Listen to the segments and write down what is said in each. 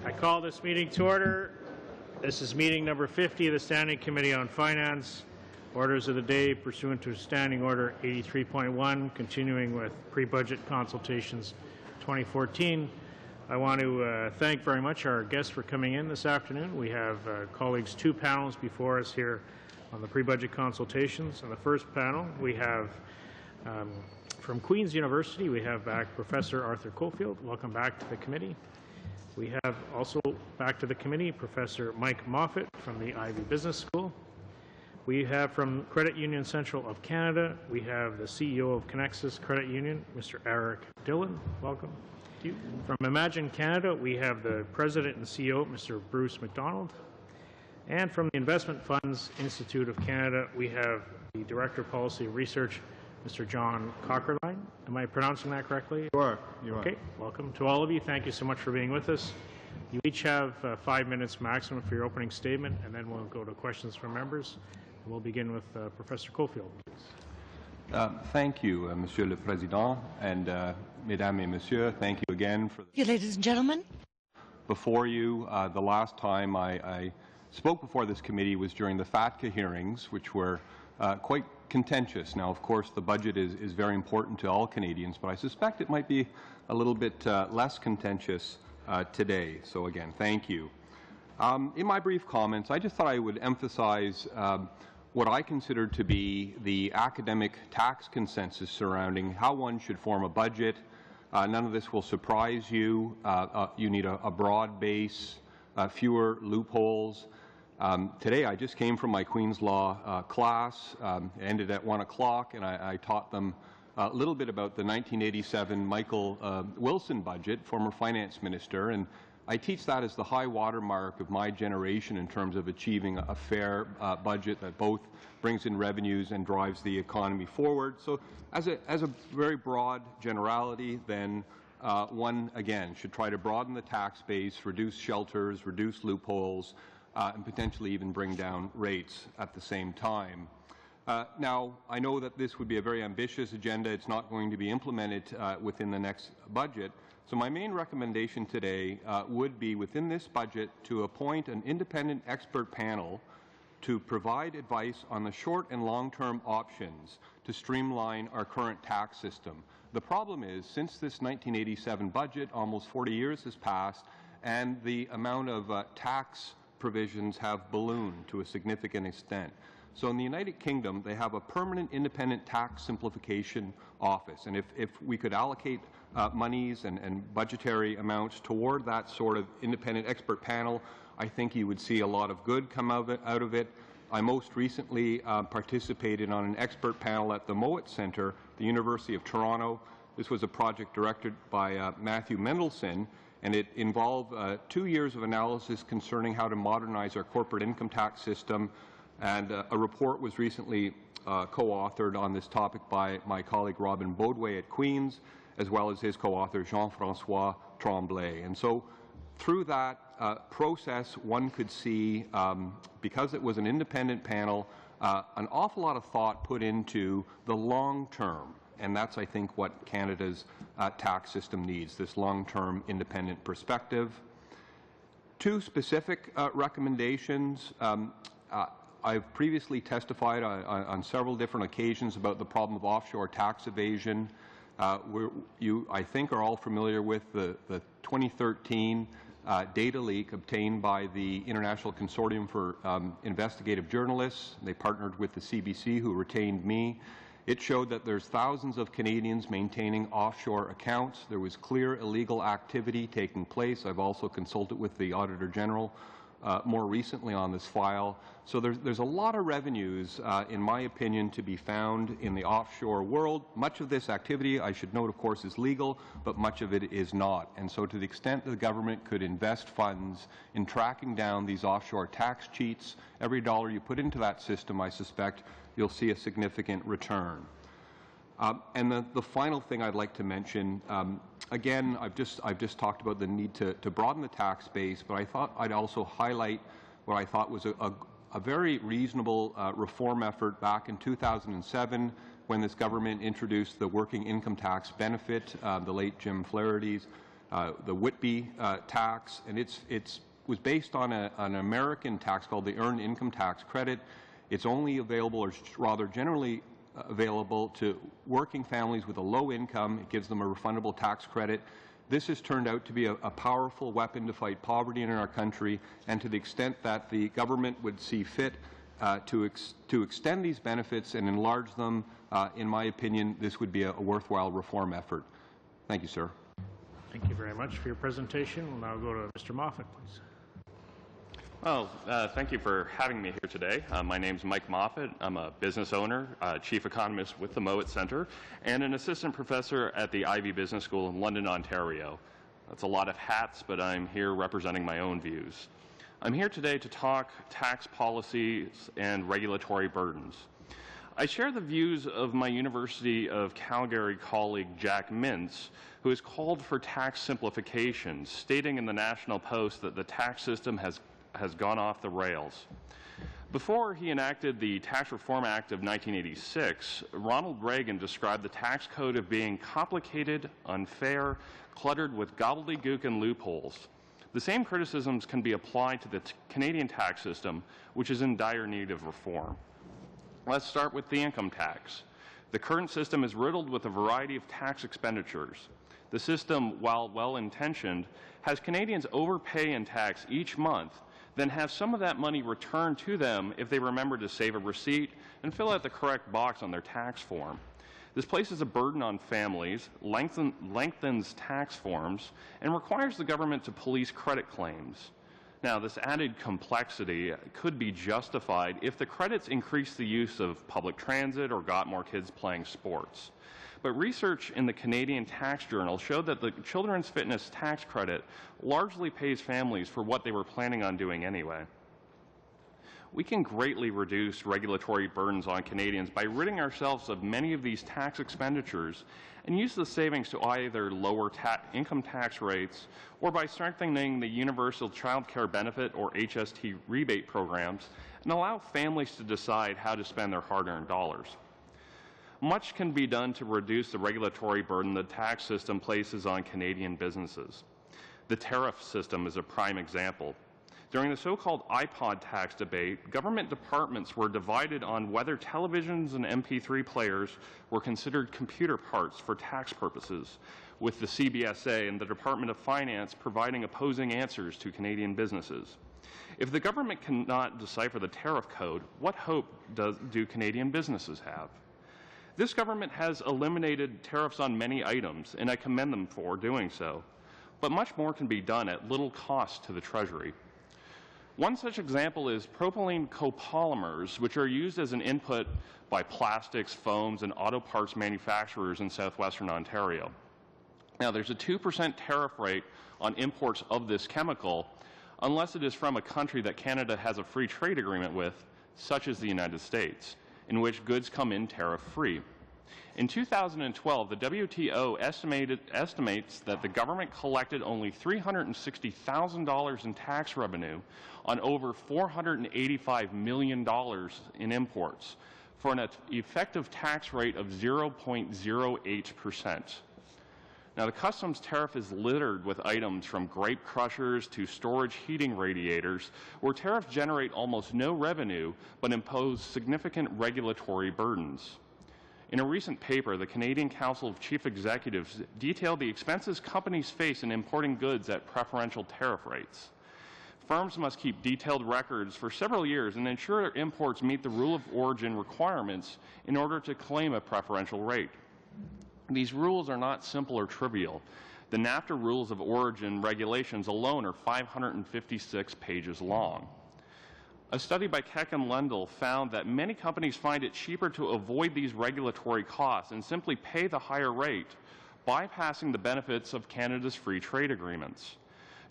I call this meeting to order. This is meeting number 50 of the Standing Committee on Finance. Orders of the day pursuant to Standing Order 83.1, continuing with pre-budget consultations 2014. I want to thank very much our guests for coming in this afternoon. We have colleagues, two panels before us here on the pre-budget consultations. On the first panel, we have from Queen's University, we have back Professor Arthur Cofield. Welcome back to the committee. We have also back to the committee Professor Mike Moffat from the Ivey Business School. We have from Credit Union Central of Canada, we have the CEO of Connexus Credit Union, Mr. Eric Dillon. Welcome. Thank you. From Imagine Canada, we have the President and CEO, Mr. Bruce McDonald. And from the Investment Funds Institute of Canada, we have the Director of Policy Research, Mr. John Cockerline. Am I pronouncing that correctly? You are. Okay. Welcome to all of you. Thank you so much for being with us. You each have 5 minutes maximum for your opening statement, and then we'll go to questions from members. We'll begin with Professor Cofield, please. Thank you, Monsieur le Président, and Mesdames et Messieurs, thank you again for ladies and gentlemen. Before you. The last time I spoke before this committee was during the FATCA hearings, which were quite contentious. Now, of course, the budget is very important to all Canadians, but I suspect it might be a little bit less contentious today. So again, thank you. In my brief comments, I just thought I would emphasize what I consider to be the academic tax consensus surrounding how one should form a budget. None of this will surprise you. You need a broad base, fewer loopholes. Today, I just came from my Queen's Law class. Ended at 1 o'clock, and I taught them a little bit about the 1987 Michael Wilson budget, former finance minister, and I teach that as the high watermark of my generation in terms of achieving a fair budget that both brings in revenues and drives the economy forward. So as a very broad generality, then one, again, should try to broaden the tax base, reduce shelters, reduce loopholes, and potentially even bring down rates at the same time. Now, I know that this would be a very ambitious agenda. It's not going to be implemented within the next budget. So my main recommendation today would be within this budget to appoint an independent expert panel to provide advice on the short and long-term options to streamline our current tax system. The problem is, since this 1987 budget, almost 40 years has passed, and the amount of tax provisions have ballooned to a significant extent. So in the United Kingdom, they have a permanent independent tax simplification office. And if we could allocate monies and budgetary amounts toward that sort of independent expert panel, I think you would see a lot of good come out of it. I most recently participated on an expert panel at the Mowat Centre, the University of Toronto. This was a project directed by Matthew Mendelson, and it involved 2 years of analysis concerning how to modernize our corporate income tax system. And a report was recently co-authored on this topic by my colleague Robin Baudouet at Queen's, as well as his co-author Jean-François Tremblay. And so through that process, one could see, because it was an independent panel, an awful lot of thought put into the long-term and that's, I think, what Canada's tax system needs, this long-term independent perspective. Two specific recommendations. I've previously testified on several different occasions about the problem of offshore tax evasion. You, I think, are all familiar with the 2013 data leak obtained by the International Consortium for Investigative Journalists. They partnered with the CBC, who retained me. It showed that there's thousands of Canadians maintaining offshore accounts. There was clear illegal activity taking place. I've also consulted with the Auditor General more recently on this file. So there's a lot of revenues, in my opinion, to be found in the offshore world. Much of this activity, I should note, of course, is legal, but much of it is not. And so to the extent that the government could invest funds in tracking down these offshore tax cheats, every dollar you put into that system, I suspect, you'll see a significant return. And the final thing I'd like to mention, again, I've just talked about the need to broaden the tax base, but I thought I'd also highlight what I thought was a very reasonable reform effort back in 2007 when this government introduced the working income tax benefit, the late Jim Flaherty's, the Whitby tax, and it was based on an American tax called the Earned Income Tax Credit. It's only available, or rather generally available, to working families with a low income. It gives them a refundable tax credit. This has turned out to be a powerful weapon to fight poverty in our country, and to the extent that the government would see fit to extend these benefits and enlarge them, in my opinion, this would be a worthwhile reform effort. Thank you, sir. Thank you very much for your presentation. We'll now go to Mr. Moffat, please. Well, thank you for having me here today. My name's Mike Moffat. I'm a business owner, chief economist with the Mowat Centre, and an assistant professor at the Ivey Business School in London, Ontario. That's a lot of hats, but I'm here representing my own views. I'm here today to talk tax policies and regulatory burdens. I share the views of my University of Calgary colleague Jack Mintz, who has called for tax simplification, stating in the National Post that the tax system has gone off the rails. Before he enacted the Tax Reform Act of 1986, Ronald Reagan described the tax code as being complicated, unfair, cluttered with gobbledygook and loopholes. The same criticisms can be applied to the Canadian tax system, which is in dire need of reform. Let's start with the income tax. The current system is riddled with a variety of tax expenditures. The system, while well-intentioned, has Canadians overpay in tax each month, then have some of that money returned to them if they remember to save a receipt and fill out the correct box on their tax form. This places a burden on families, lengthens tax forms, and requires the government to police credit claims. Now, this added complexity could be justified if the credits increased the use of public transit or got more kids playing sports. But research in the Canadian Tax Journal showed that the Children's Fitness Tax Credit largely pays families for what they were planning on doing anyway. We can greatly reduce regulatory burdens on Canadians by ridding ourselves of many of these tax expenditures and use the savings to either lower income tax rates or by strengthening the Universal Child Care Benefit or HST rebate programs and allow families to decide how to spend their hard-earned dollars. Much can be done to reduce the regulatory burden the tax system places on Canadian businesses. The tariff system is a prime example. During the so-called iPod tax debate, government departments were divided on whether televisions and MP3 players were considered computer parts for tax purposes, with the CBSA and the Department of Finance providing opposing answers to Canadian businesses. If the government cannot decipher the tariff code, what hope do Canadian businesses have? This government has eliminated tariffs on many items, and I commend them for doing so. But much more can be done at little cost to the Treasury. One such example is propylene copolymers, which are used as an input by plastics, foams, and auto parts manufacturers in southwestern Ontario. Now, there's a 2% tariff rate on imports of this chemical, unless it is from a country that Canada has a free trade agreement with, such as the United States, in which goods come in tariff-free. In 2012, the WTO estimates that the government collected only $360,000 in tax revenue on over $485 million in imports, for an effective tax rate of 0.08%. Now, the customs tariff is littered with items from grape crushers to storage heating radiators, where tariffs generate almost no revenue but impose significant regulatory burdens. In a recent paper, the Canadian Council of Chief Executives detailed the expenses companies face in importing goods at preferential tariff rates. Firms must keep detailed records for several years and ensure their imports meet the rule of origin requirements in order to claim a preferential rate. These rules are not simple or trivial. The NAFTA rules of origin regulations alone are 556 pages long. A study by Keck and Lundell found that many companies find it cheaper to avoid these regulatory costs and simply pay the higher rate, bypassing the benefits of Canada's free trade agreements.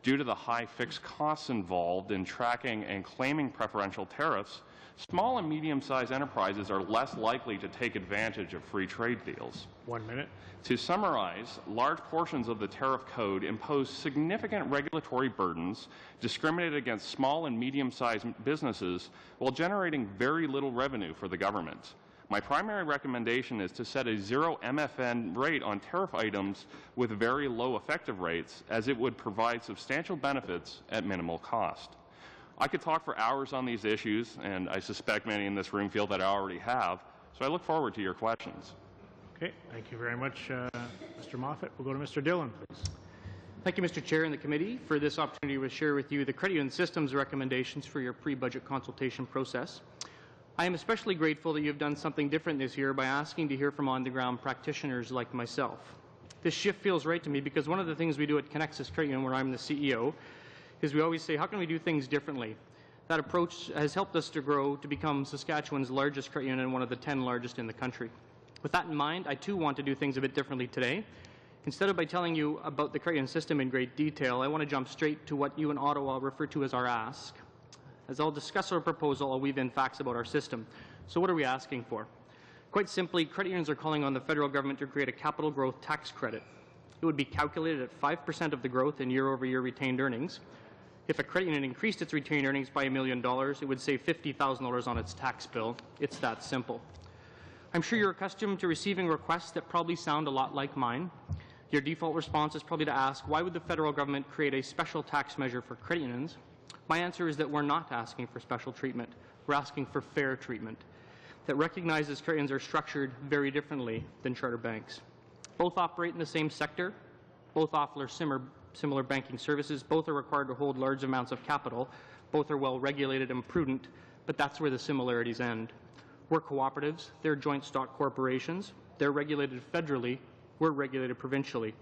Due to the high fixed costs involved in tracking and claiming preferential tariffs, small and medium-sized enterprises are less likely to take advantage of free trade deals. 1 minute. To summarize, large portions of the tariff code impose significant regulatory burdens, discriminate against small and medium-sized businesses, while generating very little revenue for the government. My primary recommendation is to set a zero MFN rate on tariff items with very low effective rates, as it would provide substantial benefits at minimal cost. I could talk for hours on these issues, and I suspect many in this room feel that I already have, so I look forward to your questions. Okay, thank you very much, Mr. Moffat. We'll go to Mr. Dillon, please. Thank you, Mr. Chair and the committee, for this opportunity to share with you the Credit Union System's recommendations for your pre-budget consultation process. I am especially grateful that you have done something different this year by asking to hear from on-the-ground practitioners like myself. This shift feels right to me because one of the things we do at Connexus Credit Union, where I'm the CEO, is we always say, how can we do things differently? That approach has helped us to grow to become Saskatchewan's largest credit union and one of the 10 largest in the country. With that in mind, I too want to do things a bit differently today. Instead of by telling you about the credit union system in great detail, I want to jump straight to what you in Ottawa refer to as our ask. As I'll discuss our proposal, I'll weave in facts about our system. So what are we asking for? Quite simply, credit unions are calling on the federal government to create a capital growth tax credit. It would be calculated at 5% of the growth in year-over-year retained earnings. If a credit union increased its retained earnings by $1 million, it would save $50,000 on its tax bill. It's that simple. I'm sure you're accustomed to receiving requests that probably sound a lot like mine. Your default response is probably to ask, why would the federal government create a special tax measure for credit unions? My answer is that we're not asking for special treatment. We're asking for fair treatment that recognizes credit unions are structured very differently than charter banks. Both operate in the same sector. Both offer similar banking services. Both are required to hold large amounts of capital. Both are well regulated and prudent, but that's where the similarities end. We're cooperatives. They're joint stock corporations. They're regulated federally. We're regulated provincially.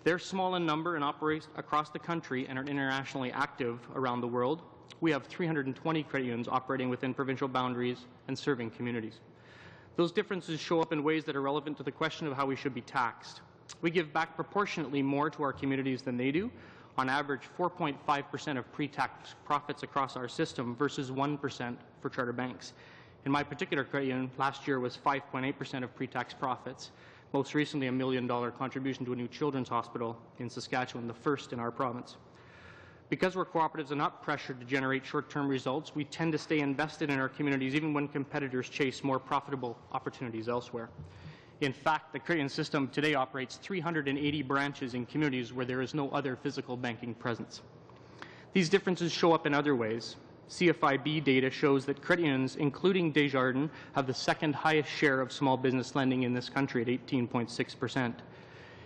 They're small in number and operate across the country and are internationally active around the world. We have 320 credit unions operating within provincial boundaries and serving communities. Those differences show up in ways that are relevant to the question of how we should be taxed. We give back proportionately more to our communities than they do, on average 4.5% of pre-tax profits across our system versus 1% for charter banks. In my particular credit union, last year was 5.8% of pre-tax profits. Most recently, a $1 million contribution to a new children's hospital in Saskatchewan, the first in our province. Because we're cooperatives and not pressured to generate short-term results, we tend to stay invested in our communities even when competitors chase more profitable opportunities elsewhere. In fact, the credit union system today operates 380 branches in communities where there is no other physical banking presence. These differences show up in other ways. CFIB data shows that credit unions, including Desjardins, have the second highest share of small business lending in this country at 18.6%.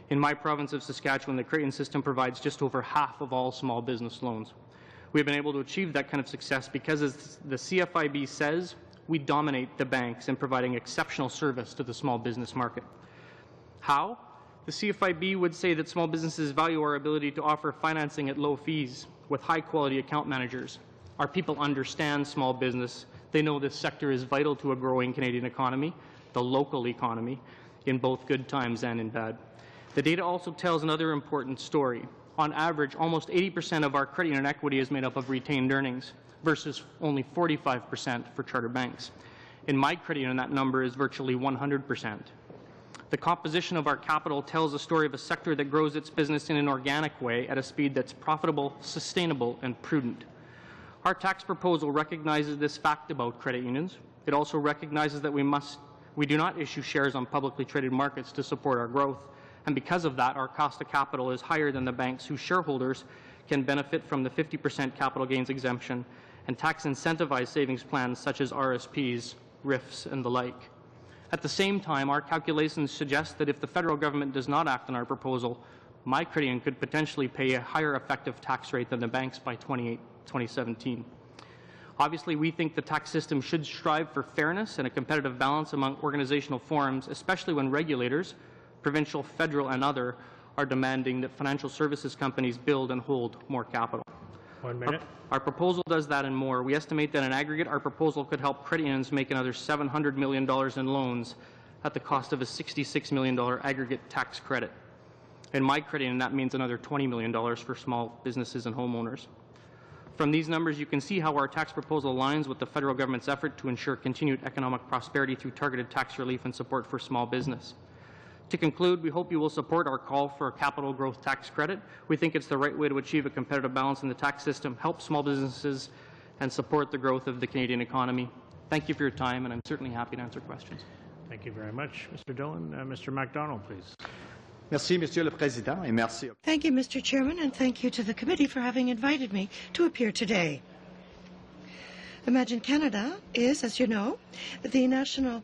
In my province of Saskatchewan, the credit union system provides just over half of all small business loans. We have been able to achieve that kind of success because, as the CFIB says, we dominate the banks in providing exceptional service to the small business market. How? The CFIB would say that small businesses value our ability to offer financing at low fees with high-quality account managers. Our people understand small business. They know this sector is vital to a growing Canadian economy, the local economy, in both good times and in bad. The data also tells another important story. On average, almost 80% of our credit union equity is made up of retained earnings versus only 45% for charter banks. In my credit union, that number is virtually 100%. The composition of our capital tells a story of a sector that grows its business in an organic way at a speed that's profitable, sustainable, and prudent. Our tax proposal recognizes this fact about credit unions. It also recognizes that we do not issue shares on publicly traded markets to support our growth, and because of that, our cost of capital is higher than the banks whose shareholders can benefit from the 50% capital gains exemption and tax-incentivized savings plans such as RSPs, RIFs, and the like. At the same time, our calculations suggest that if the federal government does not act on our proposal, MyCredion could potentially pay a higher effective tax rate than the banks by 2017. Obviously, we think the tax system should strive for fairness and a competitive balance among organizational forms, especially when regulators, provincial, federal, and other, are demanding that financial services companies build and hold more capital. 1 minute. Our proposal does that and more. We estimate that in aggregate, our proposal could help credit unions make another $700 million in loans at the cost of a $66 million aggregate tax credit. In MyCredion, that means another $20 million for small businesses and homeowners. From these numbers, you can see how our tax proposal aligns with the federal government's effort to ensure continued economic prosperity through targeted tax relief and support for small business. To conclude, we hope you will support our call for a capital growth tax credit. We think it's the right way to achieve a competitive balance in the tax system, help small businesses, and support the growth of the Canadian economy. Thank you for your time, and I'm certainly happy to answer questions. Thank you very much, Mr. Dillon. Mr. MacDonald, please. Merci, Monsieur le Président, et merci. Thank you, Mr. Chairman, and thank you to the committee for having invited me to appear today. Imagine Canada is, as you know, the national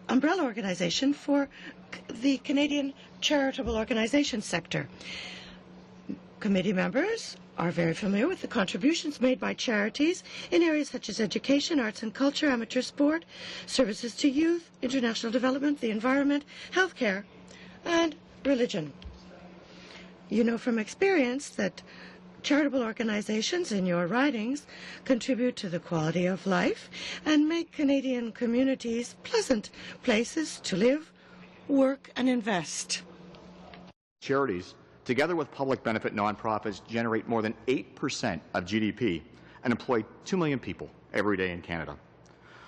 umbrella organization for the Canadian charitable organization sector. Committee members are very familiar with the contributions made by charities in areas such as education, arts and culture, amateur sport, services to youth, international development, the environment, healthcare, and religion. You know from experience that charitable organizations in your ridings contribute to the quality of life and make Canadian communities pleasant places to live, work, and invest. Charities, together with public benefit nonprofits, generate more than 8% of GDP and employ 2 million people every day in Canada.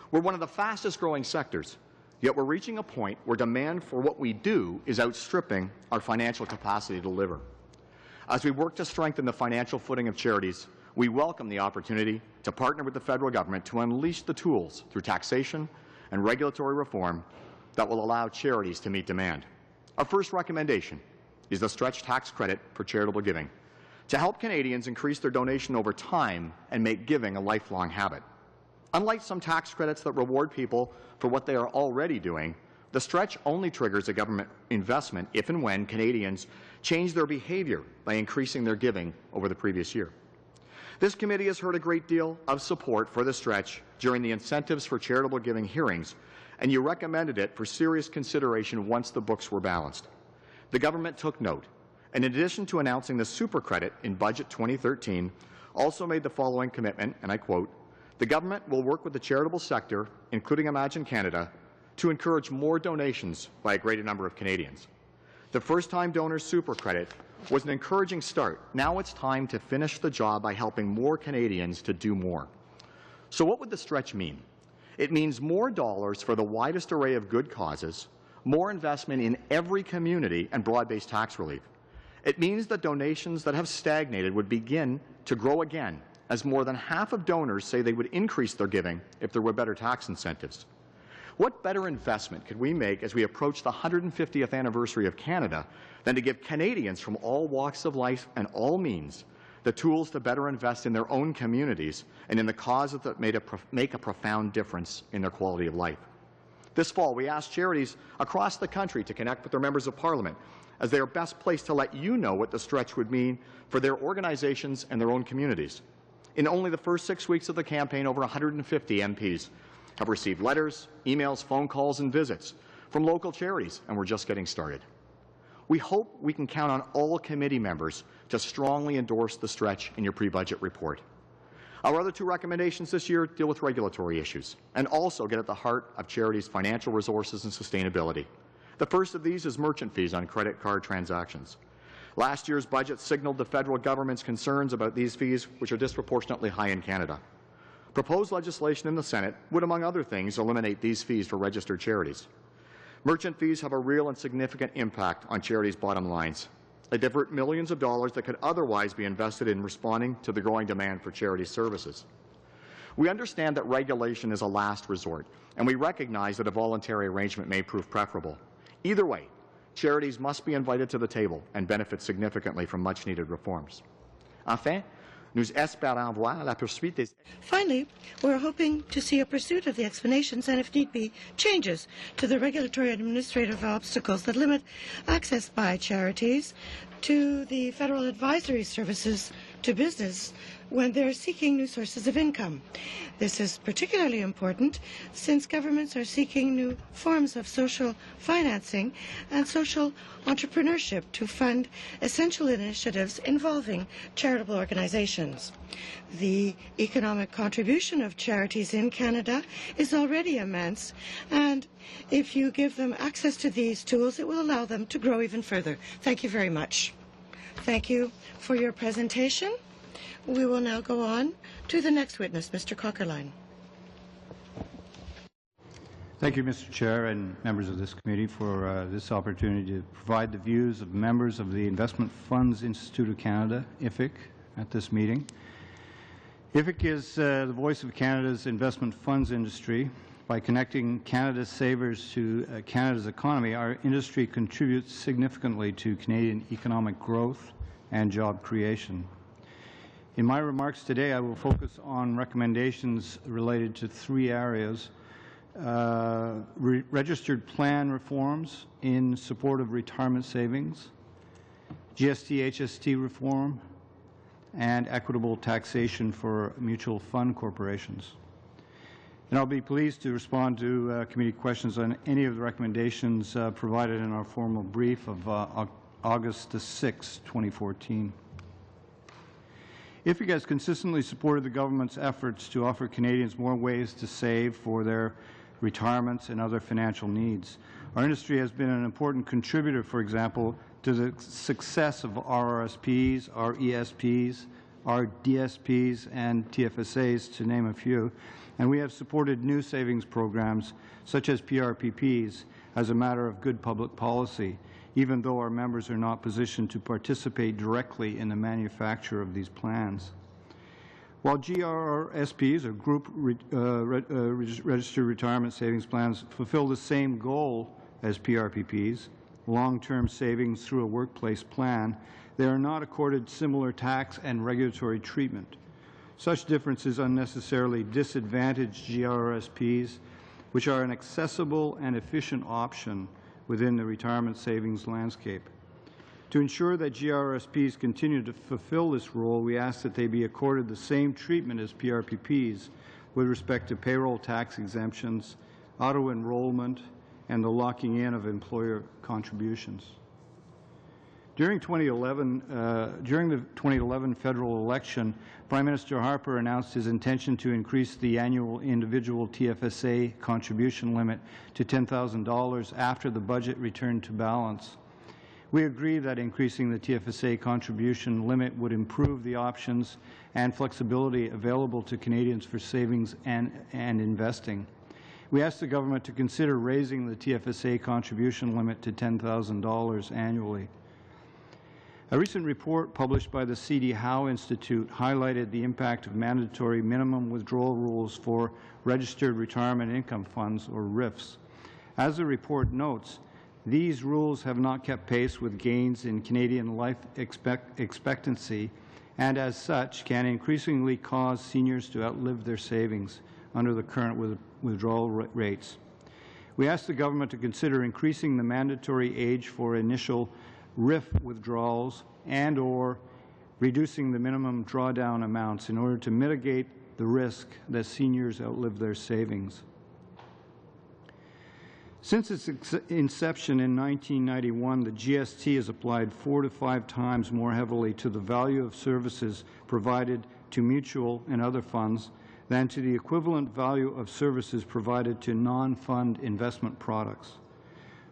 We're one of the fastest growing sectors, yet we're reaching a point where demand for what we do is outstripping our financial capacity to deliver. As we work to strengthen the financial footing of charities, we welcome the opportunity to partner with the federal government to unleash the tools through taxation and regulatory reform that will allow charities to meet demand. Our first recommendation is the stretch tax credit for charitable giving, to help Canadians increase their donation over time and make giving a lifelong habit. Unlike some tax credits that reward people for what they are already doing, the stretch only triggers a government investment if and when Canadians change their behavior by increasing their giving over the previous year. This committee has heard a great deal of support for the stretch during the incentives for charitable giving hearings, and you recommended it for serious consideration once the books were balanced. The government took note, and in addition to announcing the super credit in Budget 2013, also made the following commitment, and I quote, "The government will work with the charitable sector, including Imagine Canada, to encourage more donations by a greater number of Canadians." The first-time donors super credit was an encouraging start. Now it's time to finish the job by helping more Canadians to do more. So what would the stretch mean? It means more dollars for the widest array of good causes, more investment in every community, and broad-based tax relief. It means that donations that have stagnated would begin to grow again, as more than half of donors say they would increase their giving if there were better tax incentives. What better investment could we make as we approach the 150th anniversary of Canada than to give Canadians from all walks of life and all means the tools to better invest in their own communities and in the causes that make a profound difference in their quality of life? This fall, we asked charities across the country to connect with their members of Parliament, as they are best placed to let you know what the stretch would mean for their organizations and their own communities. In only the first 6 weeks of the campaign, over 150 MPs have received letters, emails, phone calls, and visits from local charities, and we're just getting started. We hope we can count on all committee members to strongly endorse the stretch in your pre-budget report. Our other two recommendations this year deal with regulatory issues and also get at the heart of charities' financial resources and sustainability. The first of these is merchant fees on credit card transactions. Last year's budget signaled the federal government's concerns about these fees, which are disproportionately high in Canada. Proposed legislation in the Senate would, among other things, eliminate these fees for registered charities. Merchant fees have a real and significant impact on charities' bottom lines. They divert millions of dollars that could otherwise be invested in responding to the growing demand for charity services. We understand that regulation is a last resort, and we recognize that a voluntary arrangement may prove preferable. Either way, charities must be invited to the table and benefit significantly from much-needed reforms. Enfin, nous espérons voir la poursuite des... Finally, we're hoping to see a pursuit of the explanations and, if need be, changes to the regulatory and administrative obstacles that limit access by charities to the federal advisory services to business when they're seeking new sources of income. This is particularly important since governments are seeking new forms of social financing and social entrepreneurship to fund essential initiatives involving charitable organizations. The economic contribution of charities in Canada is already immense, and if you give them access to these tools, it will allow them to grow even further. Thank you very much. Thank you for your presentation. We will now go on to the next witness, Mr. Cockerline. Thank you, Mr. Chair and members of this committee, for this opportunity to provide the views of members of the Investment Funds Institute of Canada, IFIC, at this meeting. IFIC is the voice of Canada's investment funds industry. By connecting Canada's savers to Canada's economy, our industry contributes significantly to Canadian economic growth and job creation. In my remarks today, I will focus on recommendations related to three areas: registered plan reforms in support of retirement savings, GST-HST reform, and equitable taxation for mutual fund corporations. And I'll be pleased to respond to committee questions on any of the recommendations provided in our formal brief of August 6, 2014. IFIC has consistently supported the government's efforts to offer Canadians more ways to save for their retirements and other financial needs. Our industry has been an important contributor, for example, to the success of RRSPs, RESPs, RDSPs, and TFSAs, to name a few, and we have supported new savings programs such as PRPPs as a matter of good public policy, even though our members are not positioned to participate directly in the manufacture of these plans. While GRSPs, or Group Registered Retirement Savings Plans, fulfill the same goal as PRPPs, long-term savings through a workplace plan, they are not accorded similar tax and regulatory treatment. Such differences unnecessarily disadvantage GRSPs, which are an accessible and efficient option within the retirement savings landscape. To ensure that GRSPs continue to fulfill this role, we ask that they be accorded the same treatment as PRPPs with respect to payroll tax exemptions, auto-enrollment, and the locking in of employer contributions. During the 2011 federal election, Prime Minister Harper announced his intention to increase the annual individual TFSA contribution limit to $10,000 after the budget returned to balance. We agree that increasing the TFSA contribution limit would improve the options and flexibility available to Canadians for savings and investing. We ask the government to consider raising the TFSA contribution limit to $10,000 annually. A recent report published by the C.D. Howe Institute highlighted the impact of mandatory minimum withdrawal rules for registered retirement income funds, or RIFs. As the report notes, these rules have not kept pace with gains in Canadian life expectancy, and as such can increasingly cause seniors to outlive their savings under the current withdrawal rates. We ask the government to consider increasing the mandatory age for initial RIF withdrawals and/or reducing the minimum drawdown amounts in order to mitigate the risk that seniors outlive their savings. Since its inception in 1991, the GST has applied 4 to 5 times more heavily to the value of services provided to mutual and other funds than to the equivalent value of services provided to non-fund investment products.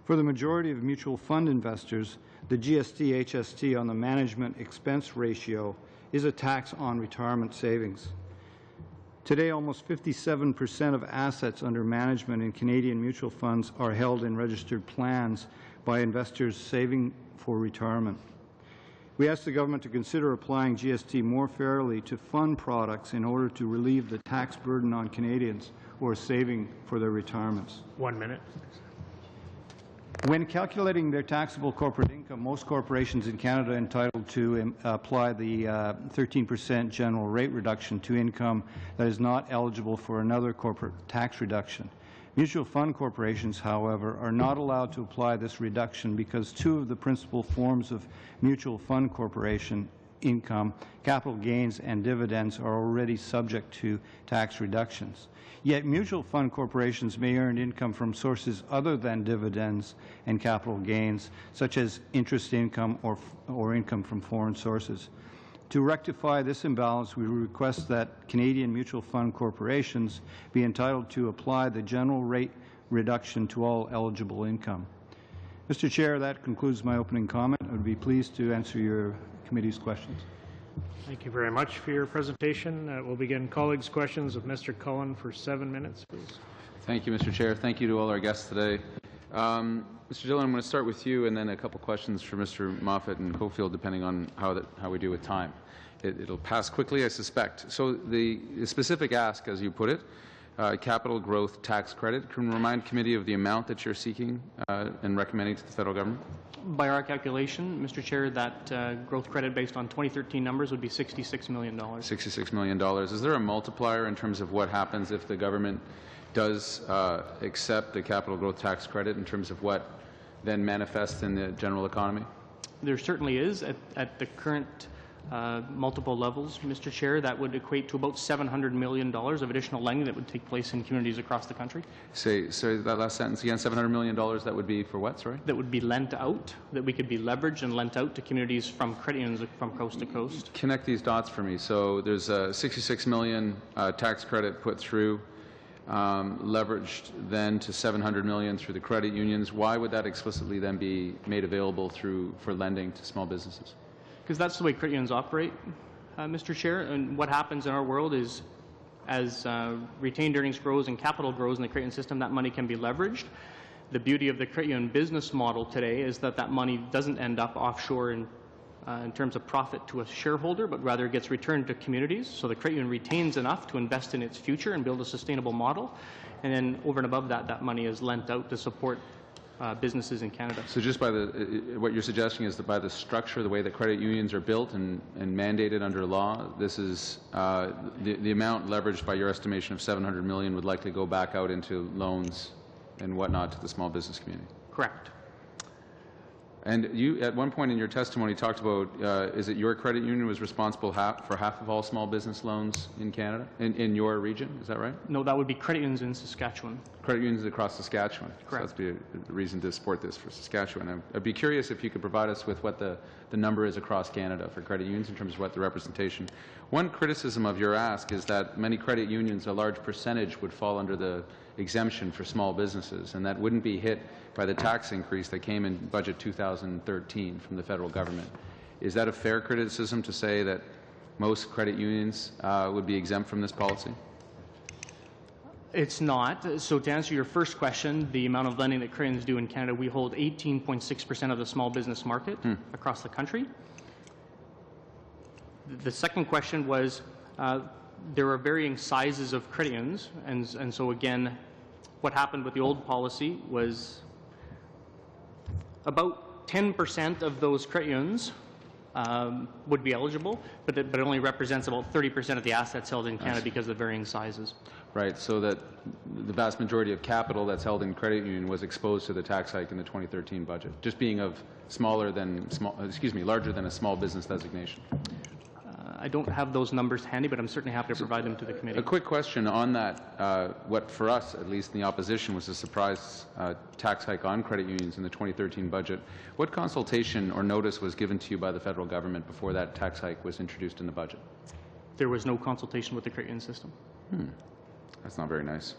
For the majority of mutual fund investors, the GST-HST on the management expense ratio is a tax on retirement savings. Today, almost 57% of assets under management in Canadian mutual funds are held in registered plans by investors saving for retirement. We ask the government to consider applying GST more fairly to fund products in order to relieve the tax burden on Canadians who are saving for their retirements. 1 minute. When calculating their taxable corporate income, most corporations in Canada are entitled to apply the 13% general rate reduction to income that is not eligible for another corporate tax reduction. Mutual fund corporations, however, are not allowed to apply this reduction because two of the principal forms of mutual fund corporation income, capital gains and dividends, are already subject to tax reductions. Yet mutual fund corporations may earn income from sources other than dividends and capital gains, such as interest income or income from foreign sources. To rectify this imbalance, we request that Canadian mutual fund corporations be entitled to apply the general rate reduction to all eligible income. Mr. Chair, that concludes my opening comment. I would be pleased to answer your committee's questions. Thank you very much for your presentation. We'll begin colleagues' questions with Mr. Cullen for 7 minutes, please. Thank you, Mr. Chair. Thank you to all our guests today. Mr. Dillon, I'm going to start with you and then a couple questions for Mr. Moffat and Cofield, depending on how we do with time. It'll pass quickly, I suspect. So the specific ask, as you put it, capital growth tax credit, can you remind committee of the amount that you're seeking and recommending to the federal government? By our calculation, Mr. Chair, that growth credit based on 2013 numbers would be $66 million. $66 million. Is there a multiplier in terms of what happens if the government does accept the capital growth tax credit in terms of what then manifests in the general economy? There certainly is. At the current multiple levels, Mr. Chair, that would equate to about $700 million of additional lending that would take place in communities across the country. Say that last sentence again. $700 million. That would be for what? Sorry. That would be lent out. That we could be leveraged and lent out to communities from credit unions from coast to coast. Connect these dots for me. So there's a $66 million tax credit put through, leveraged then to $700 million through the credit unions. Why would that explicitly then be made available for lending to small businesses? Because that's the way credit unions operate, Mr. Chair. And what happens in our world is, as retained earnings grows and capital grows in the credit union system, that money can be leveraged. The beauty of the credit union business model today is that that money doesn't end up offshore in terms of profit to a shareholder, but rather gets returned to communities. So the credit union retains enough to invest in its future and build a sustainable model. And then over and above that, that money is lent out to support businesses in Canada. So just by what you're suggesting is that by the structure, the way that credit unions are built and mandated under law, this is the amount leveraged by your estimation of $700 million would likely go back out into loans and whatnot to the small business community. Correct. And you, at one point in your testimony, talked about, is it your credit union was responsible for half of all small business loans in Canada, in your region? Is that right? No, that would be credit unions in Saskatchewan. Credit unions across Saskatchewan. Correct. So that's the reason to support this for Saskatchewan. I'd be curious if you could provide us with what the number is across Canada for credit unions in terms of what the representation. One criticism of your ask is that many credit unions, a large percentage, would fall under the exemption for small businesses, and that wouldn't be hit by the tax increase that came in Budget 2013 from the federal government. Is that a fair criticism to say that most credit unions would be exempt from this policy? It's not. So to answer your first question, the amount of lending that credit unions do in Canada, we hold 18.6% of the small business market across the country. The second question was, there are varying sizes of credit unions, and so again, what happened with the old policy was about 10% of those credit unions would be eligible, but it only represents about 30% of the assets held in Canada because of the varying sizes. Right, so that the vast majority of capital that's held in credit union was exposed to the tax hike in the 2013 budget, just being of larger than a small business designation. I don't have those numbers handy, but I'm certainly happy to provide them to the committee. A quick question on that. What for us, at least in the opposition, was a surprise tax hike on credit unions in the 2013 budget. What consultation or notice was given to you by the federal government before that tax hike was introduced in the budget? There was no consultation with the credit union system. That's not very nice.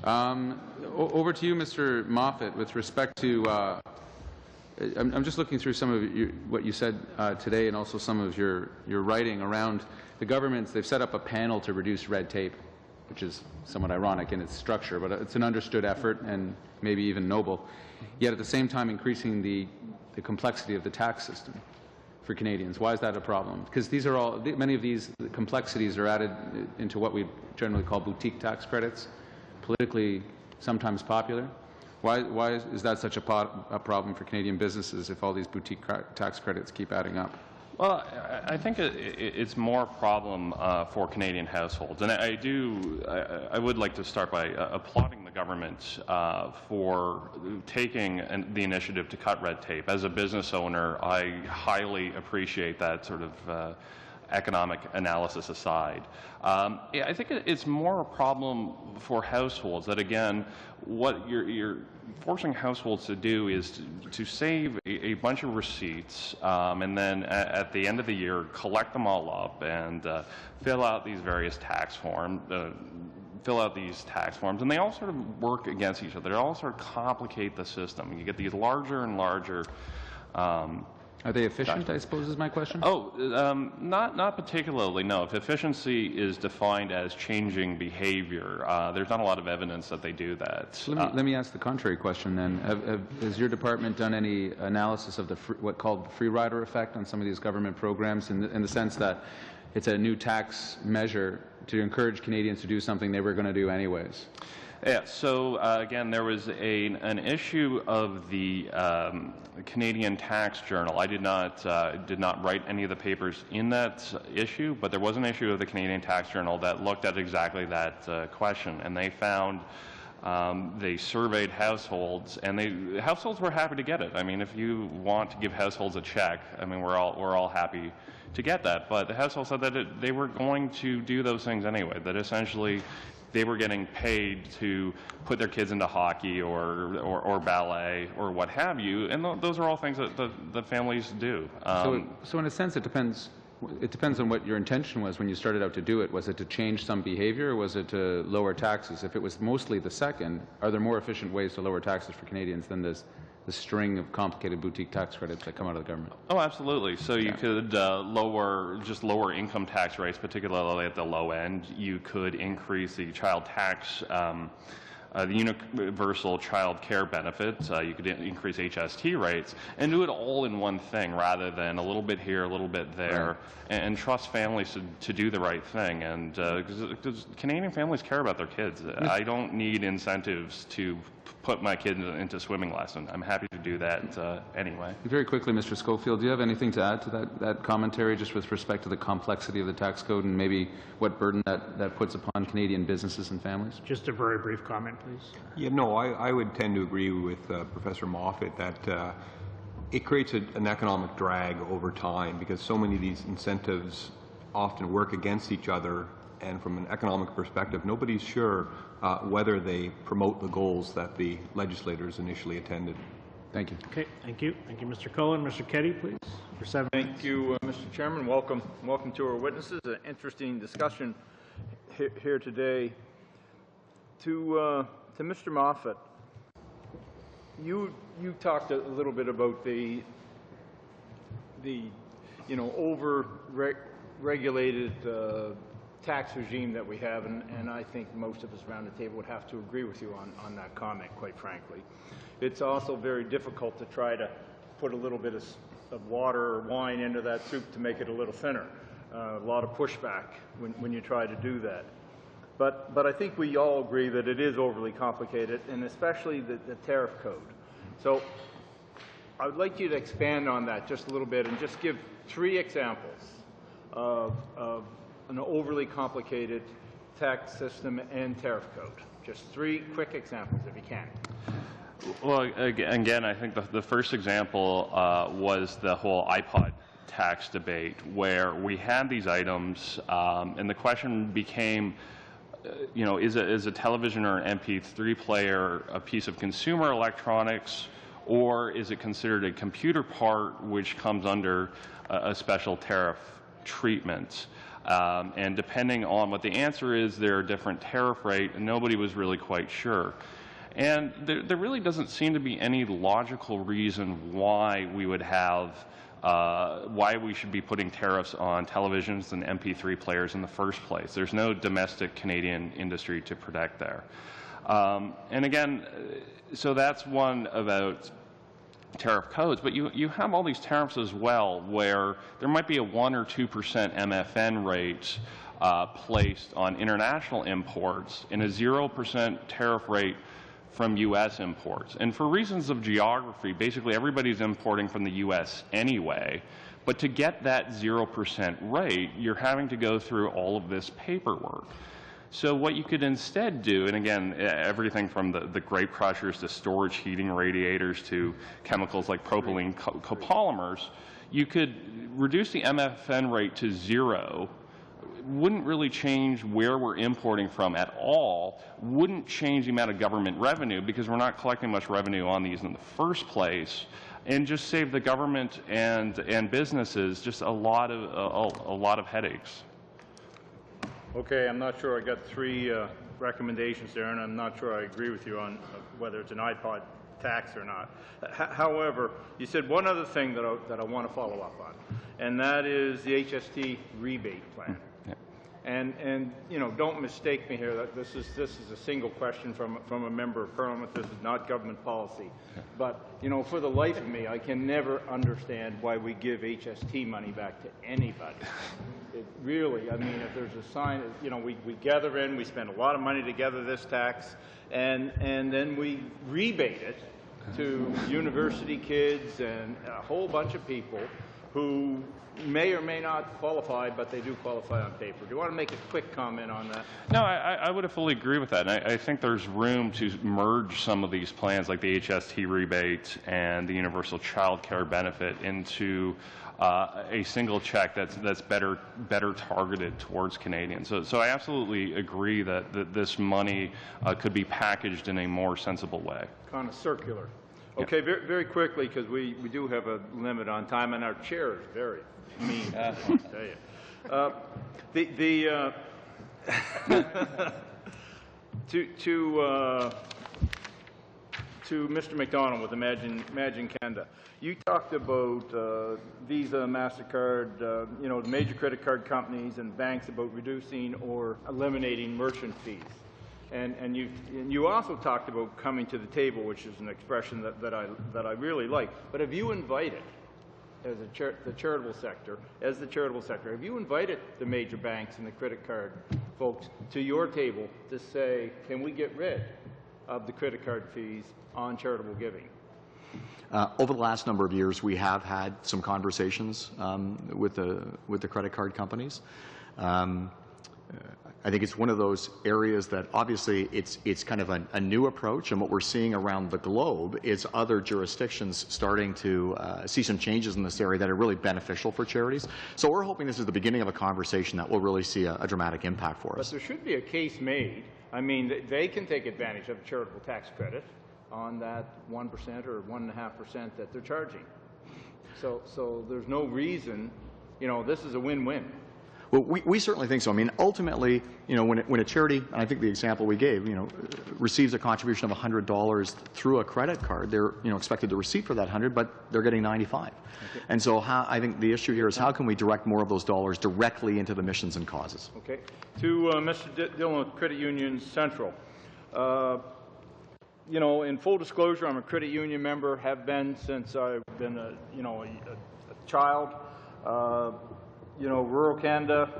Over to you, Mr. Moffat, with respect to I'm just looking through some of what you said today and also some of your writing around the governments. They've set up a panel to reduce red tape, which is somewhat ironic in its structure, but it's an understood effort and maybe even noble, yet at the same time increasing the complexity of the tax system for Canadians? Why is that a problem? Because these are all, many of these complexities are added into what we generally call boutique tax credits, politically sometimes popular. Why is that such a problem for Canadian businesses if all these boutique tax credits keep adding up? Well, I think it's more a problem for Canadian households, and I would like to start by applauding the government for taking the initiative to cut red tape. As a business owner, I highly appreciate that sort of economic analysis aside. Yeah, I think it's more a problem for households that, again, what you're forcing households to do is to save a bunch of receipts and then at the end of the year collect them all up and fill out these various tax forms. And they all sort of work against each other. They all sort of complicate the system. You get these larger and larger are they efficient, I suppose, is my question? Oh, not particularly, no. If efficiency is defined as changing behavior, there's not a lot of evidence that they do that. So let me ask the contrary question then. Has your department done any analysis of the what called the free rider effect on some of these government programs in the sense that it's a new tax measure to encourage Canadians to do something they were going to do anyways? Yeah, so again, there was an issue of the Canadian Tax Journal. I did not write any of the papers in that issue, but there was an issue of the Canadian Tax Journal that looked at exactly that question, and they found they surveyed households, and households were happy to get it. I mean, if you want to give households a check, I mean, we're all happy to get that. But the household said that they were going to do those things anyway. That essentially they were getting paid to put their kids into hockey or ballet or what have you, and those are all things that the families do. So in a sense, it depends on what your intention was when you started out to do it. Was it to change some behavior, or was it to lower taxes? If it was mostly the second, are there more efficient ways to lower taxes for Canadians than this string of complicated boutique tax credits that come out of the government? Oh, absolutely. So you could lower income tax rates, particularly at the low end. You could increase the child tax, the universal child care benefit. You could increase HST rates and do it all in one thing rather than a little bit here, a little bit there, and trust families to do the right thing. And because Canadian families care about their kids. I don't need incentives to put my kids into swimming lesson. I'm happy to do that anyway. Very quickly, Mr. Schofield, do you have anything to add to that commentary just with respect to the complexity of the tax code and maybe what burden that puts upon Canadian businesses and families? Just a very brief comment, please. Yeah, no, I would tend to agree with Professor Moffat that it creates an economic drag over time because so many of these incentives often work against each other, and from an economic perspective, nobody's sure whether they promote the goals that the legislators initially intended. Thank you. Okay, thank you. Thank you, Mr. Cullen. Mr. Keddy, please, for 7 minutes. Thank you, Mr. Chairman. Welcome to our witnesses. An interesting discussion here today. To Mr. Moffat, you talked a little bit about the over regulated tax regime that we have, and I think most of us around the table would have to agree with you on that comment, quite frankly. It's also very difficult to try to put a little bit of water or wine into that soup to make it a little thinner. A lot of pushback when you try to do that. But I think we all agree that it is overly complicated, and especially the tariff code. So I would like you to expand on that just a little bit and just give 3 examples of an overly complicated tax system and tariff code. Just 3 quick examples, if you can. Well, again, I think the first example was the whole iPod tax debate, where we had these items, and the question became, is a television or an MP3 player a piece of consumer electronics, or is it considered a computer part which comes under a special tariff treatment? And depending on what the answer is, there are different tariff rates, and nobody was really quite sure. And there really doesn't seem to be any logical reason why we would have, why we should be putting tariffs on televisions and MP3 players in the first place. There's no domestic Canadian industry to protect there. And again, so that's one about tariff codes, but you have all these tariffs as well where there might be a 1 or 2% MFN rate placed on international imports and a 0% tariff rate from U.S. imports. And for reasons of geography, basically everybody's importing from the U.S. anyway. But to get that 0% rate, you're having to go through all of this paperwork. So what you could instead do, and again, everything from the grape crushers to storage heating radiators to chemicals like propylene copolymers, you could reduce the MFN rate to 0. Wouldn't really change where we're importing from at all, wouldn't change the amount of government revenue because we're not collecting much revenue on these in the first place, and just save the government and businesses just a lot of headaches. Okay, I'm not sure I got 3 recommendations there, and I'm not sure I agree with you on whether it's an iPod tax or not. However, you said one other thing that I want to follow up on, and that is the HST rebate plan. And you know, don't mistake me here. That this is a single question from a member of Parliament. This is not government policy. But you know, for the life of me, I can never understand why we give HST money back to anybody. It really, I mean, if there's a sign, you know, we gather in, we spend a lot of money to gather this tax, and then we rebate it to university kids and a whole bunch of people who may or may not qualify, but they do qualify on paper. Do you want to make a quick comment on that? No, I would fully agree with that. And I think there's room to merge some of these plans like the HST rebate and the universal child care benefit into a single check that's better targeted towards Canadians. So I absolutely agree that this money could be packaged in a more sensible way. Kind of circular. Okay, very, very quickly, because we do have a limit on time, and our chair is very mean, I'll tell you. To Mr. McDonald with Imagine Canada, you talked about Visa, MasterCard, you know, the major credit card companies and banks about reducing or eliminating merchant fees. And you also talked about coming to the table, which is an expression that I really like. But have you invited, as the charitable sector, have you invited the major banks and the credit card folks to your table to say, can we get rid of the credit card fees on charitable giving? Over the last number of years, we have had some conversations with the credit card companies. I think it's one of those areas that obviously it's kind of a new approach, and what we're seeing around the globe is other jurisdictions starting to see some changes in this area that are really beneficial for charities. So we're hoping this is the beginning of a conversation that will really see a dramatic impact for us. But there should be a case made. I mean, they can take advantage of charitable tax credit on that 1% or 1.5% that they're charging. So there's no reason, you know, this is a win-win. Well, we certainly think so. I mean, ultimately, you know, when a charity, and I think the example we gave, you know, receives a contribution of $100 through a credit card, they're, you know, expected to receive for that 100, but they're getting 95. Okay. And so I think the issue here is how can we direct more of those dollars directly into the missions and causes? Okay. To Mr. Dillon with Credit Union Central. You know, in full disclosure, I'm a credit union member, have been since I've been a child. You know, rural Canada,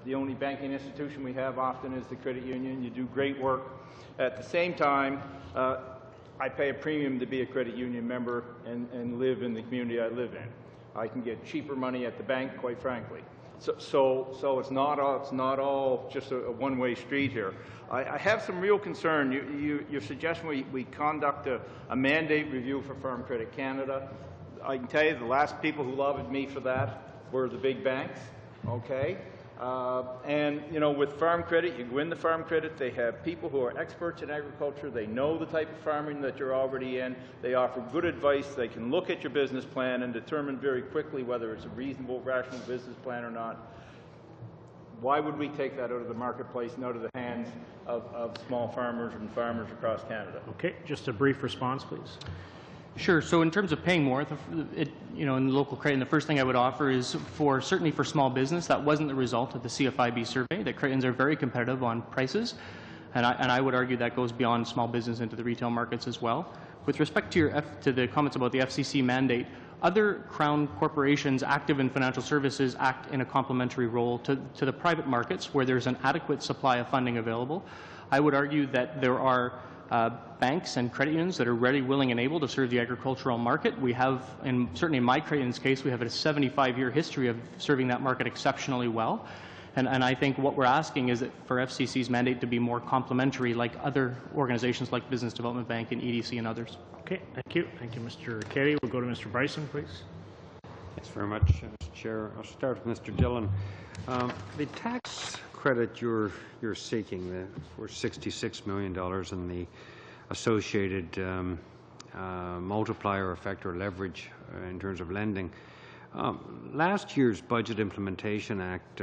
the only banking institution we have often is the credit union. You do great work. At the same time, I pay a premium to be a credit union member and live in the community I live in. I can get cheaper money at the bank, quite frankly. So it's not all just a one-way street here. I have some real concern. You're suggesting we conduct a mandate review for Farm Credit Canada. I can tell you the last people who lobbied me for that were the big banks, okay? And, you know, with farm credit, you go into farm credit, they have people who are experts in agriculture, they know the type of farming that you're already in, they offer good advice, they can look at your business plan and determine very quickly whether it's a reasonable, rational business plan or not. Why would we take that out of the marketplace and out of the hands of small farmers and farmers across Canada? Okay, just a brief response, please. Sure. So in terms of paying more, you know, in local credit, the first thing I would offer is certainly for small business, that wasn't the result of the CFIB survey. That Cretans are very competitive on prices, and I would argue that goes beyond small business into the retail markets as well. With respect to the comments about the FCC mandate, other Crown corporations active in financial services act in a complementary role to the private markets where there's an adequate supply of funding available. I would argue that there are banks and credit unions that are ready, willing, and able to serve the agricultural market. We have, certainly in my credit union's case, we have a 75-year history of serving that market exceptionally well. And I think what we're asking is that for FCC's mandate to be more complementary like other organizations like Business Development Bank and EDC and others. Okay, thank you. Thank you, Mr. Kelly. We'll go to Mr. Bryson, please. Thanks very much, Mr. Chair. I'll start with Mr. Dillon. The tax credit you're seeking for $66 million and the associated multiplier effect or leverage in terms of lending. Last year's Budget Implementation Act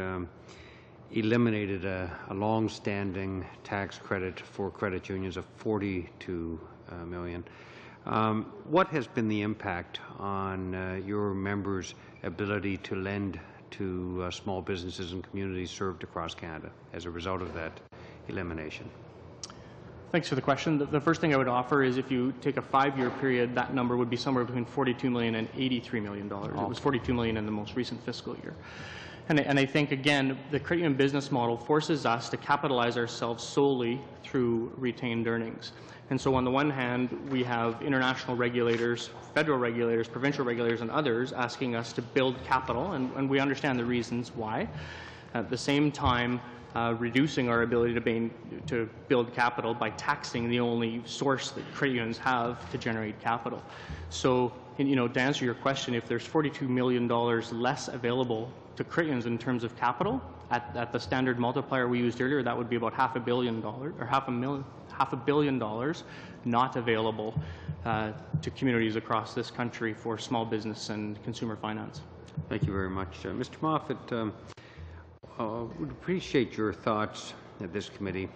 eliminated a long-standing tax credit for credit unions of $42 million. What has been the impact on your members' ability to lend to small businesses and communities served across Canada as a result of that elimination? Thanks for the question. The first thing I would offer is if you take a 5-year period, that number would be somewhere between $42 million and $83 million. It was $42 million in the most recent fiscal year. And I think, again, the credit union business model forces us to capitalize ourselves solely through retained earnings. And so on the one hand, we have international regulators, federal regulators, provincial regulators, and others asking us to build capital, and we understand the reasons why. At the same time, reducing our ability to build capital by taxing the only source that credit unions have to generate capital. So, to answer your question, if there's $42 million less available to credit unions in terms of capital, at the standard multiplier we used earlier, that would be about $500 million or $500 million not available to communities across this country for small business and consumer finance. Thank you very much. Mr. Moffat, would appreciate your thoughts at this committee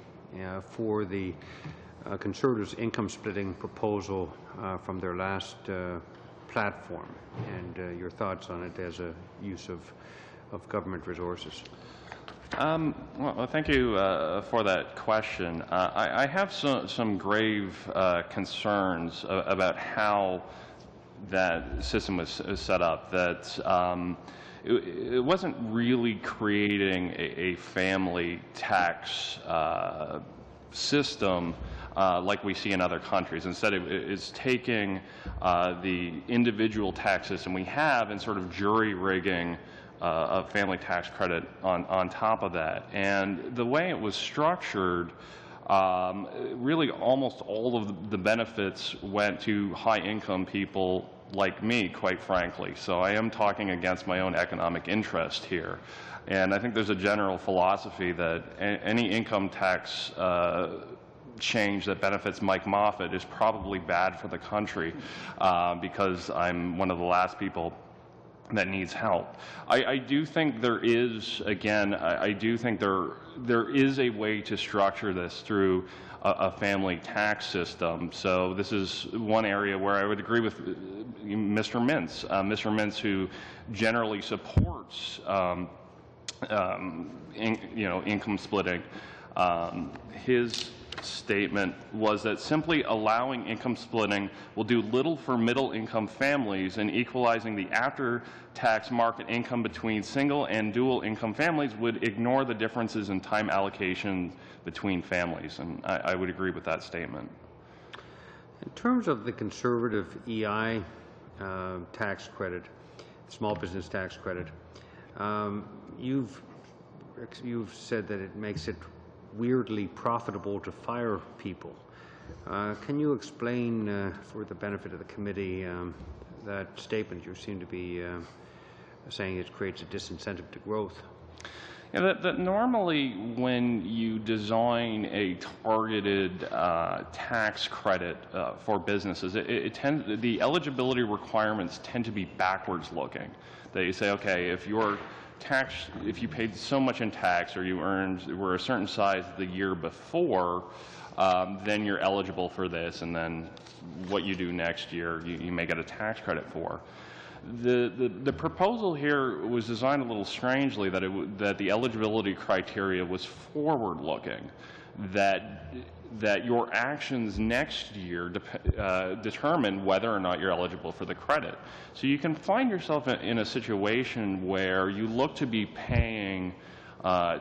for the Conservatives' income splitting proposal from their last platform, and your thoughts on it as a use of government resources. Well, thank you for that question. I have some grave concerns about how that system was set up, that it wasn't really creating a family tax system like we see in other countries. Instead, it's taking the individual tax system we have and sort of jury-rigging a family tax credit on top of that. And the way it was structured, really almost all of the benefits went to high-income people like me, quite frankly. So I am talking against my own economic interest here. And I think there's a general philosophy that any income tax change that benefits Mike Moffat is probably bad for the country because I'm one of the last people that needs help. I do think there is, again, I do think there is a way to structure this through a family tax system. So this is one area where I would agree with Mr. Mintz. Mr. Mintz, who generally supports income splitting, his statement was that simply allowing income splitting will do little for middle-income families, and equalizing the after-tax market income between single and dual-income families would ignore the differences in time allocation between families. And I would agree with that statement. In terms of the Conservative EI tax credit, small business tax credit, you've said that it makes it weirdly profitable to fire people. Can you explain, for the benefit of the committee, that statement? You seem to be saying it creates a disincentive to growth. Yeah, that normally when you design a targeted tax credit for businesses, the eligibility requirements tend to be backwards looking. That you say, okay, if you paid so much in tax, or you were a certain size the year before, then you're eligible for this, and then what you do next year, you may get a tax credit for. The proposal here was designed a little strangely, that the eligibility criteria was forward-looking, that your actions next year determine whether or not you're eligible for the credit. So you can find yourself in a situation where you look to be paying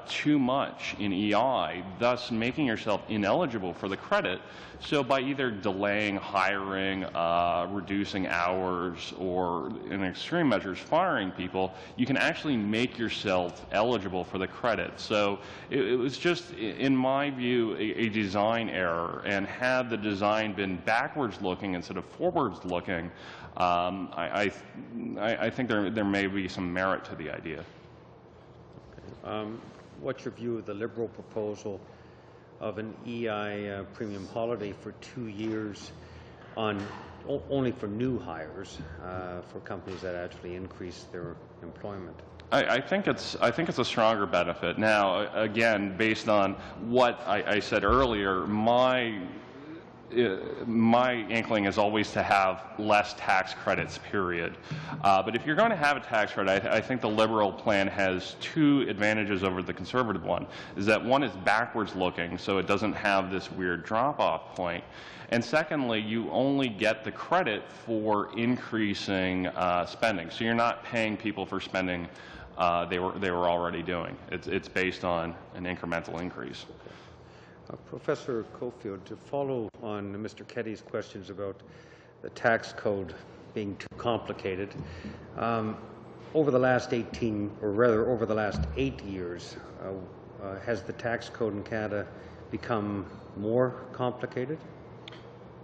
too much in EI, thus making yourself ineligible for the credit. So by either delaying hiring, reducing hours, or in extreme measures firing people, you can actually make yourself eligible for the credit. So it was just, in my view, a design error, and had the design been backwards looking instead of forwards looking, I think there may be some merit to the idea. What's your view of the Liberal proposal of an EI premium holiday for 2 years only for new hires for companies that actually increase their employment? I think it's a stronger benefit. Now, again, based on what I said earlier, my inkling is always to have less tax credits, period. But if you're going to have a tax credit, I think the Liberal plan has two advantages over the Conservative one. Is that one is backwards looking, so it doesn't have this weird drop-off point. And secondly, you only get the credit for increasing spending. So you're not paying people for spending they were already doing. It's based on an incremental increase. Professor Cofield, to follow on Mr. Keddy's questions about the tax code being too complicated, over the last 18, or rather over the last 8 years, has the tax code in Canada become more complicated?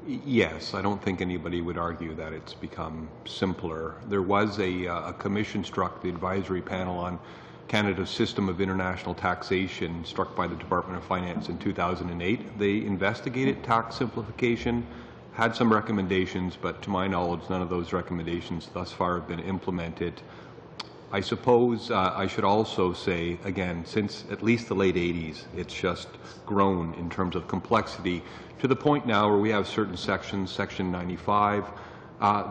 Yes, I don't think anybody would argue that it's become simpler. There was a commission struck, the advisory panel on Canada's system of international taxation, struck by the Department of Finance in 2008. They investigated tax simplification, had some recommendations, but to my knowledge, none of those recommendations thus far have been implemented. I suppose I should also say, again, since at least the late 80s, it's just grown in terms of complexity to the point now where we have certain sections, Section 95,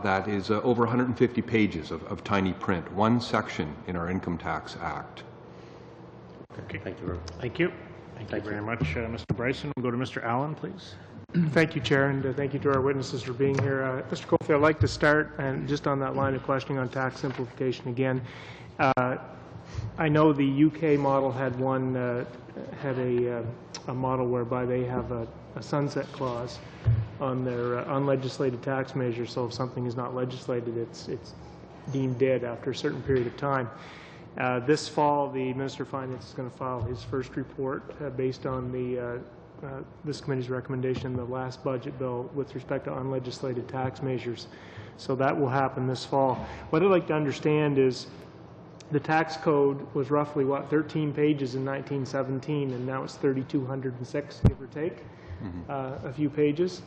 that is over 150 pages of tiny print, one section in our Income Tax Act. Okay. Thank you very much. Thank you. Thank you very much, Mr. Bryson. We'll go to Mr. Allen, please. Thank you, Chair, and thank you to our witnesses for being here. Mr. Cofield, I'd like to start, and just on that line of questioning on tax simplification again. I know the UK model had a model whereby they have a sunset clause on their unlegislated tax measures. So if something is not legislated, it's deemed dead after a certain period of time. This fall, the Minister of Finance is going to file his first report based on this committee's recommendation, the last budget bill, with respect to unlegislated tax measures. So that will happen this fall. What I'd like to understand is the tax code was roughly, 13 pages in 1917, and now it's 3,206, give or take, a few pages.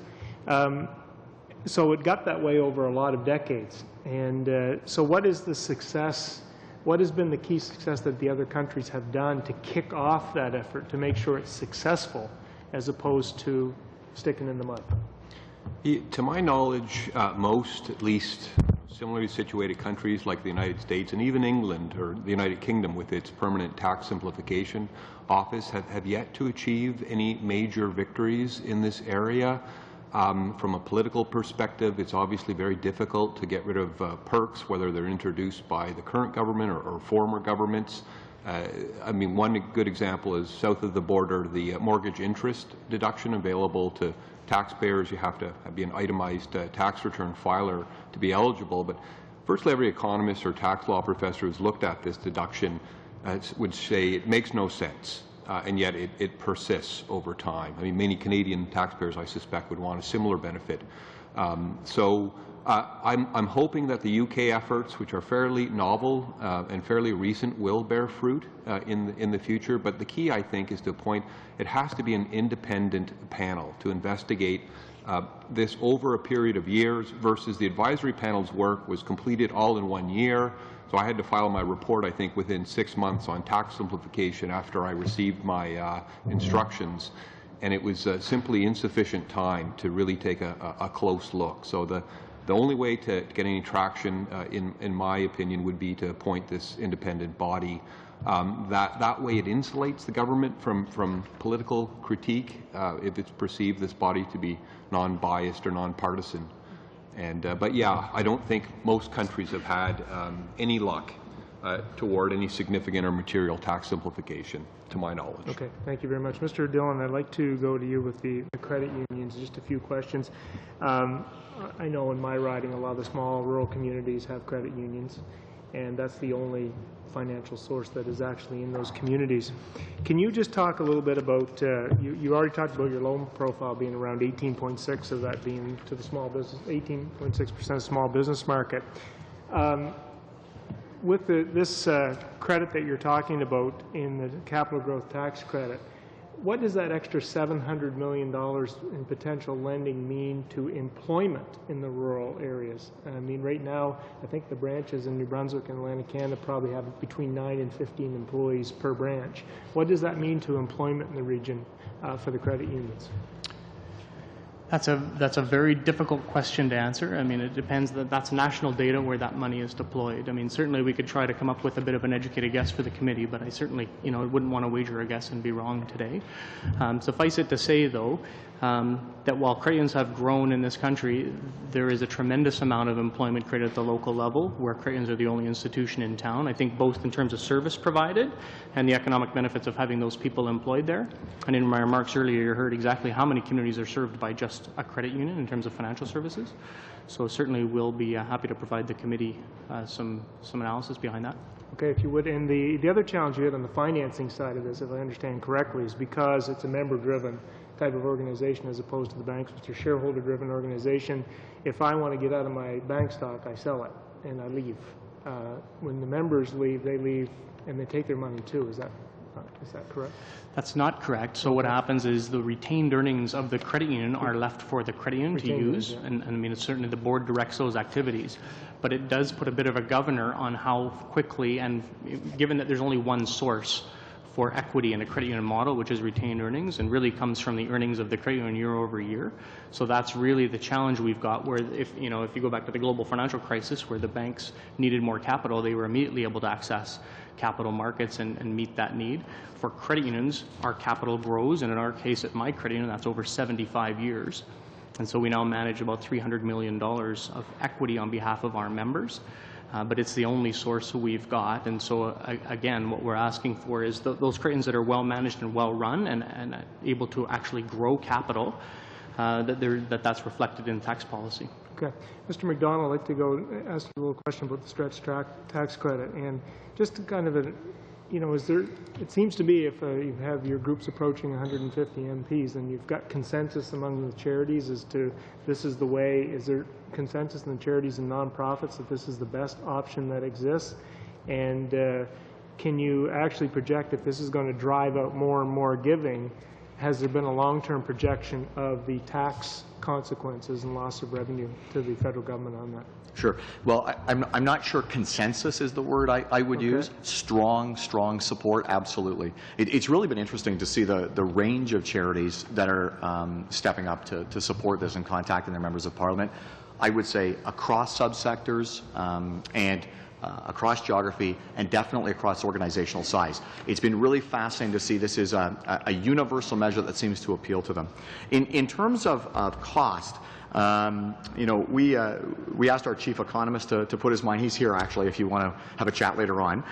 So it got that way over a lot of decades. And so what is the success, what has been the key success that the other countries have done to kick off that effort, to make sure it's successful, as opposed to sticking in the mud? To my knowledge, most, at least similarly situated countries like the United States and even England or the United Kingdom with its permanent tax simplification office have yet to achieve any major victories in this area. From a political perspective, it's obviously very difficult to get rid of perks, whether they're introduced by the current government or former governments. I mean, one good example is south of the border, the mortgage interest deduction available to taxpayers. You have to be an itemized tax return filer to be eligible. But virtually every economist or tax law professor who's looked at this deduction would say it makes no sense, and yet it persists over time. I mean, many Canadian taxpayers, I suspect, would want a similar benefit. I'm hoping that the UK efforts, which are fairly novel and fairly recent, will bear fruit in the future. But the key, I think, is to point it has to be an independent panel to investigate this over a period of years versus the advisory panel's work was completed all in 1 year. So I had to file my report, I think, within 6 months on tax simplification after I received my instructions. And it was simply insufficient time to really take a close look. So The only way to get any traction, in my opinion, would be to appoint this independent body. That way it insulates the government from political critique if it's perceived this body to be non-biased or non-partisan. But yeah, I don't think most countries have had any luck toward any significant or material tax simplification, to my knowledge. Okay, thank you very much. Mr. Dillon, I'd like to go to you with the credit unions. Just a few questions. I know in my riding, a lot of the small rural communities have credit unions, and that's the only financial source that is actually in those communities. Can you just talk a little bit about, you already talked about your loan profile being around 18.6 of that being to the small business, 18.6% small business market. With this credit that you're talking about in the capital growth tax credit, what does that extra $700 million in potential lending mean to employment in the rural areas? I mean, right now, I think the branches in New Brunswick and Atlantic Canada probably have between 9 and 15 employees per branch. What does that mean to employment in the region for the credit unions? That's a very difficult question to answer. I mean, it depends. That's national data where that money is deployed. I mean, certainly we could try to come up with a bit of an educated guess for the committee, but I certainly, wouldn't want to wager a guess and be wrong today. Suffice it to say, though, that while credit unions have grown in this country, there is a tremendous amount of employment created at the local level where credit unions are the only institution in town. I think both in terms of service provided and the economic benefits of having those people employed there. And in my remarks earlier, you heard exactly how many communities are served by just a credit union in terms of financial services. So certainly we'll be happy to provide the committee some analysis behind that. Okay, if you would. And the other challenge you had on the financing side of this, if I understand correctly, is because it's a member-driven type of organization as opposed to the banks, which are shareholder-driven organization. If I want to get out of my bank stock, I sell it and I leave. When the members leave, they leave and they take their money too. Is that correct? That's not correct. So what happens is the retained earnings of the credit union are left for the credit union to use, and I mean, it's certainly the board directs those activities, but it does put a bit of a governor on how quickly, and given that there's only one source for equity in a credit union model, which is retained earnings, and really comes from the earnings of the credit union year over year. So that's really the challenge we've got, where if you go back to the global financial crisis, where the banks needed more capital, they were immediately able to access capital markets and meet that need. For credit unions, our capital grows, and in our case at my credit union, that's over 75 years. And so we now manage about $300 million of equity on behalf of our members. But it's the only source we've got. And so, again, what we're asking for is those credit unions that are well managed and well run and able to actually grow capital, that's reflected in tax policy. Okay. Mr. McDonald, I'd like to ask you a little question about the stretch tax credit. And just to kind of, it seems to be if you have your groups approaching 150 MPs and you've got consensus among the charities as to this is the way, is there consensus in the charities and nonprofits that this is the best option that exists? And can you actually project if this is going to drive out more and more giving? Has there been a long-term projection of the tax consequences and loss of revenue to the federal government on that? Sure. Well, I'm not sure consensus is the word I would use. Strong support, absolutely. It's really been interesting to see the range of charities that are stepping up to support this and contacting their members of parliament. I would say across subsectors and across geography and definitely across organizational size. It's been really fascinating to see this is a universal measure that seems to appeal to them. In terms of cost, we asked our chief economist to put his mind. He's here actually if you want to have a chat later on.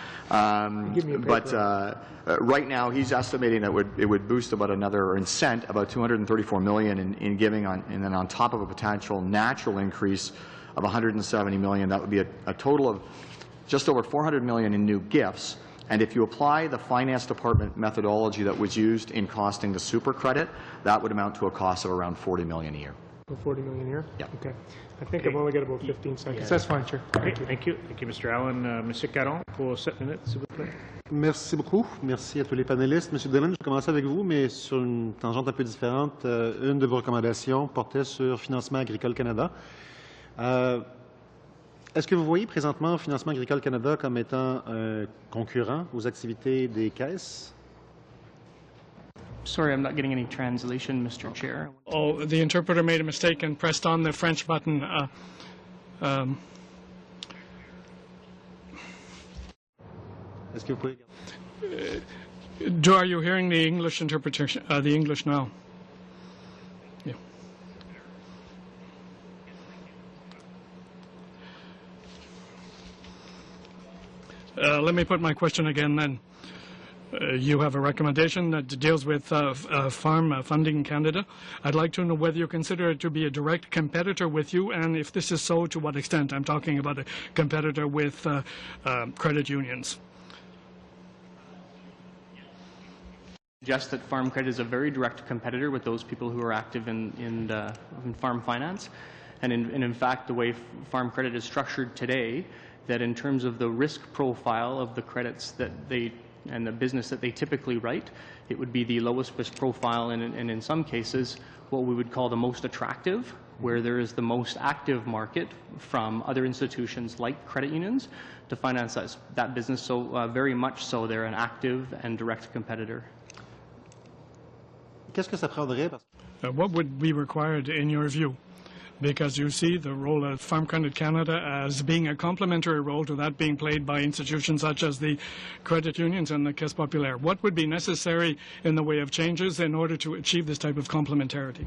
Right now he's estimating that it would boost about another, or incent about $234 million in giving, and then on top of a potential natural increase of $170 million, that would be a total of just over $400 million in new gifts. And if you apply the finance department methodology that was used in costing the super credit, that would amount to a cost of around $40 million a year. 40 million a year? Yeah. Okay. I think I've only got about 15 seconds. Yeah. That's fine, Chair. Thank you, Mr. Allen. Monsieur Caron, pour 7 minutes, s'il vous plaît. Merci beaucoup. Merci à tous les panélistes. Monsieur Dillon, je vais commencer avec vous, mais sur une tangente un peu différente. Une de vos recommandations portait sur Financement agricole Canada. Est-ce que vous voyez présentement Financement agricole Canada comme étant un concurrent aux activités des caisses? Sorry, I'm not getting any translation, Mr. Chair. Oh, the interpreter made a mistake and pressed on the French button. Est-ce que vous pouvez... Are you hearing the English interpretation, the English now? Yeah. Let me put my question again then. You have a recommendation that deals with farm funding in Canada. I'd like to know whether you consider it to be a direct competitor with you, and if this is so, to what extent. I'm talking about a competitor with credit unions. Suggest that farm credit is a very direct competitor with those people who are active in farm finance. And in fact, the way farm credit is structured today, that in terms of the risk profile of the credits that they and the business that they typically write, it would be the lowest risk profile and in some cases what we would call the most attractive, where there is the most active market from other institutions like credit unions to finance that business. So very much so they're an active and direct competitor. Qu'est-ce que ça prendrait? What would be required in your view? Because you see the role of Farm Credit Canada as being a complementary role to that being played by institutions such as the credit unions and the Caisse Populaire. What would be necessary in the way of changes in order to achieve this type of complementarity?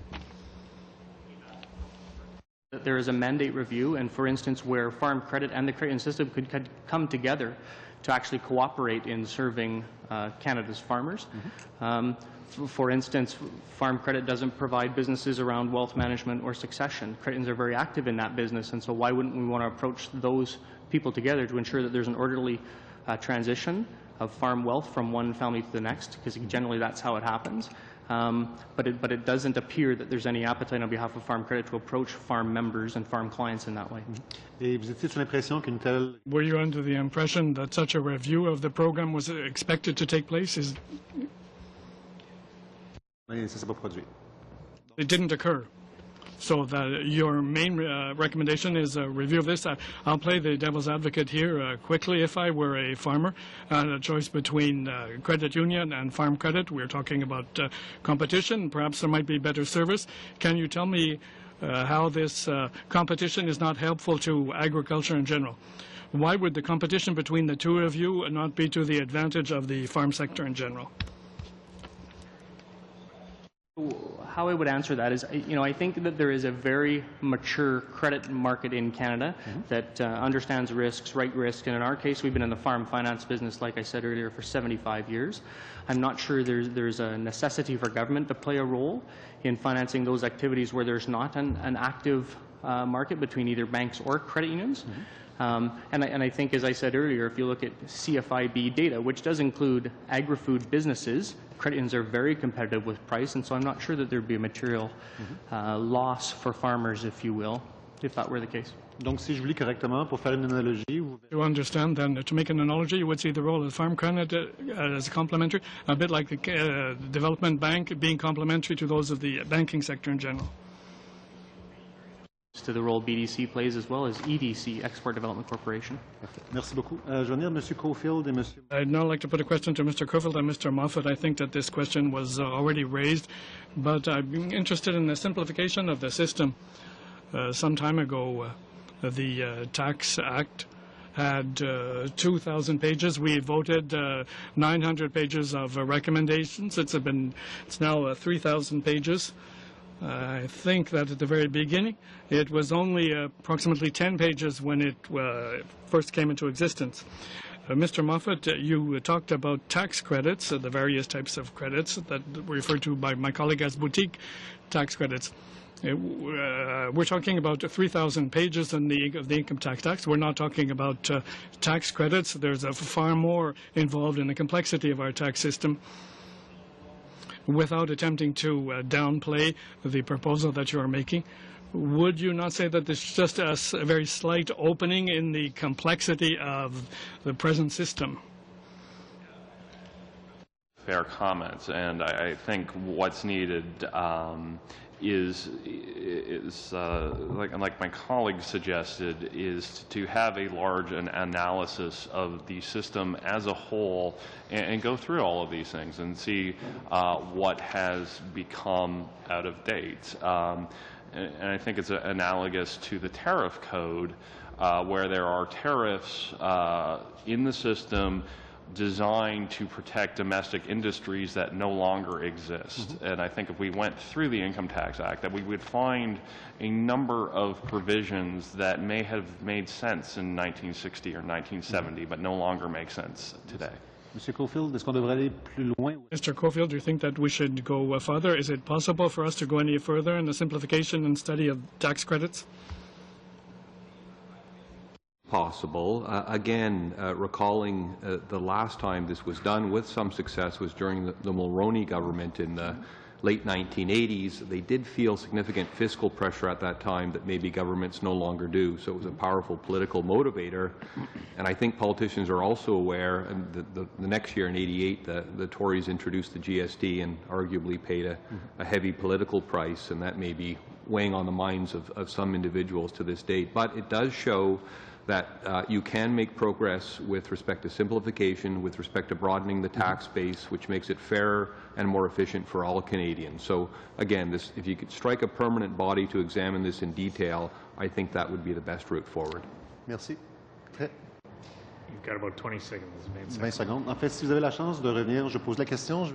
There is a mandate review, and for instance, where Farm Credit and the credit system could come together to actually cooperate in serving Canada's farmers. For instance, Farm Credit doesn't provide businesses around wealth management or succession. Credit unions are very active in that business, and so why wouldn't we want to approach those people together to ensure that there's an orderly transition of farm wealth from one family to the next, because generally that's how it happens. But it doesn't appear that there's any appetite on behalf of Farm Credit to approach farm members and farm clients in that way. Et vous étiez sur l'impression qu'une telle... Were you under the impression that such a review of the program was expected to take place? Ça s'est pas produit. It didn't occur. So your main recommendation is a review of this. I'll play the devil's advocate here quickly. If I were a farmer and a choice between credit union and farm credit, we're talking about competition. Perhaps there might be better service. Can you tell me how this competition is not helpful to agriculture in general? Why would the competition between the two of you not be to the advantage of the farm sector in general? How I would answer that is, I think that there is a very mature credit market in Canada that understands risks, right risk, and in our case, we've been in the farm finance business, like I said earlier, for 75 years. I'm not sure there's a necessity for government to play a role in financing those activities where there's not an active market between either banks or credit unions. And I think, as I said earlier, if you look at CFIB data, which does include agri-food businesses, credit unions are very competitive with price, and so I'm not sure that there'd be a material loss for farmers, if you will, if that were the case. Donc, si je vous lis correctement, pour faire une analogie... You understand, then, to make an analogy, you would see the role of Farm Credit as complementary, a bit like the development bank being complementary to those of the banking sector in general. To the role BDC plays as well as EDC, Export Development Corporation. Merci beaucoup. Je vais venir Monsieur Cofield et Monsieur... I'd now like to put a question to Mr. Cofield and Mr. Moffat. I think that this question was already raised, but I'm interested in the simplification of the system. Some time ago, the Tax Act had 2,000 pages. We voted 900 pages of recommendations. It's now 3,000 pages. I think that at the very beginning, it was only approximately 10 pages when it first came into existence. Mr. Moffat, you talked about tax credits, the various types of credits that were referred to by my colleague as boutique tax credits. We're talking about 3,000 pages of the income tax. We're not talking about tax credits. There's far more involved in the complexity of our tax system. Without attempting to downplay the proposal that you are making, would you not say that this is just a very slight opening in the complexity of the present system? Fair comments, and I think what's needed is like my colleague suggested, is to have a large analysis of the system as a whole and go through all of these things and see what has become out of date. and I think it's analogous to the tariff code, where there are tariffs in the system designed to protect domestic industries that no longer exist. And I think if we went through the Income Tax Act, that we would find a number of provisions that may have made sense in 1960 or 1970, but no longer make sense today. Monsieur Cofield, est-ce qu'on devrait aller plus loin? Mr. Cofield, do you think that we should go further? Is it possible for us to go any further in the simplification and study of tax credits? Possible. Again, recalling the last time this was done with some success was during the Mulroney government in the late 1980s. They did feel significant fiscal pressure at that time that maybe governments no longer do. So it was a powerful political motivator. And I think politicians are also aware, and the next year in '88, the Tories introduced the GST and arguably paid a heavy political price, and that may be weighing on the minds of some individuals to this date. But it does show that you can make progress with respect to simplification, with respect to broadening the tax base, which makes it fairer and more efficient for all Canadians. So again, if you could strike a permanent body to examine this in detail, I think that would be the best route forward. Merci. You've got about 20 seconds. 20 secondes. En fait, si vous avez la chance de revenir, je pose la question.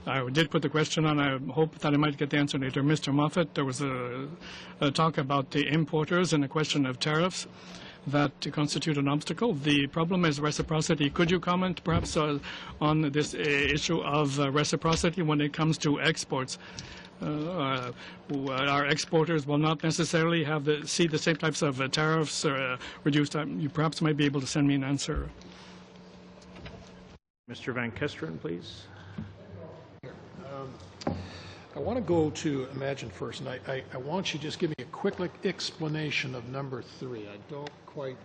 I did put the question on. I hope that I might get the answer later. Mr. Moffat, there was a talk about the importers and a question of tariffs that constitute an obstacle. The problem is reciprocity. Could you comment perhaps on this issue of reciprocity when it comes to exports? Our exporters will not necessarily see the same types of tariffs reduced. You perhaps might be able to send me an answer. Mr. Van Kesteren, please. I want to go to Imagine first, and I want you to just give me a quick explanation of number 3. I don't quite,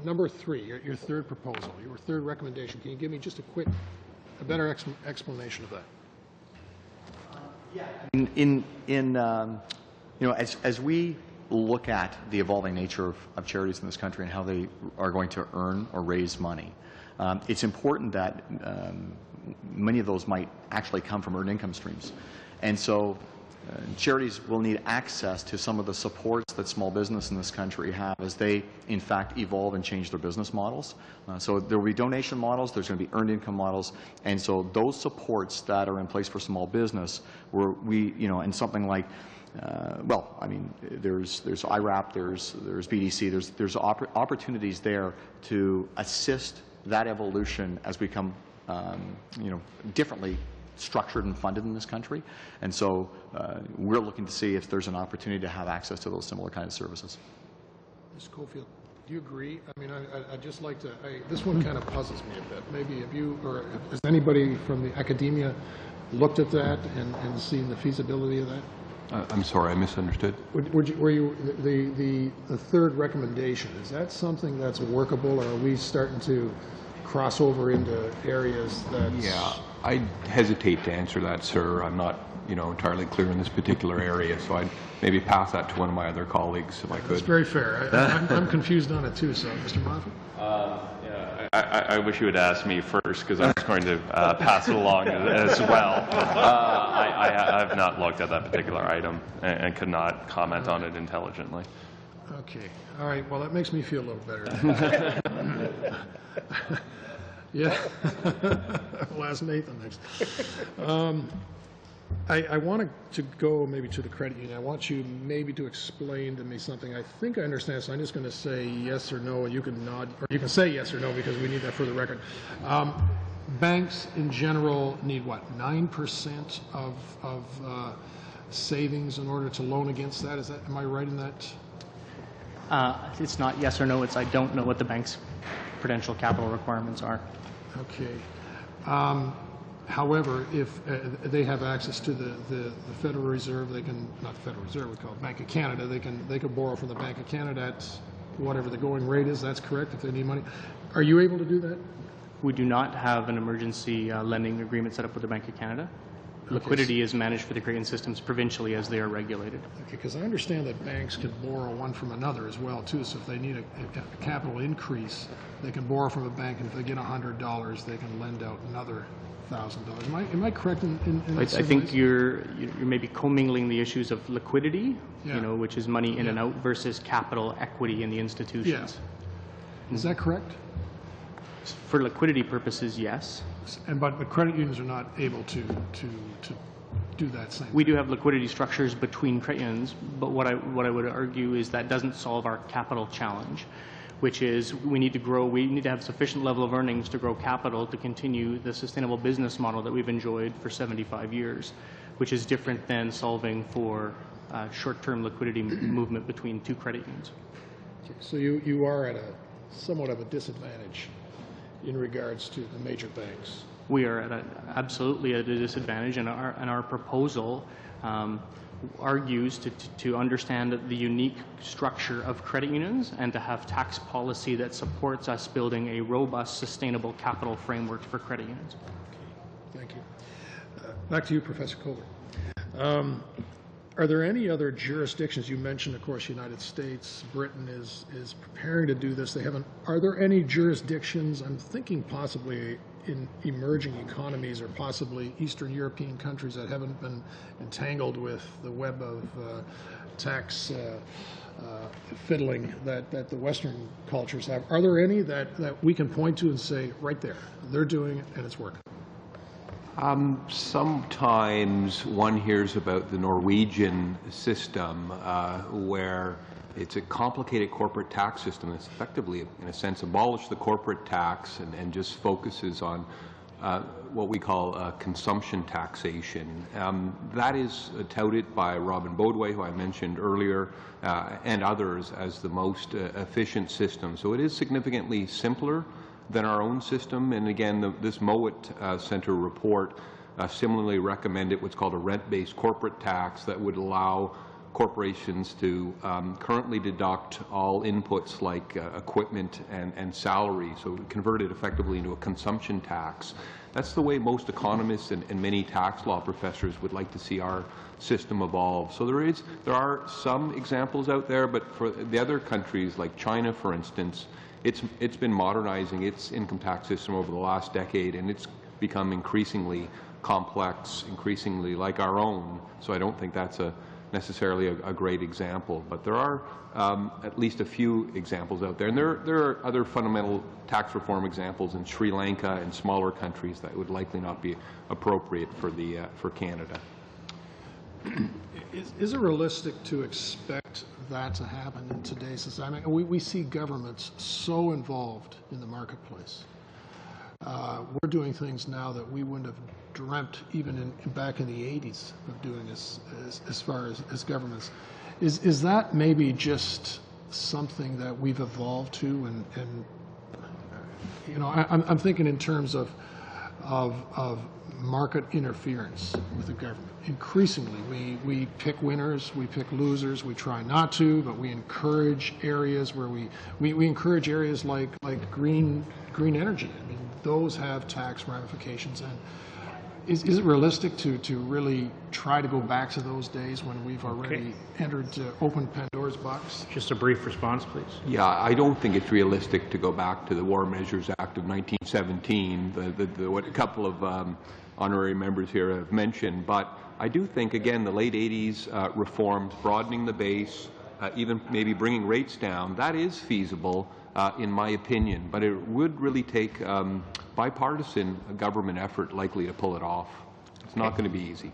number 3, your third proposal, your third recommendation. Can you give me just a better explanation of that? As we look at the evolving nature of charities in this country and how they are going to earn or raise money, it's important that many of those might actually come from earned income streams. And so charities will need access to some of the supports that small business in this country have as they, in fact, evolve and change their business models. So there will be donation models, there's going to be earned income models, and so those supports that are in place for small business, where we, and something like, there's IRAP, there's BDC, there's opportunities there to assist that evolution as we become, differently structured and funded in this country. And so we're looking to see if there's an opportunity to have access to those similar kind of services. Ms. Cofield, do you agree? I mean, I'd just like to, this one kind of puzzles me a bit. Maybe have you, or has anybody from the academia looked at that and seen the feasibility of that? I'm sorry, I misunderstood. The third recommendation, is that something that's workable, or are we starting to cross over into areas that? Yeah, I hesitate to answer that, sir. I'm not, entirely clear in this particular area, so I'd maybe pass that to one of my other colleagues if I could. That's very fair. I'm confused on it too. So, Mr. Moffat. I wish you had asked me first, because I was going to pass it along as well. I have not looked at that particular item and could not comment on it intelligently. Okay. All right. Well, that makes me feel a little better. Yeah. We'll ask Nathan next. I wanted to go maybe to the credit union. I want you maybe to explain to me something. I think I understand, so I'm just going to say yes or no, and you can nod, or you can say yes or no because we need that for the record. Banks in general need what, 9% of savings in order to loan against that? Am I right in that? It's not yes or no. It's I don't know what the bank's prudential capital requirements are. Okay. However, if they have access to the Federal Reserve, they can, not the Federal Reserve, we call it Bank of Canada, they can borrow from the Bank of Canada at whatever the going rate is. That's correct, if they need money. Are you able to do that? We do not have an emergency lending agreement set up with the Bank of Canada. Liquidity is managed for the Canadian systems provincially as they are regulated. Okay, because I understand that banks can borrow one from another as well, too. So if they need a capital increase, they can borrow from a bank, and if they get $100, they can lend out another $5,000. Am I correct in I think you're maybe commingling the issues of liquidity, Yeah. which is money in and out, versus capital equity in the institutions. Is that correct? For liquidity purposes, yes. But the credit unions are not able to do that same We do have liquidity structures between credit unions, but what I would argue is that doesn't solve our capital challenge, which is we need to grow, we need to have sufficient level of earnings to grow capital to continue the sustainable business model that we've enjoyed for 75 years, which is different than solving for short-term liquidity movement between two credit unions. So you are at somewhat of a disadvantage in regards to the major banks. We are absolutely at a disadvantage, and our proposal argues to understand the unique structure of credit unions and to have tax policy that supports us building a robust, sustainable capital framework for credit unions. Thank you. Back to you, Professor Kohler. Are there any other jurisdictions? You mentioned, of course, United States. Britain is preparing to do this. They haven't. Are there any jurisdictions? I'm thinking possibly in emerging economies or possibly Eastern European countries that haven't been entangled with the web of tax fiddling that the Western cultures have. Are there any that we can point to and say, right there, they're doing it and it's working? Sometimes one hears about the Norwegian system where it's a complicated corporate tax system that's effectively, in a sense, abolished the corporate tax and just focuses on what we call consumption taxation. That is touted by Robin Bodway, who I mentioned earlier, and others as the most efficient system. So it is significantly simpler than our own system. And again, this Mowat Center report similarly recommended what's called a rent-based corporate tax that would allow corporations to currently deduct all inputs like equipment and salary, so convert it effectively into a consumption tax. That's the way most economists and many tax law professors would like to see our system evolve. So there are some examples out there, but for the other countries like China, for instance, it's been modernizing its income tax system over the last decade, and it's become increasingly complex, increasingly like our own. So I don't think that's necessarily a great example, but there are at least a few examples out there. And there are other fundamental tax reform examples in Sri Lanka and smaller countries that would likely not be appropriate for Canada. Is it realistic to expect that to happen in today's society? I mean, we see governments so involved in the marketplace. We're doing things now that we wouldn't have dreamt even back in the 80s of doing as far as governments. Is that maybe just something that we've evolved to? And you know, I'm thinking in terms of market interference with the government. Increasingly, we pick winners, we pick losers, we try not to, but we encourage areas where we encourage areas like green energy. I mean, those have tax ramifications. And is it realistic to really try to go back to those days when we've already entered open Pandora's box? Just a brief response, please. Yeah, I don't think it's realistic to go back to the War Measures Act of 1917, what a couple of honorary members here have mentioned. But I do think, again, the late 80s reforms, broadening the base, even maybe bringing rates down, that is feasible, in my opinion. But it would really take bipartisan government effort likely to pull it off. It's not going to be easy.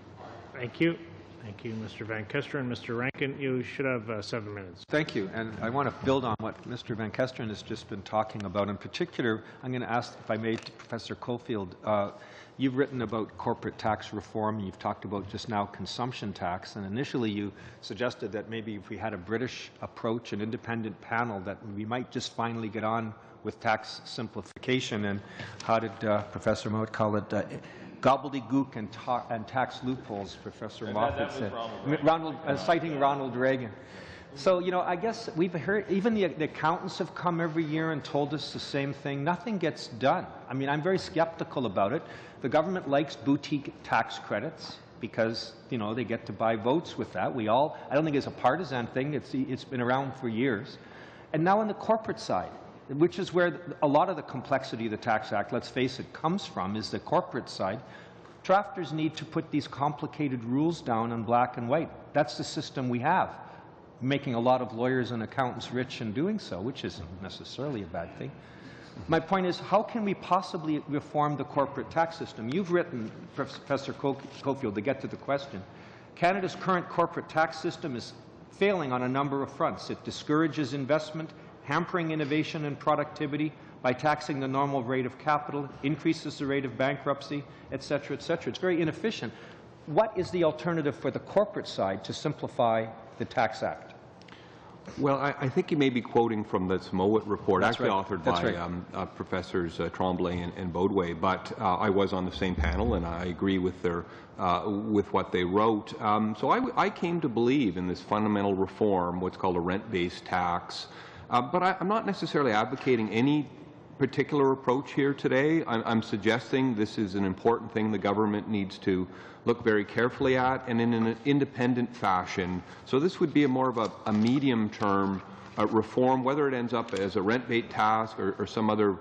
Thank you. Thank you, Mr. Van Kesteren. Mr. Rankin, you should have 7 minutes. Thank you. And I want to build on what Mr. Van Kesteren has just been talking about. In particular, I'm going to ask, if I may, to Professor Cofield. You've written about corporate tax reform. You've talked about just now consumption tax. And initially, you suggested that maybe if we had a British approach, an independent panel, that we might just finally get on with tax simplification. And how did Professor Mowat call it? Gobbledygook and tax loopholes, Professor Moffat said, citing Ronald Reagan. So, you know, I guess we've heard, even the accountants have come every year and told us the same thing. Nothing gets done. I mean, I'm very skeptical about it. The government likes boutique tax credits because, you know, they get to buy votes with that. I don't think it's a partisan thing. It's been around for years. And now on the corporate side, which is where a lot of the complexity of the Tax Act, let's face it, comes from, is the corporate side. Drafters need to put these complicated rules down in black and white. That's the system we have, making a lot of lawyers and accountants rich in doing so, which isn't necessarily a bad thing. My point is, how can we possibly reform the corporate tax system? You've written, Professor Cofield, to get to the question. Canada's current corporate tax system is failing on a number of fronts. It discourages investment, hampering innovation and productivity by taxing the normal rate of capital, increases the rate of bankruptcy, et cetera, et cetera. It's very inefficient. What is the alternative for the corporate side to simplify the Tax Act? Well, I think you may be quoting from this Mowat report, That's actually right. authored That's by right. Professors Tremblay and Beaudouin, but I was on the same panel, and I agree with their with what they wrote. So I came to believe in this fundamental reform, what's called a rent-based tax, but I'm not necessarily advocating any particular approach here today. I'm suggesting this is an important thing the government needs to look very carefully at and in an independent fashion. So this would be more of a medium-term reform, whether it ends up as a rent-based tax or some other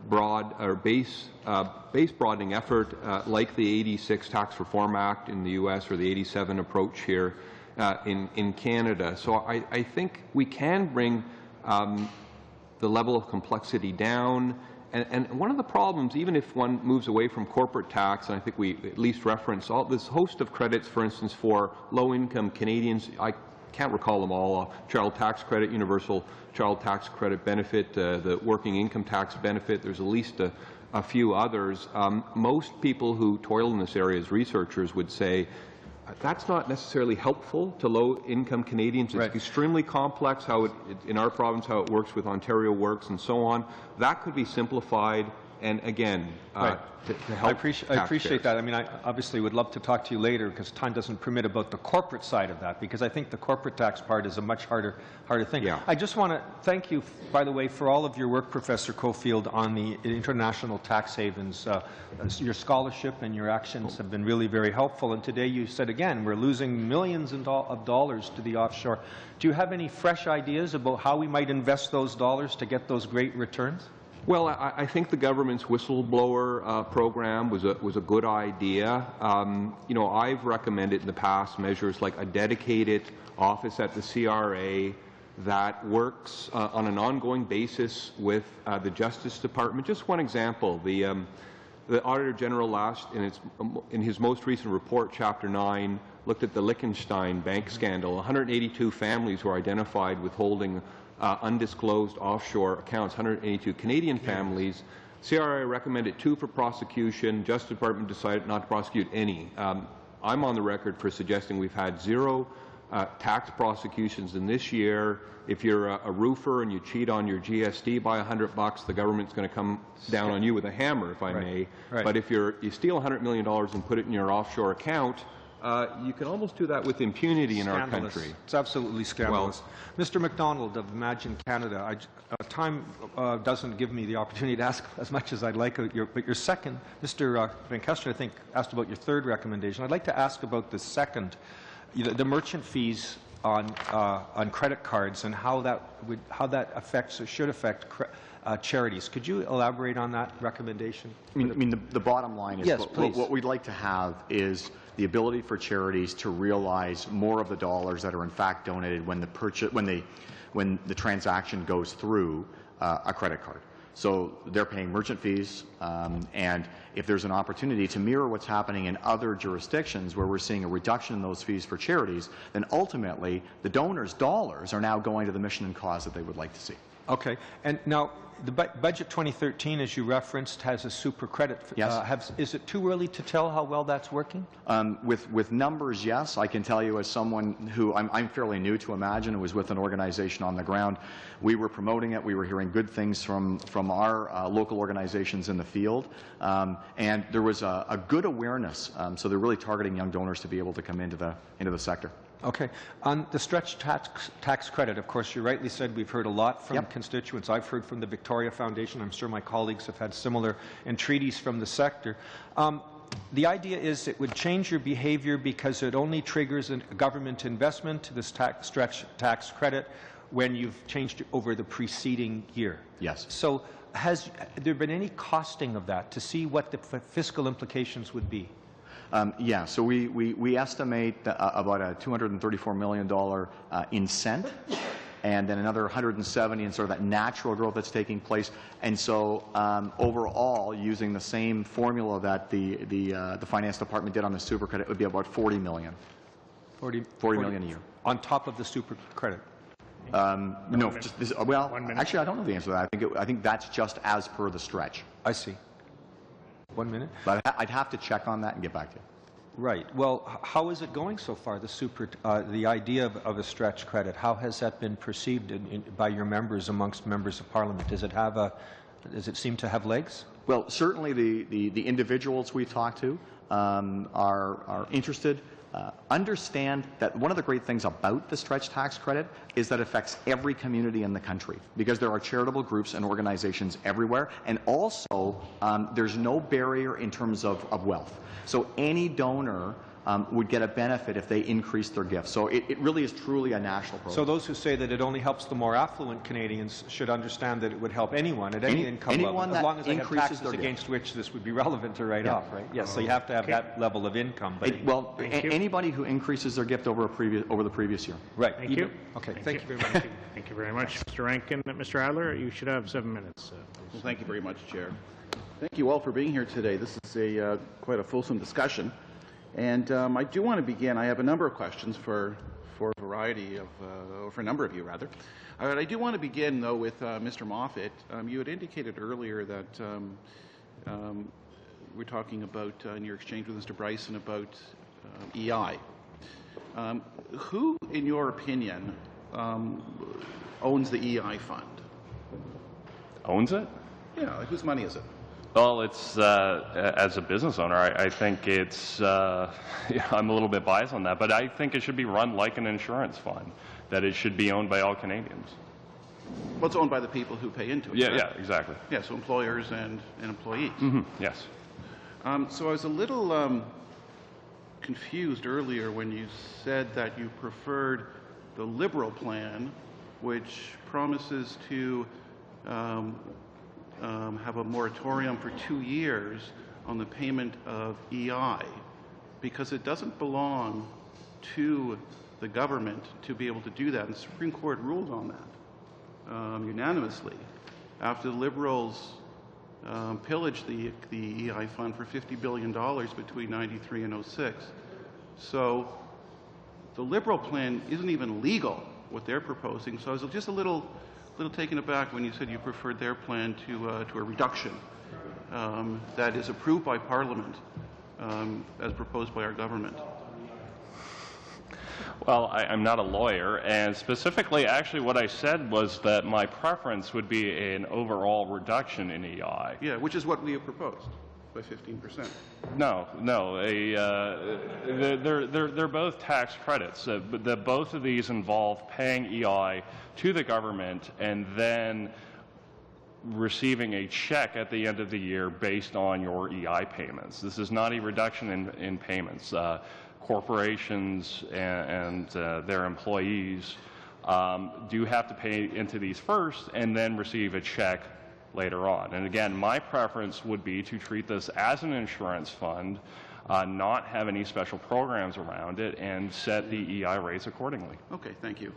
broad or base broadening effort like the 86 Tax Reform Act in the U.S. or the 87 approach here in Canada. So I think we can bring the level of complexity down. And one of the problems, even if one moves away from corporate tax, and I think we at least reference all this host of credits, for instance, for low-income Canadians, I can't recall them all, child tax credit, universal child tax credit benefit, the working income tax benefit, there's at least a few others. Most people who toil in this area as researchers would say that's not necessarily helpful to low-income Canadians. It's extremely complex how in our province, how it works with Ontario Works and so on. That could be simplified and, again, to help I appreciate that. I mean, I obviously would love to talk to you later because time doesn't permit about the corporate side of that, because I think the corporate tax part is a much harder thing. Yeah. I just want to thank you, by the way, for all of your work, Professor Cofield, on the international tax havens. Your scholarship and your actions have been really very helpful. And today you said again, we're losing millions of dollars to the offshore. Do you have any fresh ideas about how we might invest those dollars to get those great returns? Well, I think the government's whistleblower program was a good idea. You know, I've recommended in the past measures like a dedicated office at the CRA that works on an ongoing basis with the Justice Department. Just one example: the Auditor General in his most recent report, Chapter 9, looked at the Liechtenstein bank scandal. 182 families were identified with holding undisclosed offshore accounts, 182 Canadian families. CRA recommended 2 for prosecution. Justice Department decided not to prosecute any. I'm on the record for suggesting we've had 0 tax prosecutions in this year. If you're a roofer and you cheat on your GST by $100, the government's going to come down on you with a hammer, if I may. Right. But if you steal $100 million and put it in your offshore account, you can almost do that with impunity in our country. It's absolutely scandalous. Well, Mr. MacDonald of Imagine Canada, time doesn't give me the opportunity to ask as much as I'd like, but your second, Mr. Van Kesteren, I think, asked about your third recommendation. I'd like to ask about the second, the merchant fees on credit cards and how that affects or should affect charities. Could you elaborate on that recommendation? I mean the bottom line is, yes, what we'd like to have is the ability for charities to realize more of the dollars that are in fact donated when the transaction goes through a credit card. So they're paying merchant fees, and if there's an opportunity to mirror what's happening in other jurisdictions where we're seeing a reduction in those fees for charities, then ultimately the donors' dollars are now going to the mission and cause that they would like to see. Okay. And now, the Budget 2013, as you referenced, has a super credit. Yes. Is it too early to tell how well that's working? With numbers, yes. I can tell you, as someone who I'm fairly new to Imagine, who was with an organization on the ground, we were promoting it. We were hearing good things from our local organizations in the field, and there was a good awareness. So they're really targeting young donors to be able to come into the sector. Okay. On the stretch tax credit, of course, you rightly said we've heard a lot from constituents. I've heard from the Victoria Foundation. I'm sure my colleagues have had similar entreaties from the sector. The idea is it would change your behavior because it only triggers a government investment to this stretch tax credit when you've changed it over the preceding year. Yes. So has there been any costing of that to see what the fiscal implications would be? Yeah, so we estimate about a $234 million incent, and then another 170 in sort of that natural growth that's taking place. And so overall, using the same formula that the finance department did on the super credit, it would be about 40 million. 40 million a year. On top of the super credit? No, just this, well, actually, I don't know the answer to that. I think that's just as per the stretch. I see. 1 minute. But I'd have to check on that and get back to you. Right. Well, how is it going so far, the idea of a stretch credit? How has that been perceived by your members, amongst members of Parliament? Does it seem to have legs? Well, certainly the individuals we talk to are interested. Understand that one of the great things about the stretch tax credit is that it affects every community in the country, because there are charitable groups and organizations everywhere, and also there's no barrier in terms of wealth. So any donor would get a benefit if they increase their gifts. So it really is truly a national program. So those who say that it only helps the more affluent Canadians should understand that it would help anyone at any income level, as long as they have taxes against which this would be relevant to write off, right? Yes, so you have to have that level of income. But anybody who increases their gift over the previous year. Right. Thank you. Okay, thank you very much. Thank you very much, Mr. Rankin. Mr. Adler, you should have 7 minutes. Well, thank you very much, Chair. Thank you all for being here today. This is quite a fulsome discussion. And I do want to begin. I have a number of questions for a variety of, for a number of you, rather. I do want to begin, though, with Mr. Moffat. You had indicated earlier that we're talking about, in your exchange with Mr. Bryson, about EI. Who, in your opinion, owns the EI fund? Owns it? Yeah, like whose money is it? Well, it's, as a business owner, I think it's, I'm a little bit biased on that, but I think it should be run like an insurance fund, that it should be owned by all Canadians. Well, it's owned by the people who pay into it. Yeah, right? yeah, exactly. Yeah, so employers and employees. Mm-hmm. Yes. So I was a little confused earlier when you said that you preferred the Liberal plan, which promises to have a moratorium for 2 years on the payment of EI, because it doesn't belong to the government to be able to do that. And the Supreme Court ruled on that unanimously after the Liberals pillaged the EI fund for $50 billion between 93 and 06. So the Liberal plan isn't even legal, what they're proposing. So I was just a little taken aback when you said you preferred their plan to a reduction that is approved by Parliament as proposed by our government. Well, I'm not a lawyer, and specifically, actually, what I said was that my preference would be an overall reduction in EI. Yeah, which is what we have proposed, by 15%. No, they're both tax credits. Both of these involve paying EI to the government and then receiving a check at the end of the year based on your EI payments. This is not a reduction in payments. Corporations and their employees do have to pay into these first and then receive a check later on. And again, my preference would be to treat this as an insurance fund, not have any special programs around it, and set the EI rates accordingly. Okay, thank you.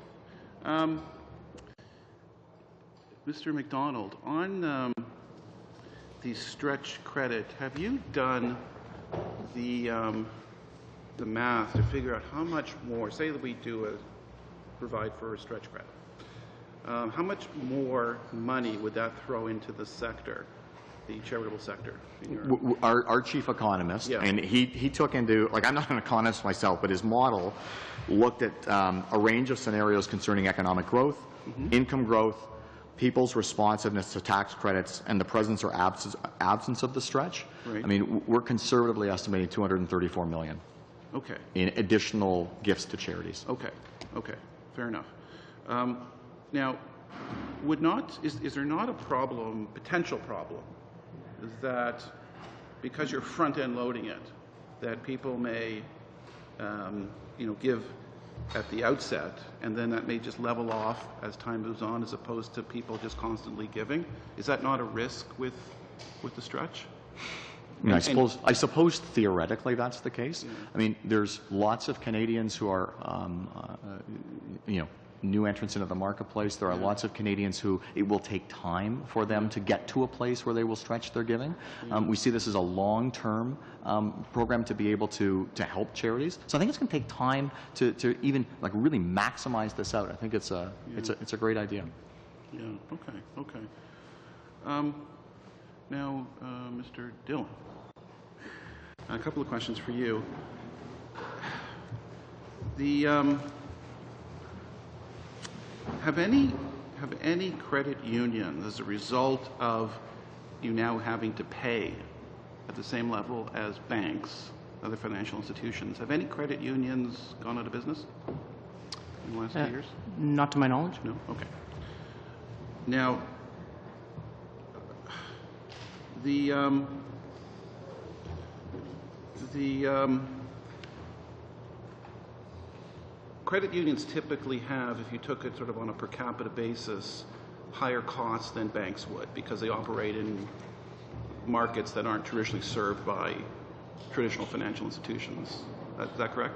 Mr. McDonald, on the stretch credit, have you done the math to figure out how much more, say that we do provide for a stretch credit, how much more money would that throw into the sector, the charitable sector? Our chief economist, and he took into, like, I'm not an economist myself, but his model looked at a range of scenarios concerning economic growth, income growth, people's responsiveness to tax credits, and the presence or absence of the stretch. Right. I mean, we're conservatively estimating $234 million. Okay. In additional gifts to charities. Okay. Okay. Fair enough. Now, is there not a problem, potential problem, is that because you're front-end loading it, that people may, give at the outset, and then that may just level off as time moves on, as opposed to people just constantly giving? Is that not a risk with the stretch? I suppose theoretically that's the case. Yeah. I mean, there's lots of Canadians who are, new entrants into the marketplace. There are lots of Canadians who it will take time for them to get to a place where they will stretch their giving. We see this as a long-term program to be able to help charities. So I think it's going to take time to even like really maximize this out. I think it's a great idea. Yeah. Okay. Now, Mr. Dillon, a couple of questions for you. Have any credit unions, as a result of you now having to pay at the same level as banks, other financial institutions, have any credit unions gone out of business in the last 2 years? Not to my knowledge. No? Okay. Now, credit unions typically have, if you took it sort of on a per capita basis, higher costs than banks would, because they operate in markets that aren't traditionally served by traditional financial institutions. Is that correct?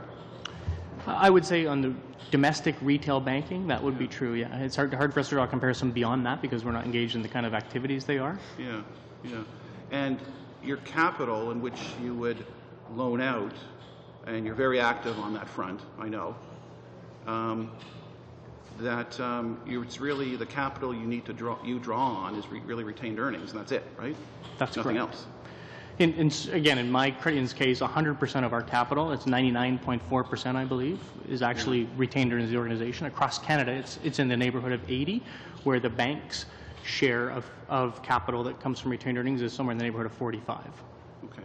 I would say on the domestic retail banking, that would be true, yeah. It's hard for us to draw a comparison beyond that because we're not engaged in the kind of activities they are. Yeah. And your capital in which you would loan out, and you're very active on that front, I know, it's really the capital you need to draw on is really retained earnings, and that's it, right? That's nothing correct. else. Again, in my credit union's case, 100% of our capital, it's 99.4%, I believe, is actually retained earnings of the organization. Across Canada, it's in the neighborhood of 80, where the bank's share of capital that comes from retained earnings is somewhere in the neighborhood of 45. Okay.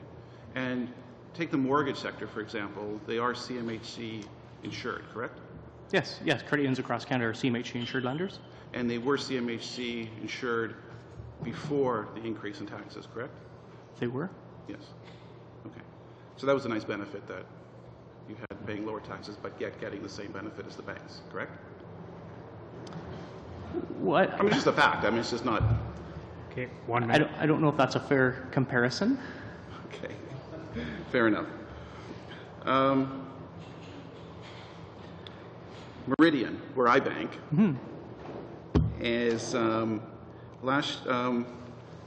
And take the mortgage sector, for example. They are CMHC insured, correct? Yes. Credit unions across Canada are CMHC insured lenders. And they were CMHC insured before the increase in taxes, correct? They were? Yes. Okay. So that was a nice benefit that you had paying lower taxes, but yet getting the same benefit as the banks, correct? What? I mean, it's just a fact. I mean, it's just not. Okay, 1 minute. I don't know if that's a fair comparison. Okay. Fair enough. Meridian, where I bank, is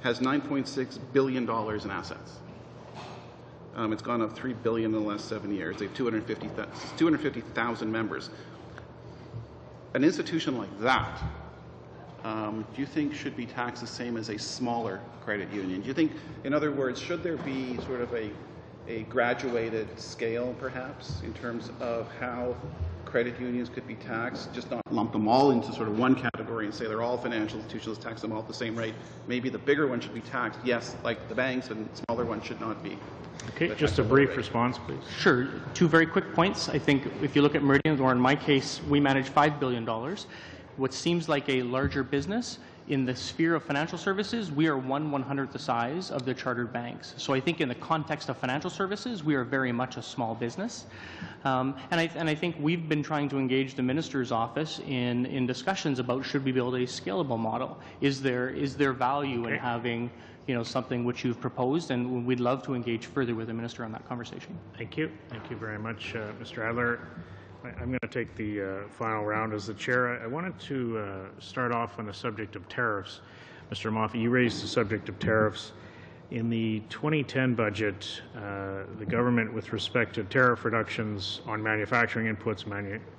has $9.6 billion in assets. It's gone up $3 billion in the last 7 years. They have 250,000 members. An institution like that, do you think should be taxed the same as a smaller credit union? Do you think, in other words, should there be sort of a graduated scale, perhaps, in terms of how credit unions could be taxed, just not lump them all into sort of one category and say they're all financial institutions, tax them all at the same rate? Maybe the bigger one should be taxed, yes, like the banks, and smaller ones should not be. Okay, just a brief response, please. Sure. Two very quick points. I think if you look at Meridian, or in my case, we manage $5 billion. What seems like a larger business, in the sphere of financial services, we are 1/100th the size of the chartered banks. So I think in the context of financial services, we are very much a small business. And I think we've been trying to engage the Minister's office in discussions about should we build a scalable model? Is there value in having something which you've proposed, and we'd love to engage further with the Minister on that conversation. Thank you. Thank you very much, Mr. Adler. I'm going to take the final round as the chair. I wanted to start off on the subject of tariffs. Mr. Moffat, you raised the subject of tariffs. In the 2010 budget, the government, with respect to tariff reductions on manufacturing inputs,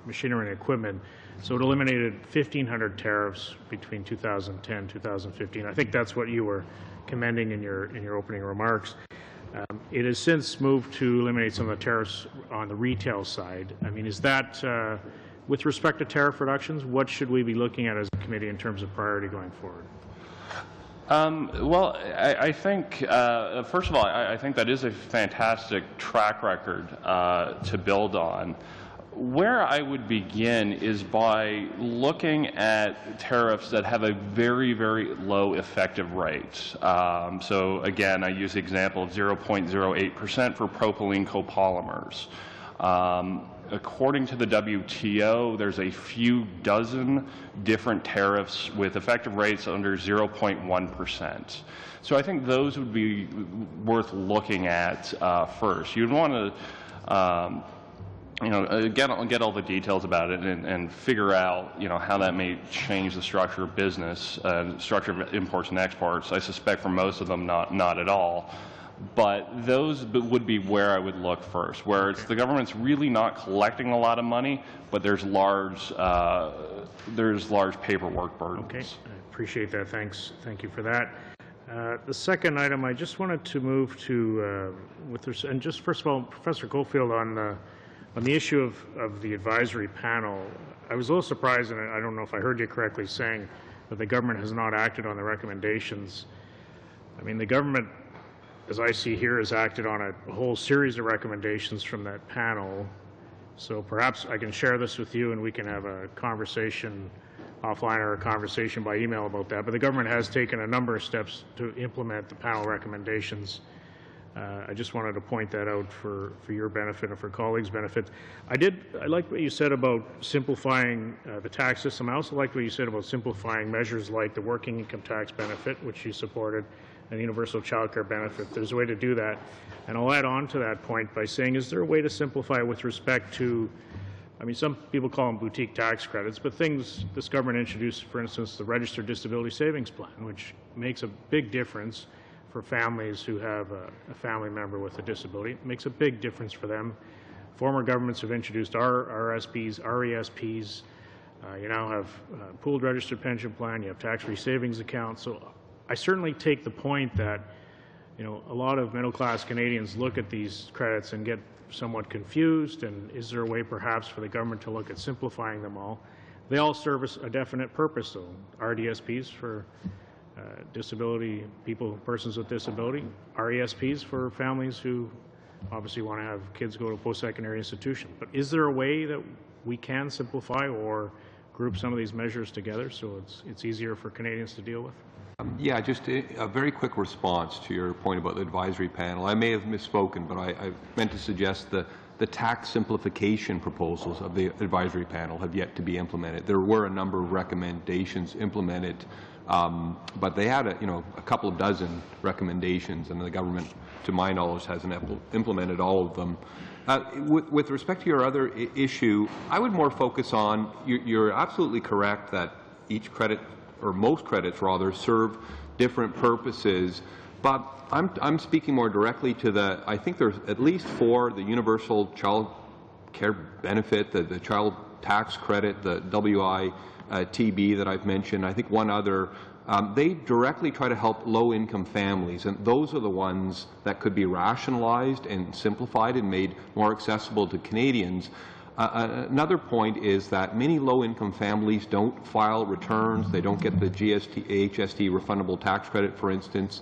machinery and equipment, so it eliminated 1,500 tariffs between 2010 and 2015. I think that's what you were commending in your opening remarks. It has since moved to eliminate some of the tariffs on the retail side. I mean, is that, with respect to tariff reductions, what should we be looking at as a committee in terms of priority going forward? Well, I think, first of all, I think that is a fantastic track record to build on. Where I would begin is by looking at tariffs that have a very, very low effective rate. So again, I use the example of 0.08% for propylene copolymers. According to the WTO, there's a few dozen different tariffs with effective rates under 0.1%. So I think those would be worth looking at first. You'd want to get all the details about it and figure out, how that may change the structure of business, structure of imports and exports. I suspect for most of them, not at all. But those would be where I would look first, where it's the government's really not collecting a lot of money, but there's large paperwork burdens. Okay, I appreciate that. Thanks. Thank you for that. The second item, I just wanted to move to, and just first of all, Professor Cofield, on the issue of the advisory panel. I was a little surprised, and I don't know if I heard you correctly, saying that the government has not acted on the recommendations. I mean, the government, as I see here, has acted on a whole series of recommendations from that panel. So perhaps I can share this with you and we can have a conversation offline or a conversation by email about that. But the government has taken a number of steps to implement the panel recommendations. I just wanted to point that out for your benefit and for colleagues' benefit. I liked what you said about simplifying the tax system. I also liked what you said about simplifying measures like the working income tax benefit, which you supported, and the universal child care benefit. There's a way to do that. And I'll add on to that point by saying, is there a way to simplify with respect to, I mean, some people call them boutique tax credits, but things this government introduced, for instance, the Registered Disability Savings Plan, which makes a big difference for families who have a family member with a disability. It makes a big difference for them. Former governments have introduced RSPs, RESPs. You now have pooled registered pension plan. You have tax-free savings accounts. So I certainly take the point that, a lot of middle-class Canadians look at these credits and get somewhat confused. And is there a way, perhaps, for the government to look at simplifying them all? They all service a definite purpose, though. RDSPs for persons with disability, RESPs for families who obviously want to have kids go to a post-secondary institution. But is there a way that we can simplify or group some of these measures together so it's easier for Canadians to deal with? Yeah, just a very quick response to your point about the advisory panel. I may have misspoken, but I meant to suggest the tax simplification proposals of the advisory panel have yet to be implemented. There were a number of recommendations implemented, but they had a couple of dozen recommendations, and the government, to my knowledge, hasn't implemented all of them. With respect to your other issue, I would more focus on, you're absolutely correct that each credit, or most credits rather, serve different purposes, but I'm speaking more directly to I think there's at least 4, the universal child care benefit, the child tax credit, the WITB that I've mentioned, I think one other. They directly try to help low-income families, and those are the ones that could be rationalized and simplified and made more accessible to Canadians. Another point is that many low-income families don't file returns. They don't get the HST refundable tax credit, for instance.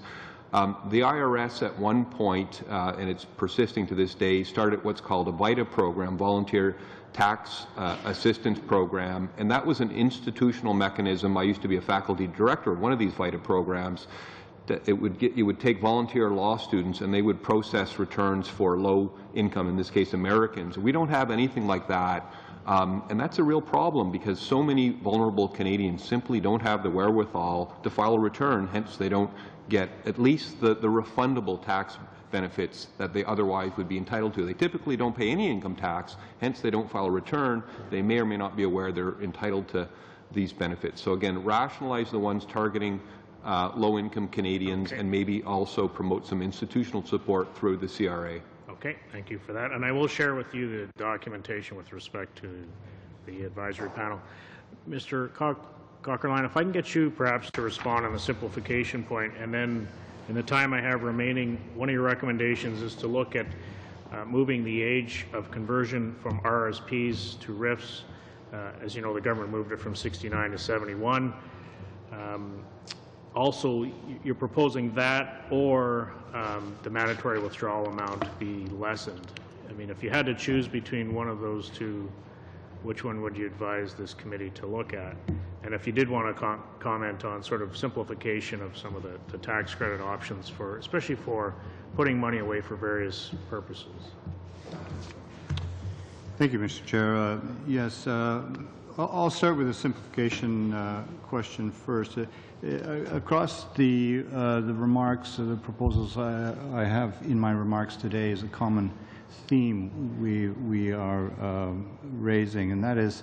The IRS at one point, and it's persisting to this day, started what's called a VITA program, Volunteer Tax Assistance Program, and that was an institutional mechanism. I used to be a faculty director of one of these VITA programs. You would take volunteer law students and they would process returns for low income, in this case Americans. We don't have anything like that, and that's a real problem because so many vulnerable Canadians simply don't have the wherewithal to file a return, hence they don't get at least the refundable tax benefits that they otherwise would be entitled to. They typically don't pay any income tax, hence they don't file a return. They may or may not be aware they're entitled to these benefits. So again, rationalize the ones targeting low-income Canadians, and maybe also promote some institutional support through the CRA. Okay, thank you for that. And I will share with you the documentation with respect to the advisory panel. Mr. Cockerline, if I can get you perhaps to respond on the simplification point, and then in the time I have remaining, one of your recommendations is to look at moving the age of conversion from RSPs to RIFs. As you know, the government moved it from 69 to 71. Also, you're proposing that or the mandatory withdrawal amount be lessened. I mean, if you had to choose between one of those two, which one would you advise this committee to look at? And if you did want to comment on sort of simplification of some of the tax credit options, especially for putting money away for various purposes. Thank you, Mr. Chair. Yes, I'll start with a simplification question first. Across the remarks, the proposals I have in my remarks today is a common theme we are raising, and that is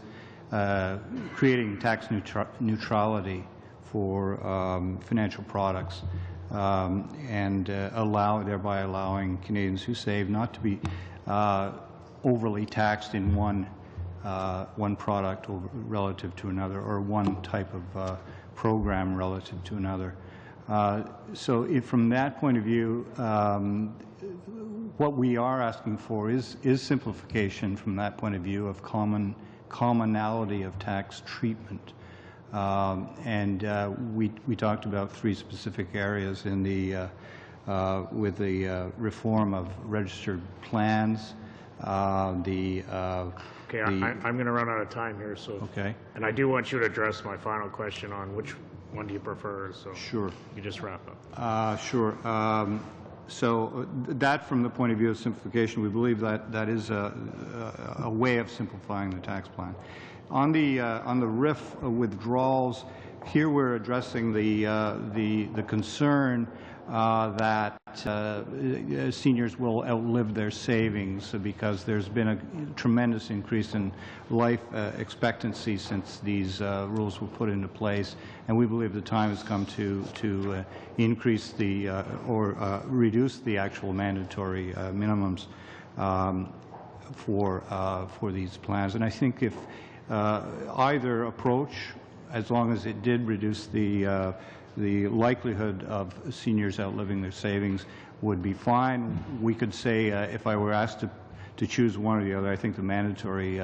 creating tax neutrality for financial products, and thereby allowing Canadians who save not to be overly taxed in one product relative to another, or one type of program relative to another. So from that point of view, what we are asking for is simplification from that point of view of commonality of tax treatment. We talked about 3 specific areas in the with the reform of registered plans. Okay, I'm going to run out of time here, so. Okay. And I do want you to address my final question on which one do you prefer, so. Sure. You just wrap up. Sure. So that, from the point of view of simplification, we believe that is a way of simplifying the tax plan. On the RIF withdrawals, here we're addressing the concern that seniors will outlive their savings because there's been a tremendous increase in life expectancy since these rules were put into place, and we believe the time has come to increase or reduce the actual mandatory minimums for these plans. And I think if either approach, as long as it did reduce the likelihood of seniors outliving their savings, would be fine. We could say, if I were asked to choose one or the other, I think the mandatory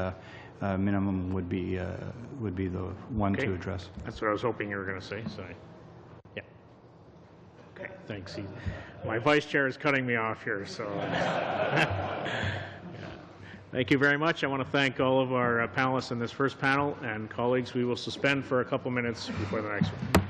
minimum would be the one to address. That's what I was hoping you were going to say. So, yeah. Okay. Thanks. My vice chair is cutting me off here, so. Thank you very much. I want to thank all of our panelists in this first panel, and colleagues, we will suspend for a couple minutes before the next one.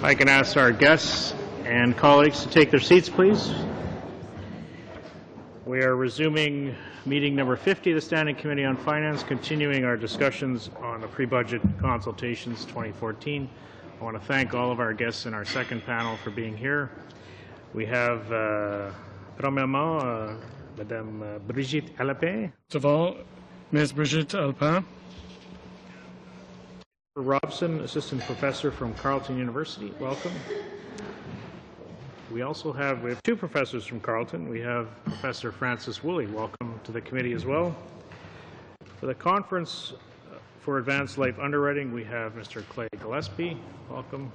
I can ask our guests and colleagues to take their seats, please. We are resuming meeting number 50 of the Standing Committee on Finance, continuing our discussions on the pre-budget consultations 2014. I want to thank all of our guests in our second panel for being here. We have, premièrement, Madame Brigitte Alapin. First of all, Ms. Brigitte Alpin. Robson, Assistant Professor from Carleton University. Welcome. We have two professors from Carleton. We have Professor Francis Woolley. Welcome to the committee as well. For the Conference for Advanced Life Underwriting, we have Mr. Clay Gillespie. Welcome.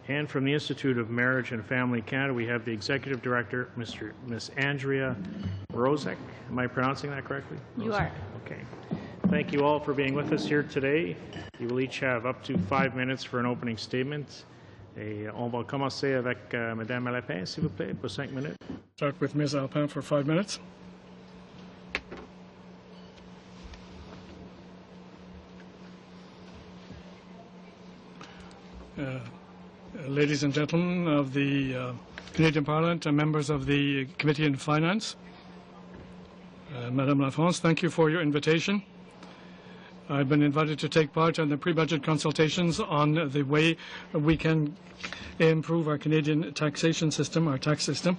And from the Institute of Marriage and Family Canada, we have the Executive Director, Miss Andrea Rozek. Am I pronouncing that correctly? You are. Okay. Thank you all for being with us here today. You will each have up to 5 minutes for an opening statement. Et on va commencer avec Madame Alapin, s'il vous plaît, pour 5 minutes. Start with Ms. Alpin for 5 minutes. Ladies and gentlemen of the Canadian Parliament and members of the Committee on Finance, Madame Lafrance, thank you for your invitation. I've been invited to take part in the pre-budget consultations on the way we can improve our Canadian taxation system, our tax system.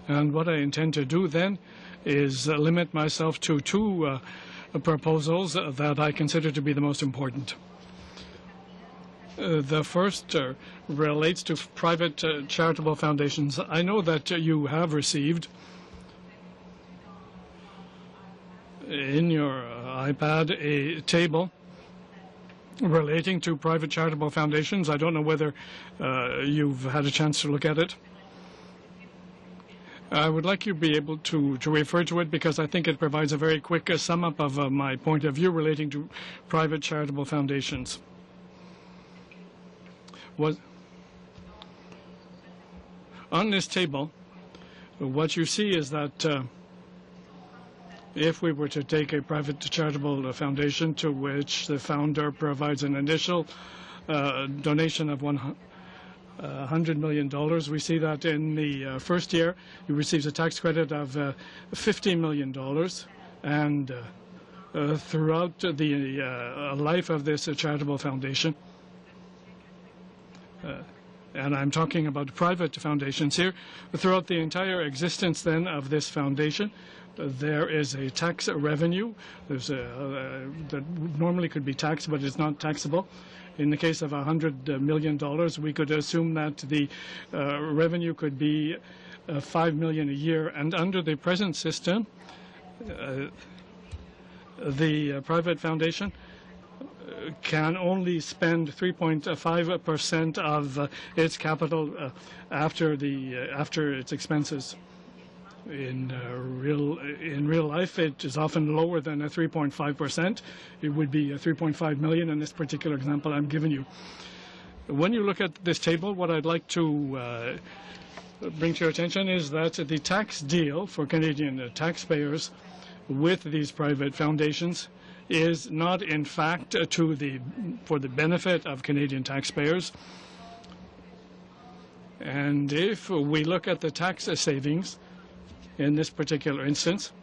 And what I intend to do then is limit myself to two proposals that I consider to be the most important. The first relates to private charitable foundations. I know that you have received in your iPad a table relating to private charitable foundations. I don't know whether you've had a chance to look at it. I would like you to be able to refer to it because I think it provides a very quick sum up of my point of view relating to private charitable foundations. On this table, what you see is that if we were to take a private charitable foundation to which the founder provides an initial donation of $100 million, we see that in the first year he receives a tax credit of $50 million, and throughout the life of this charitable foundation, and I'm talking about private foundations here, throughout the entire existence then of this foundation, there is a tax revenue that normally could be taxed, but it's not taxable. In the case of $100 million, we could assume that the revenue could be $5 million a year. And under the present system, the private foundation can only spend 3.5% of its capital after its expenses. In real life, it is often lower than a 3.5%. It would be a 3.5 million in this particular example I'm giving you. When you look at this table, what I'd like to bring to your attention is that the tax deal for Canadian taxpayers with these private foundations is not, in fact, for the benefit of Canadian taxpayers. And if we look at the tax savings in this particular instance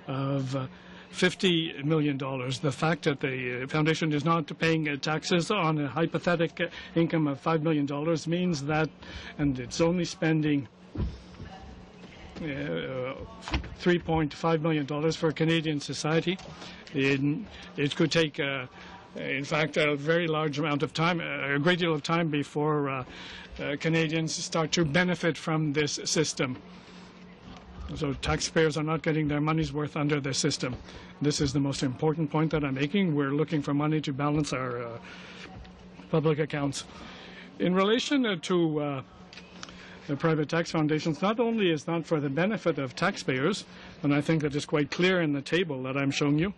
of $50 million, the fact that the foundation is not paying taxes on a hypothetical income of $5 million means that, and it's only spending $3.5 million for Canadian society. It could take, in fact, a very large amount of time, a great deal of time before Canadians start to benefit from this system. So taxpayers are not getting their money's worth under this system. This is the most important point that I'm making. We're looking for money to balance our public accounts. In relation to the private tax foundations, not only is not for the benefit of taxpayers, and I think that is quite clear in the table that I'm showing you,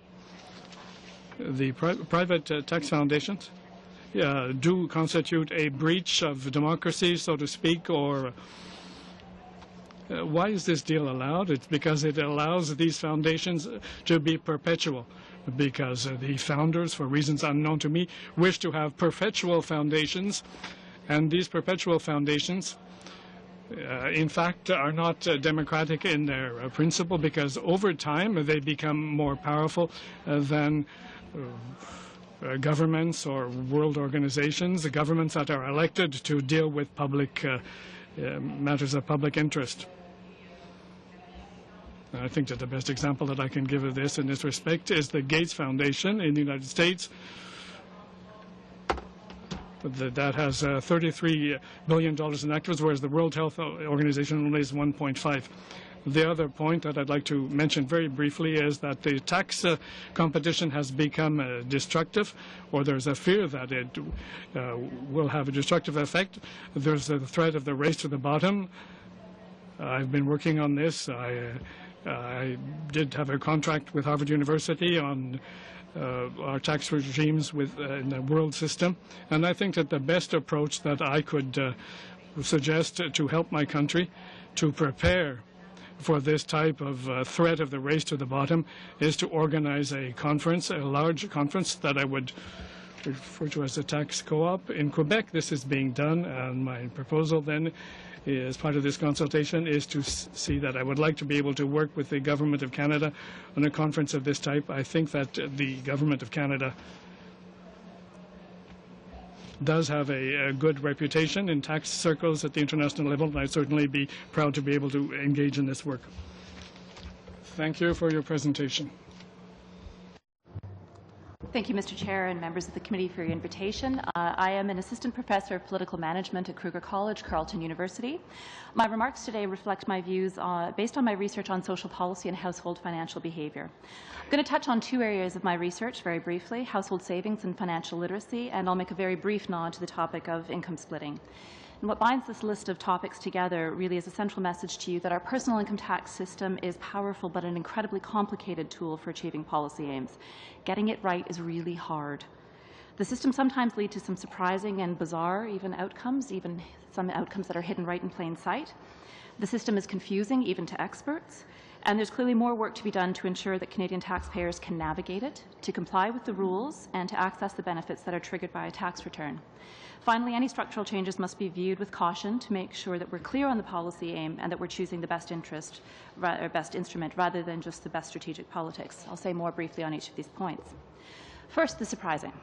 the private tax foundations do constitute a breach of democracy, so to speak, or why is this deal allowed? It's because it allows these foundations to be perpetual, because the founders, for reasons unknown to me, wish to have perpetual foundations, And these perpetual foundations, in fact, are not democratic in their principle, because over time they become more powerful than governments or world organizations, the governments that are elected to deal with public matters of public interest. I think that the best example that I can give of this in this respect is the Gates Foundation in the United States. That has $33 billion in activities, whereas the World Health Organization only has 1.5. The other point that I'd like to mention very briefly is that the tax competition has become destructive, or there's a fear that it will have a destructive effect. There's the threat of the race to the bottom. I've been working on this. I did have a contract with Harvard University on our tax regimes in the world system. And I think that the best approach that I could suggest to help my country to prepare for this type of threat of the race to the bottom is to organize a conference, a large conference that I would refer to as a tax co-op. In Quebec, this is being done, and my proposal then as part of this consultation is to see that I would like to be able to work with the Government of Canada on a conference of this type. I think that the Government of Canada does have a good reputation in tax circles at the international level, and I'd certainly be proud to be able to engage in this work. Thank you for your presentation. Thank you, Mr. Chair, and members of the committee for your invitation. I am an assistant professor of political management at Kruger College, Carleton University. My remarks today reflect my views based on my research on social policy and household financial behavior. I'm going to touch on two areas of my research very briefly: household savings and financial literacy, and I'll make a very brief nod to the topic of income splitting. And what binds this list of topics together really is a central message to you that our personal income tax system is powerful but an incredibly complicated tool for achieving policy aims. Getting it right is really hard. The system sometimes leads to some surprising and bizarre outcomes, even some outcomes that are hidden right in plain sight. The system is confusing even to experts, and there's clearly more work to be done to ensure that Canadian taxpayers can navigate it, to comply with the rules, and to access the benefits that are triggered by a tax return. Finally, any structural changes must be viewed with caution to make sure that we're clear on the policy aim and that we're choosing the best instrument rather than just the best strategic politics. I'll say more briefly on each of these points. First, the surprising.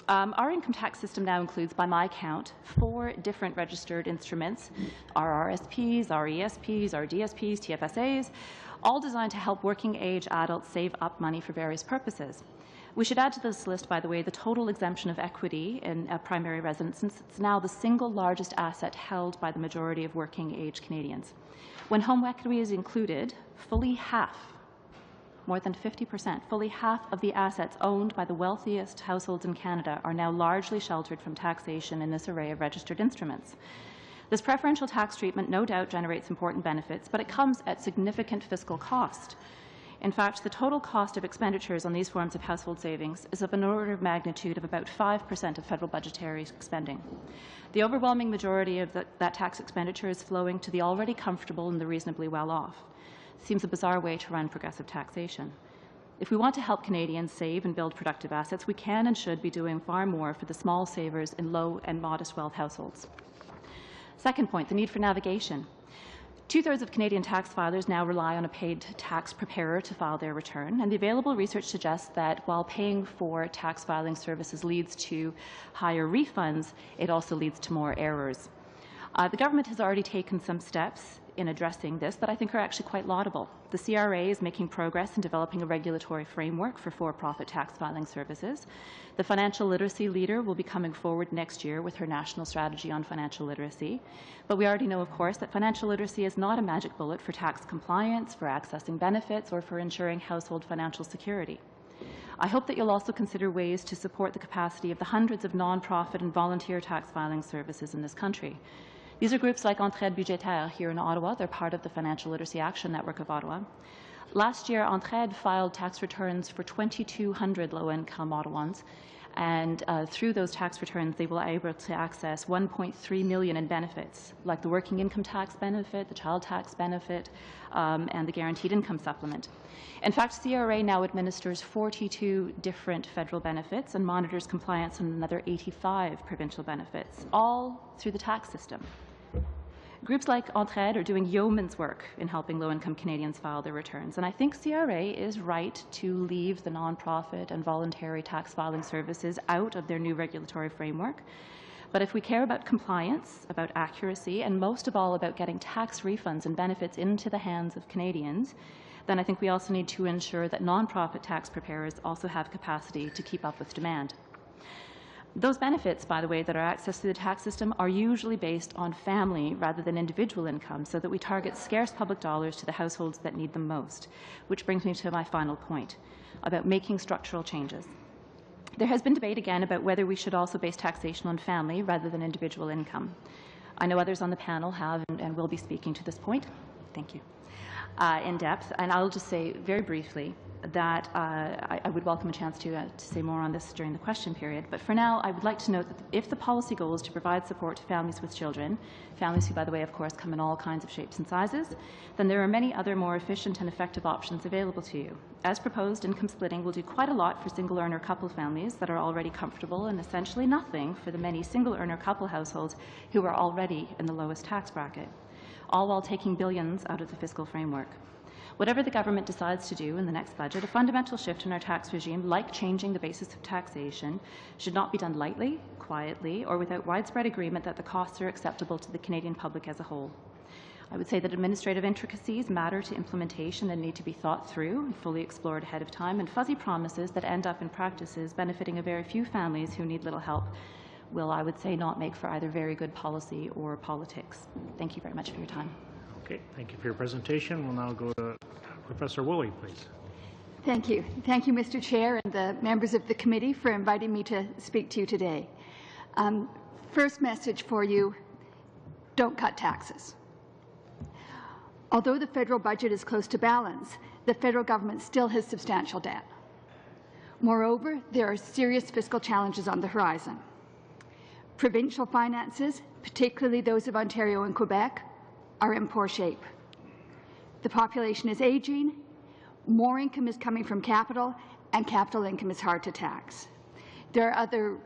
Our income tax system now includes, by my count, 4 different registered instruments: our RSPs, our ESPs, our DSPs, TFSAs, all designed to help working-age adults save up money for various purposes. We should add to this list, by the way, the total exemption of equity in a primary residence, since it's now the single largest asset held by the majority of working-age Canadians. When home equity is included, fully half, more than 50%, fully half of the assets owned by the wealthiest households in Canada are now largely sheltered from taxation in this array of registered instruments. This preferential tax treatment no doubt generates important benefits, but it comes at significant fiscal cost. In fact, the total cost of expenditures on these forms of household savings is of an order of magnitude of about 5% of federal budgetary spending. The overwhelming majority of that tax expenditure is flowing to the already comfortable and the reasonably well-off. It seems a bizarre way to run progressive taxation. If we want to help Canadians save and build productive assets, we can and should be doing far more for the small savers in low and modest wealth households. Second point, the need for navigation. 2/3 of Canadian tax filers now rely on a paid tax preparer to file their return, and the available research suggests that while paying for tax filing services leads to higher refunds, it also leads to more errors. The government has already taken some steps in addressing this that I think are actually quite laudable. The CRA is making progress in developing a regulatory framework for for-profit tax filing services. The financial literacy leader will be coming forward next year with her national strategy on financial literacy. But we already know, of course, that financial literacy is not a magic bullet for tax compliance, for accessing benefits, or for ensuring household financial security. I hope that you'll also consider ways to support the capacity of the hundreds of non-profit and volunteer tax filing services in this country. These are groups like Entraide Budgétaire here in Ottawa. They're part of the Financial Literacy Action Network of Ottawa. Last year, Entraide filed tax returns for 2,200 low-income Ottawans, And through those tax returns, they will be able to access $1.3 million in benefits, like the working income tax benefit, the child tax benefit, and the guaranteed income supplement. In fact, CRA now administers 42 different federal benefits and monitors compliance on another 85 provincial benefits, all through the tax system. Groups like Entraide are doing yeoman's work in helping low-income Canadians file their returns, and I think CRA is right to leave the nonprofit and voluntary tax filing services out of their new regulatory framework. But if we care about compliance, about accuracy, and most of all about getting tax refunds and benefits into the hands of Canadians, then I think we also need to ensure that nonprofit tax preparers also have capacity to keep up with demand. Those benefits, by the way, that are accessed through the tax system are usually based on family rather than individual income, so that we target scarce public dollars to the households that need them most, which brings me to my final point about making structural changes. There has been debate again about whether we should also base taxation on family rather than individual income. I know others on the panel have and will be speaking to this point. Thank you. In depth, and I'll just say very briefly that I would welcome a chance to say more on this during the question period. But for now, I would like to note that if the policy goal is to provide support to families with children, families who, by the way, of course, come in all kinds of shapes and sizes, then there are many other more efficient and effective options available to you. As proposed, income splitting will do quite a lot for single-earner couple families that are already comfortable and essentially nothing for the many single-earner couple households who are already in the lowest tax bracket, all while taking billions out of the fiscal framework. Whatever the government decides to do in the next budget, a fundamental shift in our tax regime, like changing the basis of taxation, should not be done lightly, quietly, or without widespread agreement that the costs are acceptable to the Canadian public as a whole. I would say that administrative intricacies matter to implementation and need to be thought through and fully explored ahead of time, and fuzzy promises that end up in practices benefiting a very few families who need little help will, I would say, not make for either very good policy or politics. Thank you very much for your time. Okay, thank you for your presentation. We'll now go to Professor Woolley, please. Thank you. Thank you, Mr. Chair, and the members of the committee for inviting me to speak to you today. First message for you, don't cut taxes. Although the federal budget is close to balance, the federal government still has substantial debt. Moreover, there are serious fiscal challenges on the horizon. Provincial finances, particularly those of Ontario and Quebec, are in poor shape. The population is aging, more income is coming from capital, and capital income is hard to tax. There are other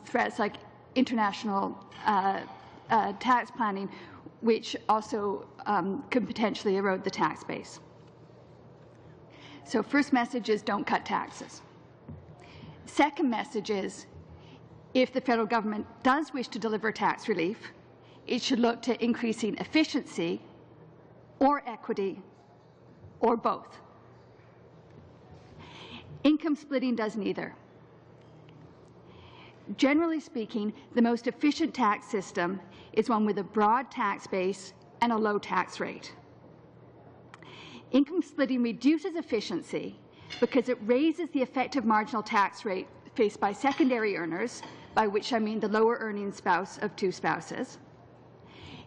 threats like international tax planning, which also could potentially erode the tax base. So first message is don't cut taxes. Second message is if the federal government does wish to deliver tax relief, it should look to increasing efficiency or equity or both. Income splitting does neither. Generally speaking, the most efficient tax system is one with a broad tax base and a low tax rate. Income splitting reduces efficiency because it raises the effective marginal tax rate faced by secondary earners, by which I mean the lower earning spouse of two spouses.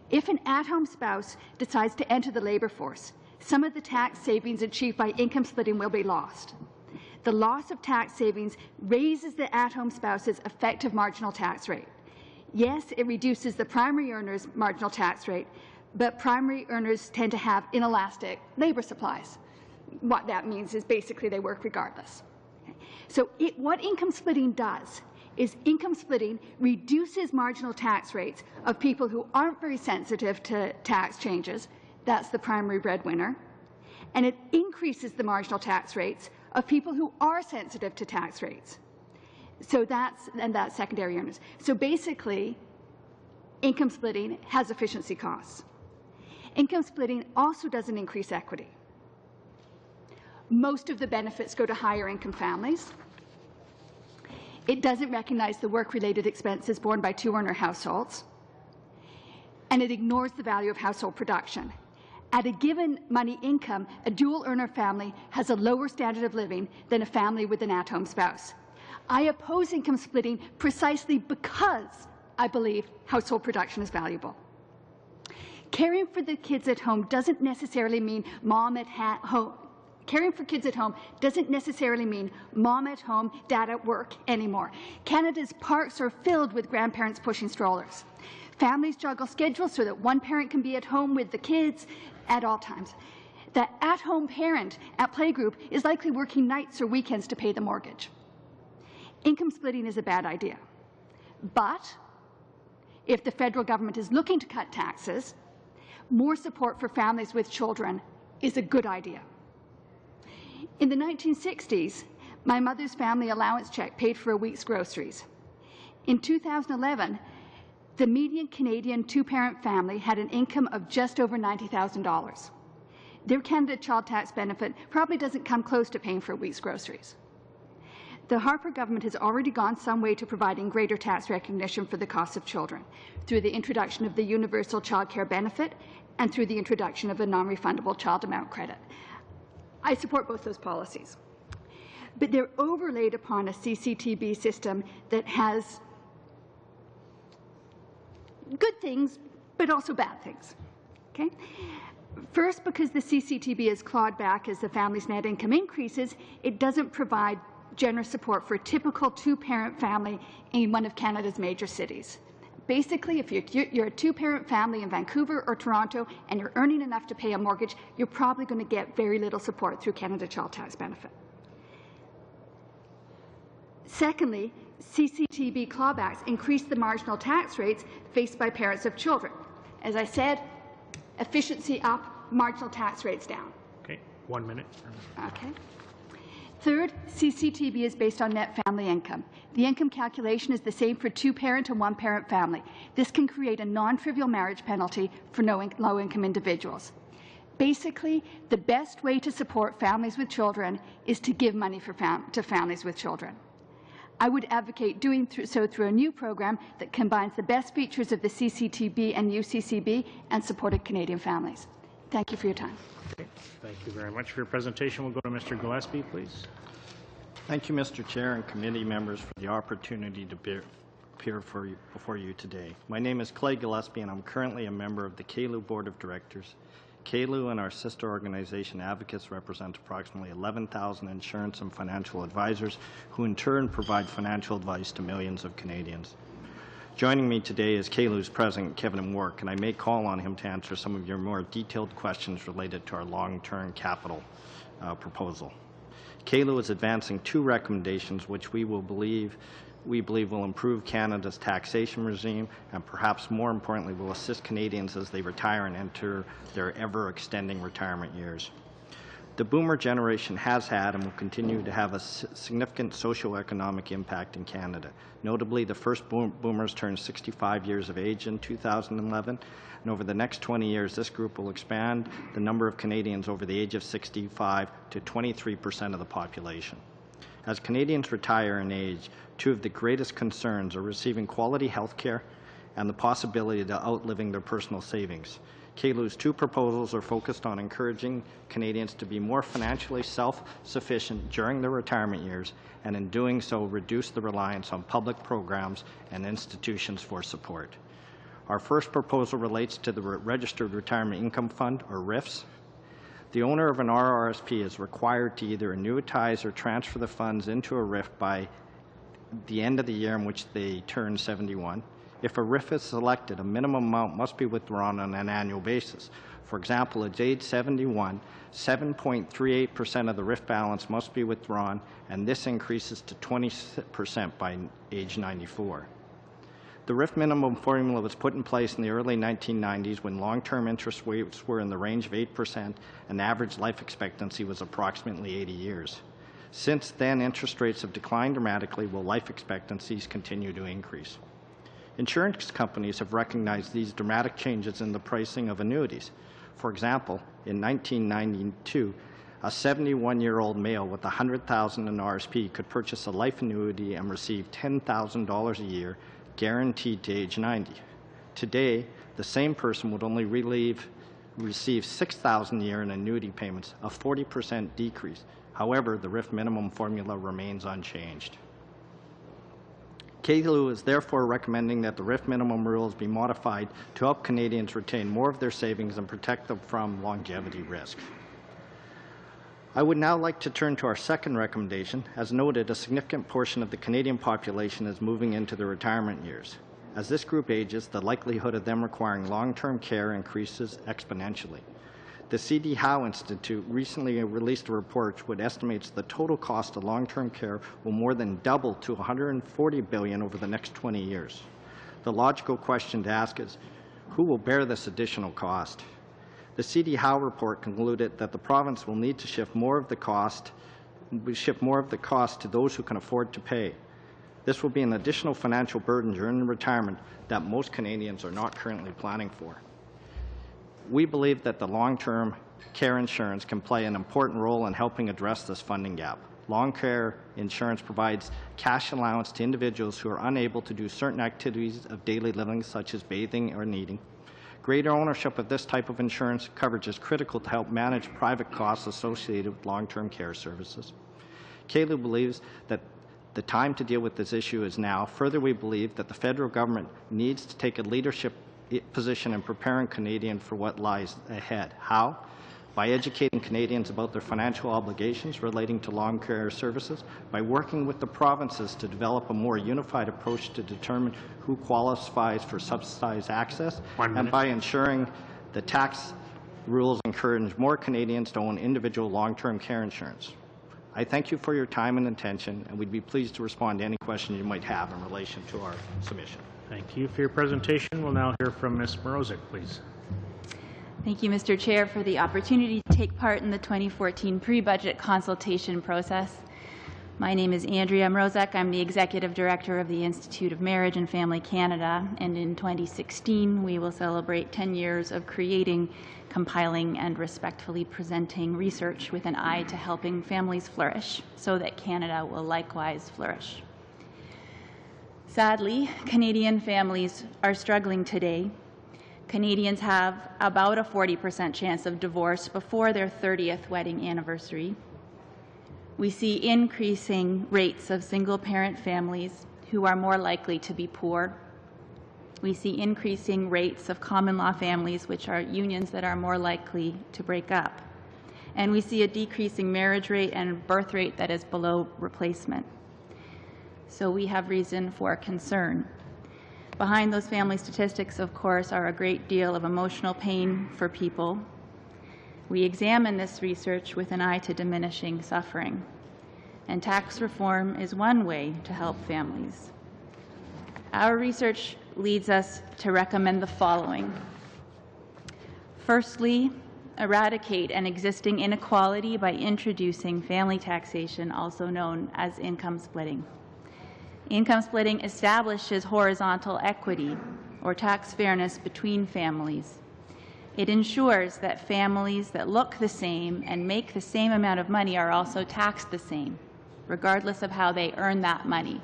If an at-home spouse decides to enter the labour force, some of the tax savings achieved by income splitting will be lost. The loss of tax savings raises the at-home spouse's effective marginal tax rate. Yes, it reduces the primary earner's marginal tax rate, but primary earners tend to have inelastic labour supplies. What that means is basically they work regardless. So what income splitting does is income splitting reduces marginal tax rates of people who aren't very sensitive to tax changes. That's the primary breadwinner. And it increases the marginal tax rates of people who are sensitive to tax rates. So that's secondary earners. So basically, income splitting has efficiency costs. Income splitting also doesn't increase equity. Most of the benefits go to higher income families. It doesn't recognize the work-related expenses borne by two-earner households, and it ignores the value of household production. At a given money income, a dual-earner family has a lower standard of living than a family with an at-home spouse. I oppose income splitting precisely because I believe household production is valuable. Caring for the kids at home doesn't necessarily mean mom at home Caring for kids at home doesn't necessarily mean mom at home, dad at work anymore. Canada's parks are filled with grandparents pushing strollers. Families juggle schedules so that one parent can be at home with the kids at all times. The at-home parent at playgroup is likely working nights or weekends to pay the mortgage. Income splitting is a bad idea. But if the federal government is looking to cut taxes, more support for families with children is a good idea. In the 1960s, my mother's family allowance check paid for a week's groceries. In 2011, the median Canadian two-parent family had an income of just over $90,000. Their Canada Child Tax benefit probably doesn't come close to paying for a week's groceries. The Harper government has already gone some way to providing greater tax recognition for the cost of children through the introduction of the universal child care benefit and through the introduction of a non-refundable child amount credit. I support both those policies. But they're overlaid upon a CCTB system that has good things, but also bad things. Okay? First, because the CCTB is clawed back as the family's net income increases, it doesn't provide generous support for a typical two-parent family in one of Canada's major cities. Basically, if you're a two-parent family in Vancouver or Toronto and you're earning enough to pay a mortgage, you're probably going to get very little support through Canada Child Tax benefit. Secondly, CCTB clawbacks increase the marginal tax rates faced by parents of children. As I said, efficiency up, marginal tax rates down. Okay, 1 minute. Okay. Third, CCTB is based on net family income. The income calculation is the same for two-parent and one-parent family. This can create a non-trivial marriage penalty for low-income individuals. Basically, the best way to support families with children is to give money to families with children. I would advocate doing so through a new program that combines the best features of the CCTB and UCCB and supported Canadian families. Thank you for your time. Okay. Thank you very much for your presentation. We'll go to Mr. Gillespie, please. Thank you, Mr. Chair and committee members, for the opportunity to appear before you today. My name is Clay Gillespie, and I'm currently a member of the KLU Board of Directors. KLU and our sister organization Advocates represent approximately 11,000 insurance and financial advisors who in turn provide financial advice to millions of Canadians. Joining me today is KLU's President, Kevin Wark, and I may call on him to answer some of your more detailed questions related to our long-term capital proposal. KLU is advancing two recommendations which we believe will improve Canada's taxation regime and perhaps more importantly will assist Canadians as they retire and enter their ever-extending retirement years. The boomer generation has had and will continue to have a significant socioeconomic impact in Canada. Notably, the first boomers turned 65 years of age in 2011, and over the next 20 years, this group will expand the number of Canadians over the age of 65 to 23% of the population. As Canadians retire in age, two of the greatest concerns are receiving quality health care and the possibility of outliving their personal savings. KLU's two proposals are focused on encouraging Canadians to be more financially self-sufficient during their retirement years, and in doing so, reduce the reliance on public programs and institutions for support. Our first proposal relates to the Registered Retirement Income Fund, or RRIFs. The owner of an RRSP is required to either annuitize or transfer the funds into a RRIF by the end of the year in which they turn 71. If a RRIF is selected, a minimum amount must be withdrawn on an annual basis. For example, at age 71, 7.38% of the RRIF balance must be withdrawn, and this increases to 20% by age 94. The RRIF minimum formula was put in place in the early 1990s when long-term interest rates were in the range of 8% and average life expectancy was approximately 80 years. Since then, interest rates have declined dramatically while life expectancies continue to increase. Insurance companies have recognized these dramatic changes in the pricing of annuities. For example, in 1992, a 71-year-old male with $100,000 in RSP could purchase a life annuity and receive $10,000 a year, guaranteed to age 90. Today, the same person would only receive $6,000 a year in annuity payments, a 40% decrease. However, the RRIF minimum formula remains unchanged. KLU is therefore recommending that the RRIF minimum rules be modified to help Canadians retain more of their savings and protect them from longevity risk. I would now like to turn to our second recommendation. As noted, a significant portion of the Canadian population is moving into their retirement years. As this group ages, the likelihood of them requiring long-term care increases exponentially. The C.D. Howe Institute recently released a report which estimates the total cost of long-term care will more than double to $140 billion over the next 20 years. The logical question to ask is, who will bear this additional cost? The C.D. Howe report concluded that the province will need to shift more of the cost to those who can afford to pay. This will be an additional financial burden during retirement that most Canadians are not currently planning for. We believe that the long-term care insurance can play an important role in helping address this funding gap. Long care insurance provides cash allowance to individuals who are unable to do certain activities of daily living, such as bathing or kneading. Greater ownership of this type of insurance coverage is critical to help manage private costs associated with long-term care services. CALU believes that the time to deal with this issue is now. Further, we believe that the federal government needs to take a leadership position in preparing Canadians for what lies ahead. How? By educating Canadians about their financial obligations relating to long care services, by working with the provinces to develop a more unified approach to determine who qualifies for subsidized access, and by ensuring the tax rules encourage more Canadians to own individual long-term care insurance. I thank you for your time and attention, and we'd be pleased to respond to any questions you might have in relation to our submission. Thank you for your presentation. We'll now hear from Ms. Mrozek, please. Thank you, Mr. Chair, for the opportunity to take part in the 2014 pre-budget consultation process. My name is Andrea Mrozek. I'm the Executive Director of the Institute of Marriage and Family Canada, and in 2016 we will celebrate 10 years of creating, compiling, and respectfully presenting research with an eye to helping families flourish so that Canada will likewise flourish. Sadly, Canadian families are struggling today. Canadians have about a 40% chance of divorce before their 30th wedding anniversary. We see increasing rates of single-parent families who are more likely to be poor. We see increasing rates of common-law families, which are unions that are more likely to break up. And we see a decreasing marriage rate and birth rate that is below replacement. So we have reason for concern. Behind those family statistics, of course, are a great deal of emotional pain for people. We examine this research with an eye to diminishing suffering, and tax reform is one way to help families. Our research leads us to recommend the following. Firstly, eradicate an existing inequality by introducing family taxation, also known as income splitting. Income splitting establishes horizontal equity, or tax fairness, between families. It ensures that families that look the same and make the same amount of money are also taxed the same, regardless of how they earn that money.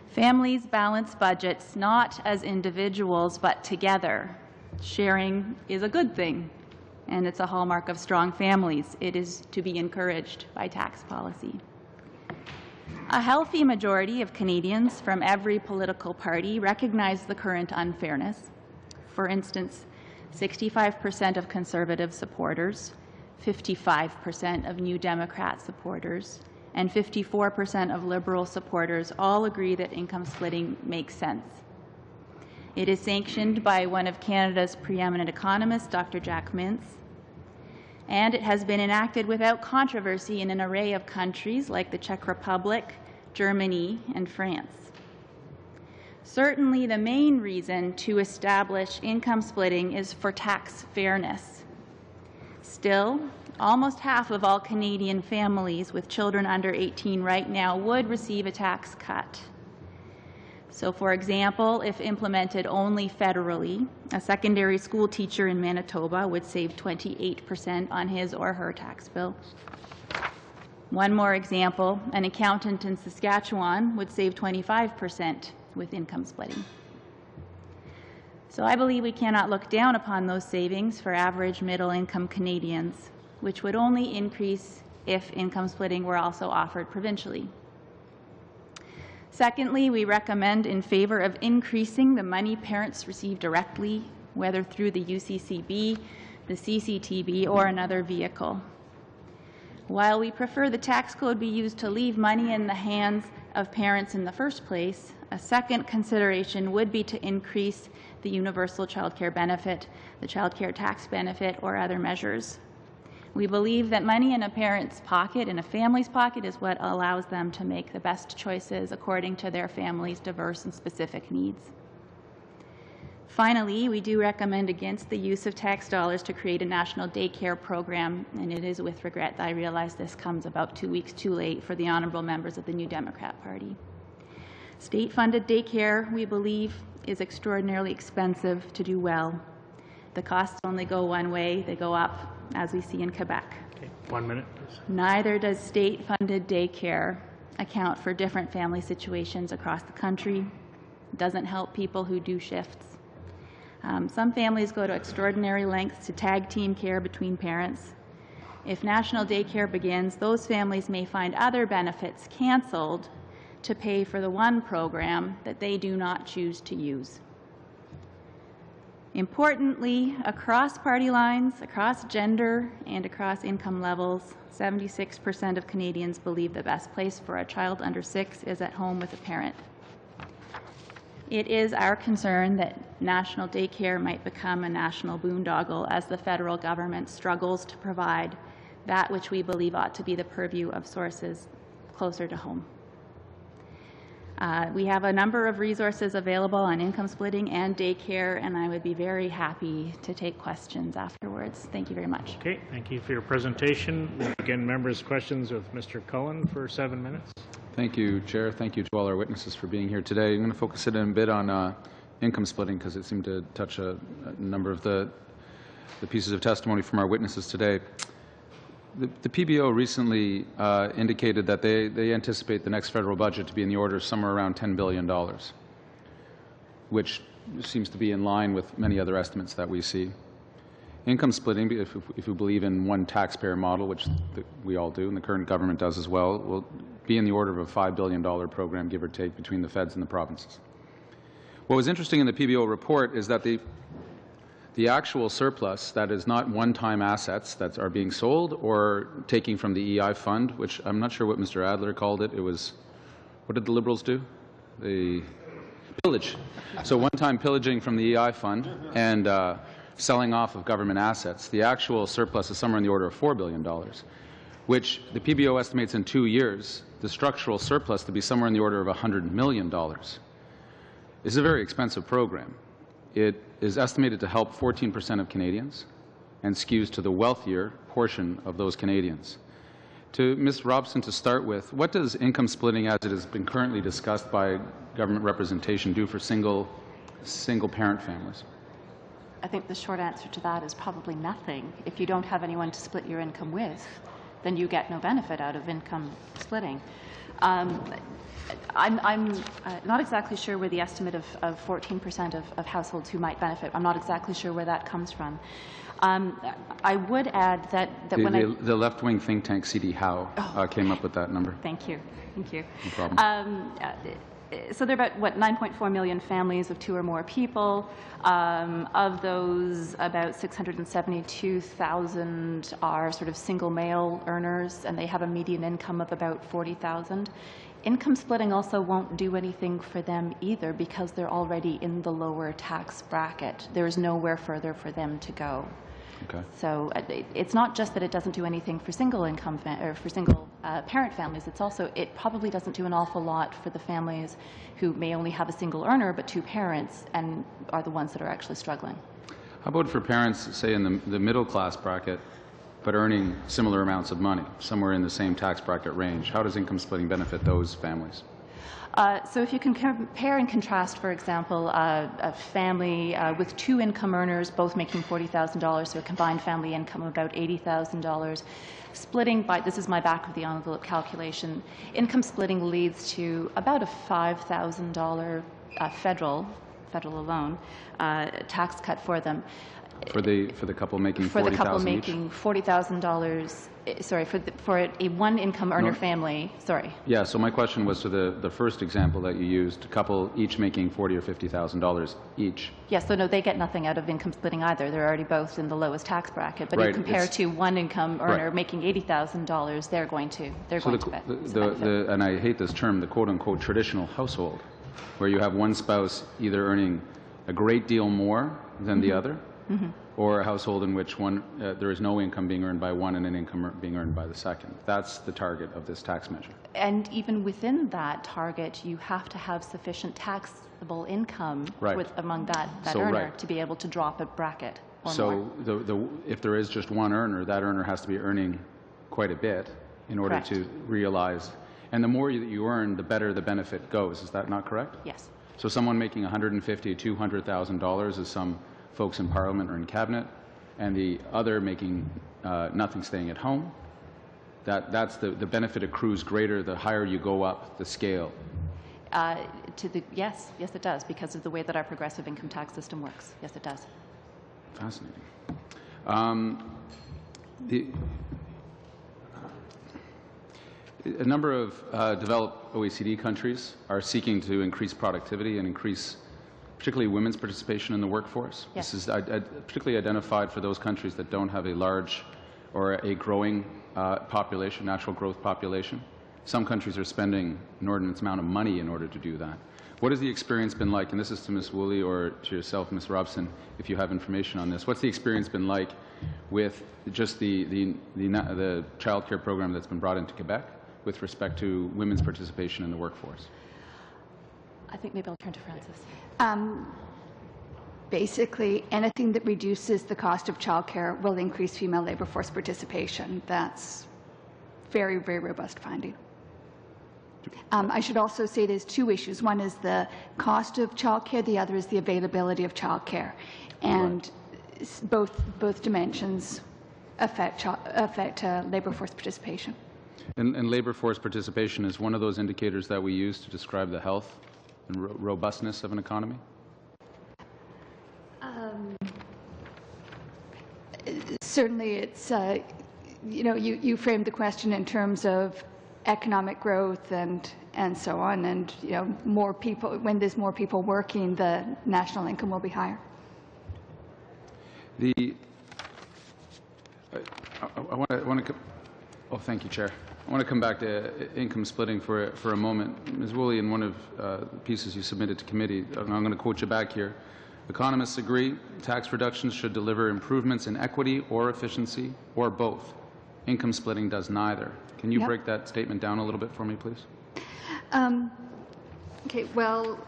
Families balance budgets not as individuals, but together. Sharing is a good thing, and it's a hallmark of strong families. It is to be encouraged by tax policy. A healthy majority of Canadians from every political party recognize the current unfairness. For instance, 65% of Conservative supporters, 55% of New Democrat supporters, and 54% of Liberal supporters all agree that income splitting makes sense. It is sanctioned by one of Canada's preeminent economists, Dr. Jack Mintz, and it has been enacted without controversy in an array of countries like the Czech Republic, Germany, and France. Certainly, the main reason to establish income splitting is for tax fairness. Still, almost half of all Canadian families with children under 18 right now would receive a tax cut. So, for example, if implemented only federally, a secondary school teacher in Manitoba would save 28% on his or her tax bill. One more example, an accountant in Saskatchewan would save 25% with income splitting. So I believe we cannot look down upon those savings for average middle-income Canadians, which would only increase if income splitting were also offered provincially. Secondly, we recommend in favor of increasing the money parents receive directly, whether through the UCCB, the CCTB, or another vehicle. While we prefer the tax code be used to leave money in the hands of parents in the first place, a second consideration would be to increase the universal child care benefit, the child care tax benefit, or other measures. We believe that money in a parent's pocket, in a family's pocket, is what allows them to make the best choices according to their family's diverse and specific needs. Finally, we do recommend against the use of tax dollars to create a national daycare program, and it is with regret that I realize this comes about 2 weeks too late for the honourable members of the New Democrat Party. State-funded daycare, we believe, is extraordinarily expensive to do well. The costs only go one way, they go up, as we see in Quebec. Okay. 1 minute, please. Neither does state-funded daycare account for different family situations across the country. It doesn't help people who do shifts. Some families go to extraordinary lengths to tag team care between parents. If national daycare begins, those families may find other benefits canceled to pay for the one program that they do not choose to use. Importantly, across party lines, across gender, and across income levels, 76% of Canadians believe the best place for a child under 6 is at home with a parent. It is our concern that national daycare might become a national boondoggle as the federal government struggles to provide that which we believe ought to be the purview of sources closer to home. We have a number of resources available on income splitting and daycare, and I would be very happy to take questions afterwards. Thank you very much. Okay, thank you for your presentation. We'll begin members' questions with Mr. Cullen for 7 minutes. Thank you, Chair. Thank you to all our witnesses for being here today. I'm going to focus it in a bit on income splitting because it seemed to touch a number of the pieces of testimony from our witnesses today. The PBO recently indicated that they anticipate the next federal budget to be in the order of somewhere around $10 billion, which seems to be in line with many other estimates that we see. Income splitting, if we believe in one taxpayer model, which we all do, and the current government does as well, will be in the order of a $5 billion program, give or take, between the feds and the provinces. What was interesting in the PBO report is that the actual surplus, that is not one-time assets that are being sold or taking from the EI fund, which I'm not sure what Mr. Adler called it. It was, what did the Liberals do? The pillage. So one-time pillaging from the EI fund and selling off of government assets. The actual surplus is somewhere in the order of $4 billion, which the PBO estimates in 2 years the structural surplus to be somewhere in the order of $100 million. This is a very expensive program. It is estimated to help 14% of Canadians and skews to the wealthier portion of those Canadians. To Ms. Robson, to start with, what does income splitting as it has been currently discussed by government representation do for single-parent families? I think the short answer to that is probably nothing. If you don't have anyone to split your income with, then you get no benefit out of income splitting. I'm not exactly sure where the estimate of 14% of households who might benefit, I'm not exactly sure where that comes from. I would add that the left-wing think tank CD Howe came up with that number. Thank you. Thank you. No problem. So there are about, 9.4 million families of 2 or more people. Of those, about 672,000 are sort of single male earners, and they have a median income of about 40,000. Income splitting also won't do anything for them either because they're already in the lower tax bracket. There's nowhere further for them to go. Okay. So it's not just that it doesn't do anything for single income or for single parent families. It's also, it probably doesn't do an awful lot for the families who may only have a single earner but 2 parents and are the ones that are actually struggling. How about for parents, say in the middle class bracket, but earning similar amounts of money, somewhere in the same tax bracket range? How does income splitting benefit those families? So if you can compare and contrast, for example, a family with 2 income earners, both making $40,000, so a combined family income of about $80,000, splitting by, this is my back of the envelope calculation, income splitting leads to about a $5,000 federal federal alone, tax cut for them. For the couple making For the couple $40,000 each? making $40,000, sorry, for a one-income earner family, sorry. Yeah, so my question was to the first example that you used, a couple each making $40,000 or $50,000 each. Yes, so no, they get nothing out of income splitting either. They're already both in the lowest tax bracket. But Right, you compare it's- to one income earner Right. making $80,000, they're going to benefit. And I hate this term, the quote-unquote traditional household, where you have one spouse either earning a great deal more than the other, or a household in which there is no income being earned by one and an income being earned by the second. That's the target of this tax measure. And even within that target, you have to have sufficient taxable income Right. Among that So, earner right. to be able to drop a bracket or So more. if there is just one earner, that earner has to be earning quite a bit in order Correct. to realize. And the more that you earn, the better the benefit goes. Is that not correct? Yes. So someone making $150,000 to $200,000 is some folks in Parliament or in Cabinet, and the other making nothing, staying at home. That's the benefit accrues greater the higher you go up the scale. Yes, it does, because of the way that our progressive income tax system works. Yes, it does. Fascinating. A number of developed OECD countries are seeking to increase productivity and increase particularly women's participation in the workforce. Yes. This is particularly identified for those countries that don't have a large or a growing population, natural growth population. Some countries are spending an inordinate amount of money in order to do that. What has the experience been like, and this is to Ms. Woolley or to yourself, Ms. Robson, if you have information on this, what's the experience been like with just the child care program that's been brought into Quebec with respect to women's participation in the workforce? I think maybe I'll turn to Frances. Basically, anything that reduces the cost of childcare will increase female labour force participation. That's very, very robust finding. I should also say there's two issues. One is the cost of childcare. The other is the availability of childcare, and both dimensions affect labour force participation. And labour force participation is one of those indicators that we use to describe the health and robustness of an economy? Certainly, it's you framed the question in terms of economic growth and so on, and more people. When there's more people working, the national income will be higher. Thank you, Chair. I want to come back to income splitting for a moment. Ms. Woolley, in one of the pieces you submitted to committee, and I'm going to quote you back here, economists agree tax reductions should deliver improvements in equity or efficiency, or both. Income splitting does neither. Can you break that statement down a little bit for me, please? Okay, well,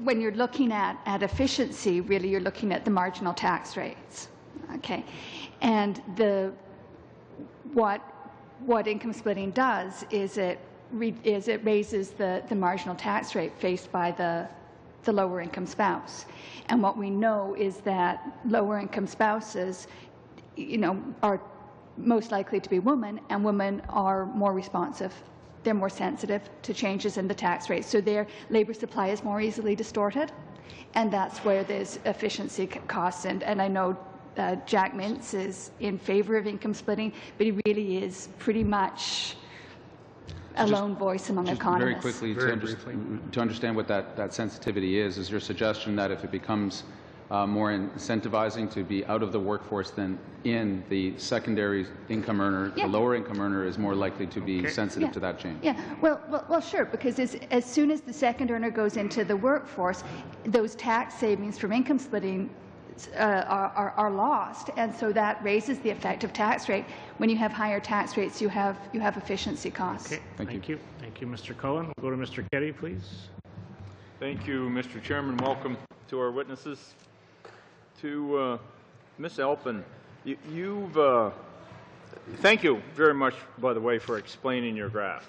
when you're looking at efficiency, really you're looking at the marginal tax rates, okay? And what income splitting does is it raises the marginal tax rate faced by the lower income spouse. And what we know is that lower income spouses, are most likely to be women, and women are more responsive. They're more sensitive to changes in the tax rate. So their labour supply is more easily distorted, and that's where there's efficiency costs. And I know Jack Mintz is in favour of income splitting, but he really is pretty much a lone voice among economists. Very quickly, to understand what that sensitivity is your suggestion that if it becomes more incentivizing to be out of the workforce than in, the secondary income earner, the lower income earner, is more likely to be sensitive to that change? Yeah, well, sure, because as soon as the second earner goes into the workforce, those tax savings from income splitting are lost, and so that raises the effective tax rate. When you have higher tax rates, you have efficiency costs. Okay, thank you. Thank you, Mr. Cullen. We'll go to Mr. Keddy, please. Thank you, Mr. Chairman. Welcome to our witnesses. To Ms. Elpin, thank you very much, by the way, for explaining your graph,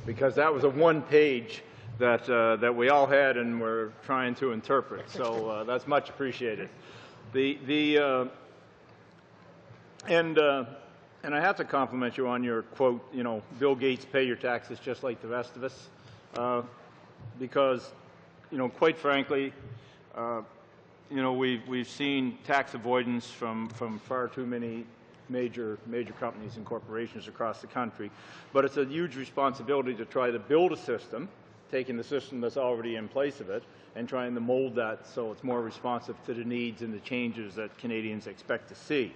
because that was a one-page that we all had and were trying to interpret. So that's much appreciated. And I have to compliment you on your quote. Bill Gates, pay your taxes just like the rest of us, because quite frankly, we've seen tax avoidance from far too many major companies and corporations across the country. But it's a huge responsibility to try to build a system, taking the system that's already in place of it, and trying to mold that so it's more responsive to the needs and the changes that Canadians expect to see.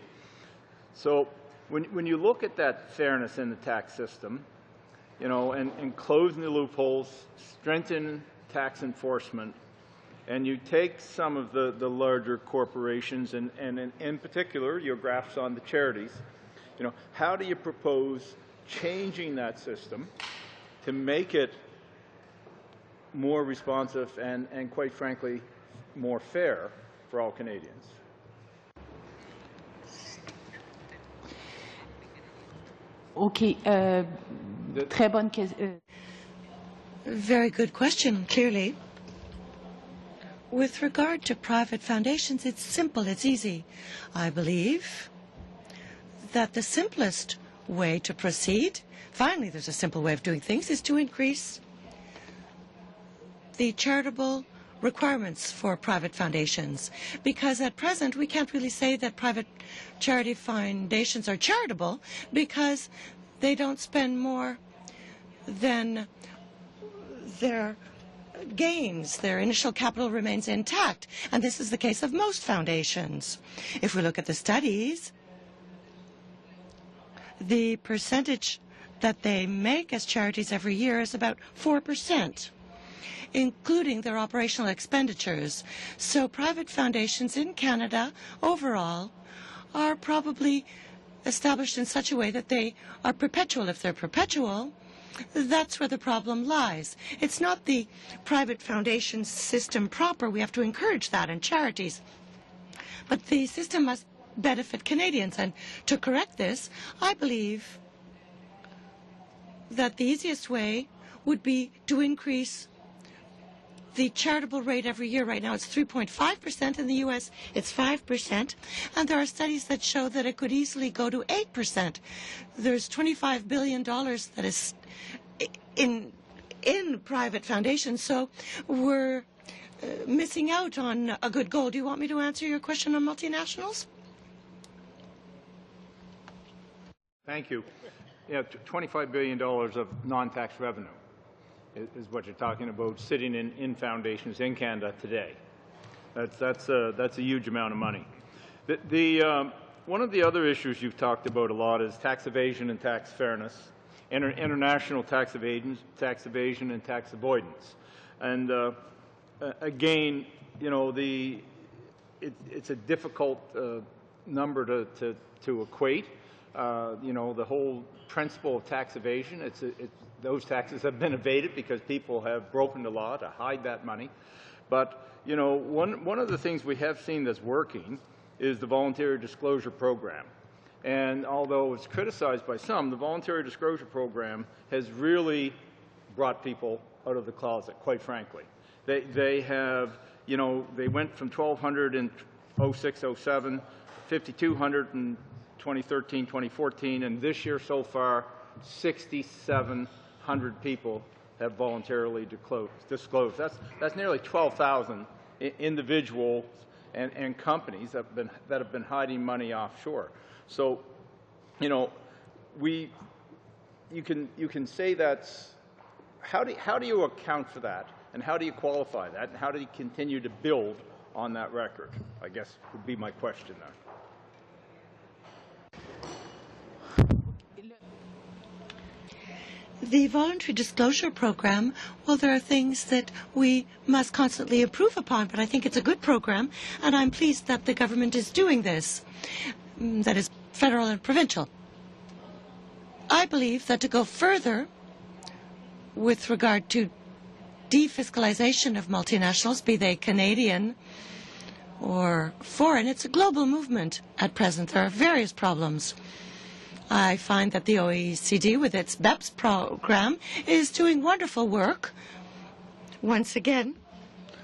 So when you look at that fairness in the tax system, and closing the loopholes, strengthen tax enforcement, and you take some of the larger corporations and in particular your graphs on the charities, how do you propose changing that system to make it more responsive and quite frankly more fair for all Canadians? Okay. Très bonne question. Very good question, clearly. With regard to private foundations, it's simple, it's easy. I believe that the simplest way to proceed, finally there's a simple way of doing things, is to increase the charitable requirements for private foundations. Because at present we can't really say that private charity foundations are charitable because they don't spend more than their gains. Their initial capital remains intact, and this is the case of most foundations. If we look at the studies, the percentage that they make as charities every year is about 4%, including their operational expenditures. So private foundations in Canada overall are probably established in such a way that they are perpetual. If they're perpetual, that's where the problem lies. It's not the private foundation system proper. We have to encourage that in charities. But the system must benefit Canadians. And to correct this, I believe that the easiest way would be to increase the charitable rate every year. Right now it's 3.5%. In the U.S. it's 5%. And there are studies that show that it could easily go to 8%. There's $25 billion that is in private foundations. So we're missing out on a good goal. Do you want me to answer your question on multinationals? Thank you. Yeah, $25 billion of non-tax revenue is what you're talking about sitting in foundations in Canada today. That's a huge amount of money. One of the other issues you've talked about a lot is tax evasion and tax fairness, international tax evasion and tax avoidance. And again, it's a difficult number to equate. The whole principle of tax evasion, those taxes have been evaded because people have broken the law to hide that money. But one of the things we have seen that's working is the voluntary disclosure program. And although it's criticized by some, the voluntary disclosure program has really brought people out of the closet, quite frankly. They have, they went from 1,200 in 06-07, 5,200 in 2013, 2014, and this year so far, 6,700 people have voluntarily disclosed. That's nearly 12,000 individuals and companies that have been hiding money offshore. So, you can say that's how do you account for that, and how do you qualify that, and how do you continue to build on that record? I guess would be my question there. The voluntary disclosure program, well, there are things that we must constantly improve upon, but I think it's a good program, and I'm pleased that the government is doing this. That is federal and provincial. I believe that to go further with regard to defiscalization of multinationals, be they Canadian or foreign, it's a global movement at present. There are various problems. I find that the OECD, with its BEPS program, is doing wonderful work. Once again,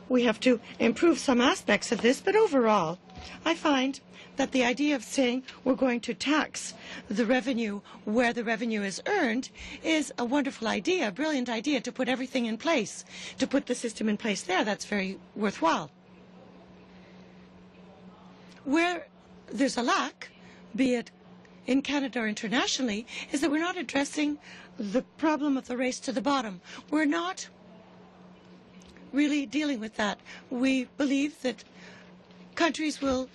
we have to improve some aspects of this, but overall, I find that the idea of saying we're going to tax the revenue where the revenue is earned is a wonderful idea, a brilliant idea to put everything in place, to put the system in place there. That's very worthwhile. Where there's a lack, be it in Canada or internationally, is that we're not addressing the problem of the race to the bottom. We're not really dealing with that. We believe that countries will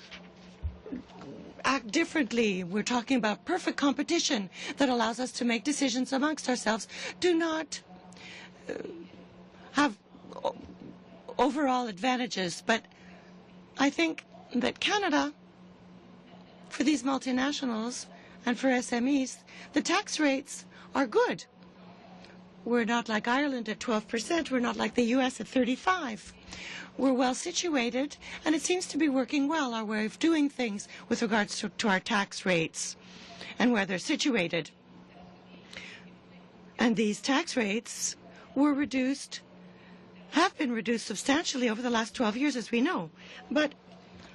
act differently. We're talking about perfect competition that allows us to make decisions amongst ourselves. Do not have overall advantages, but I think that Canada, for these multinationals and for SMEs, the tax rates are good. We're not like Ireland at 12%. We're not like the U.S. at 35%. We're well situated, and it seems to be working well, our way of doing things with regards to our tax rates and where they're situated. And these tax rates were reduced, have been reduced substantially over the last 12 years, as we know. But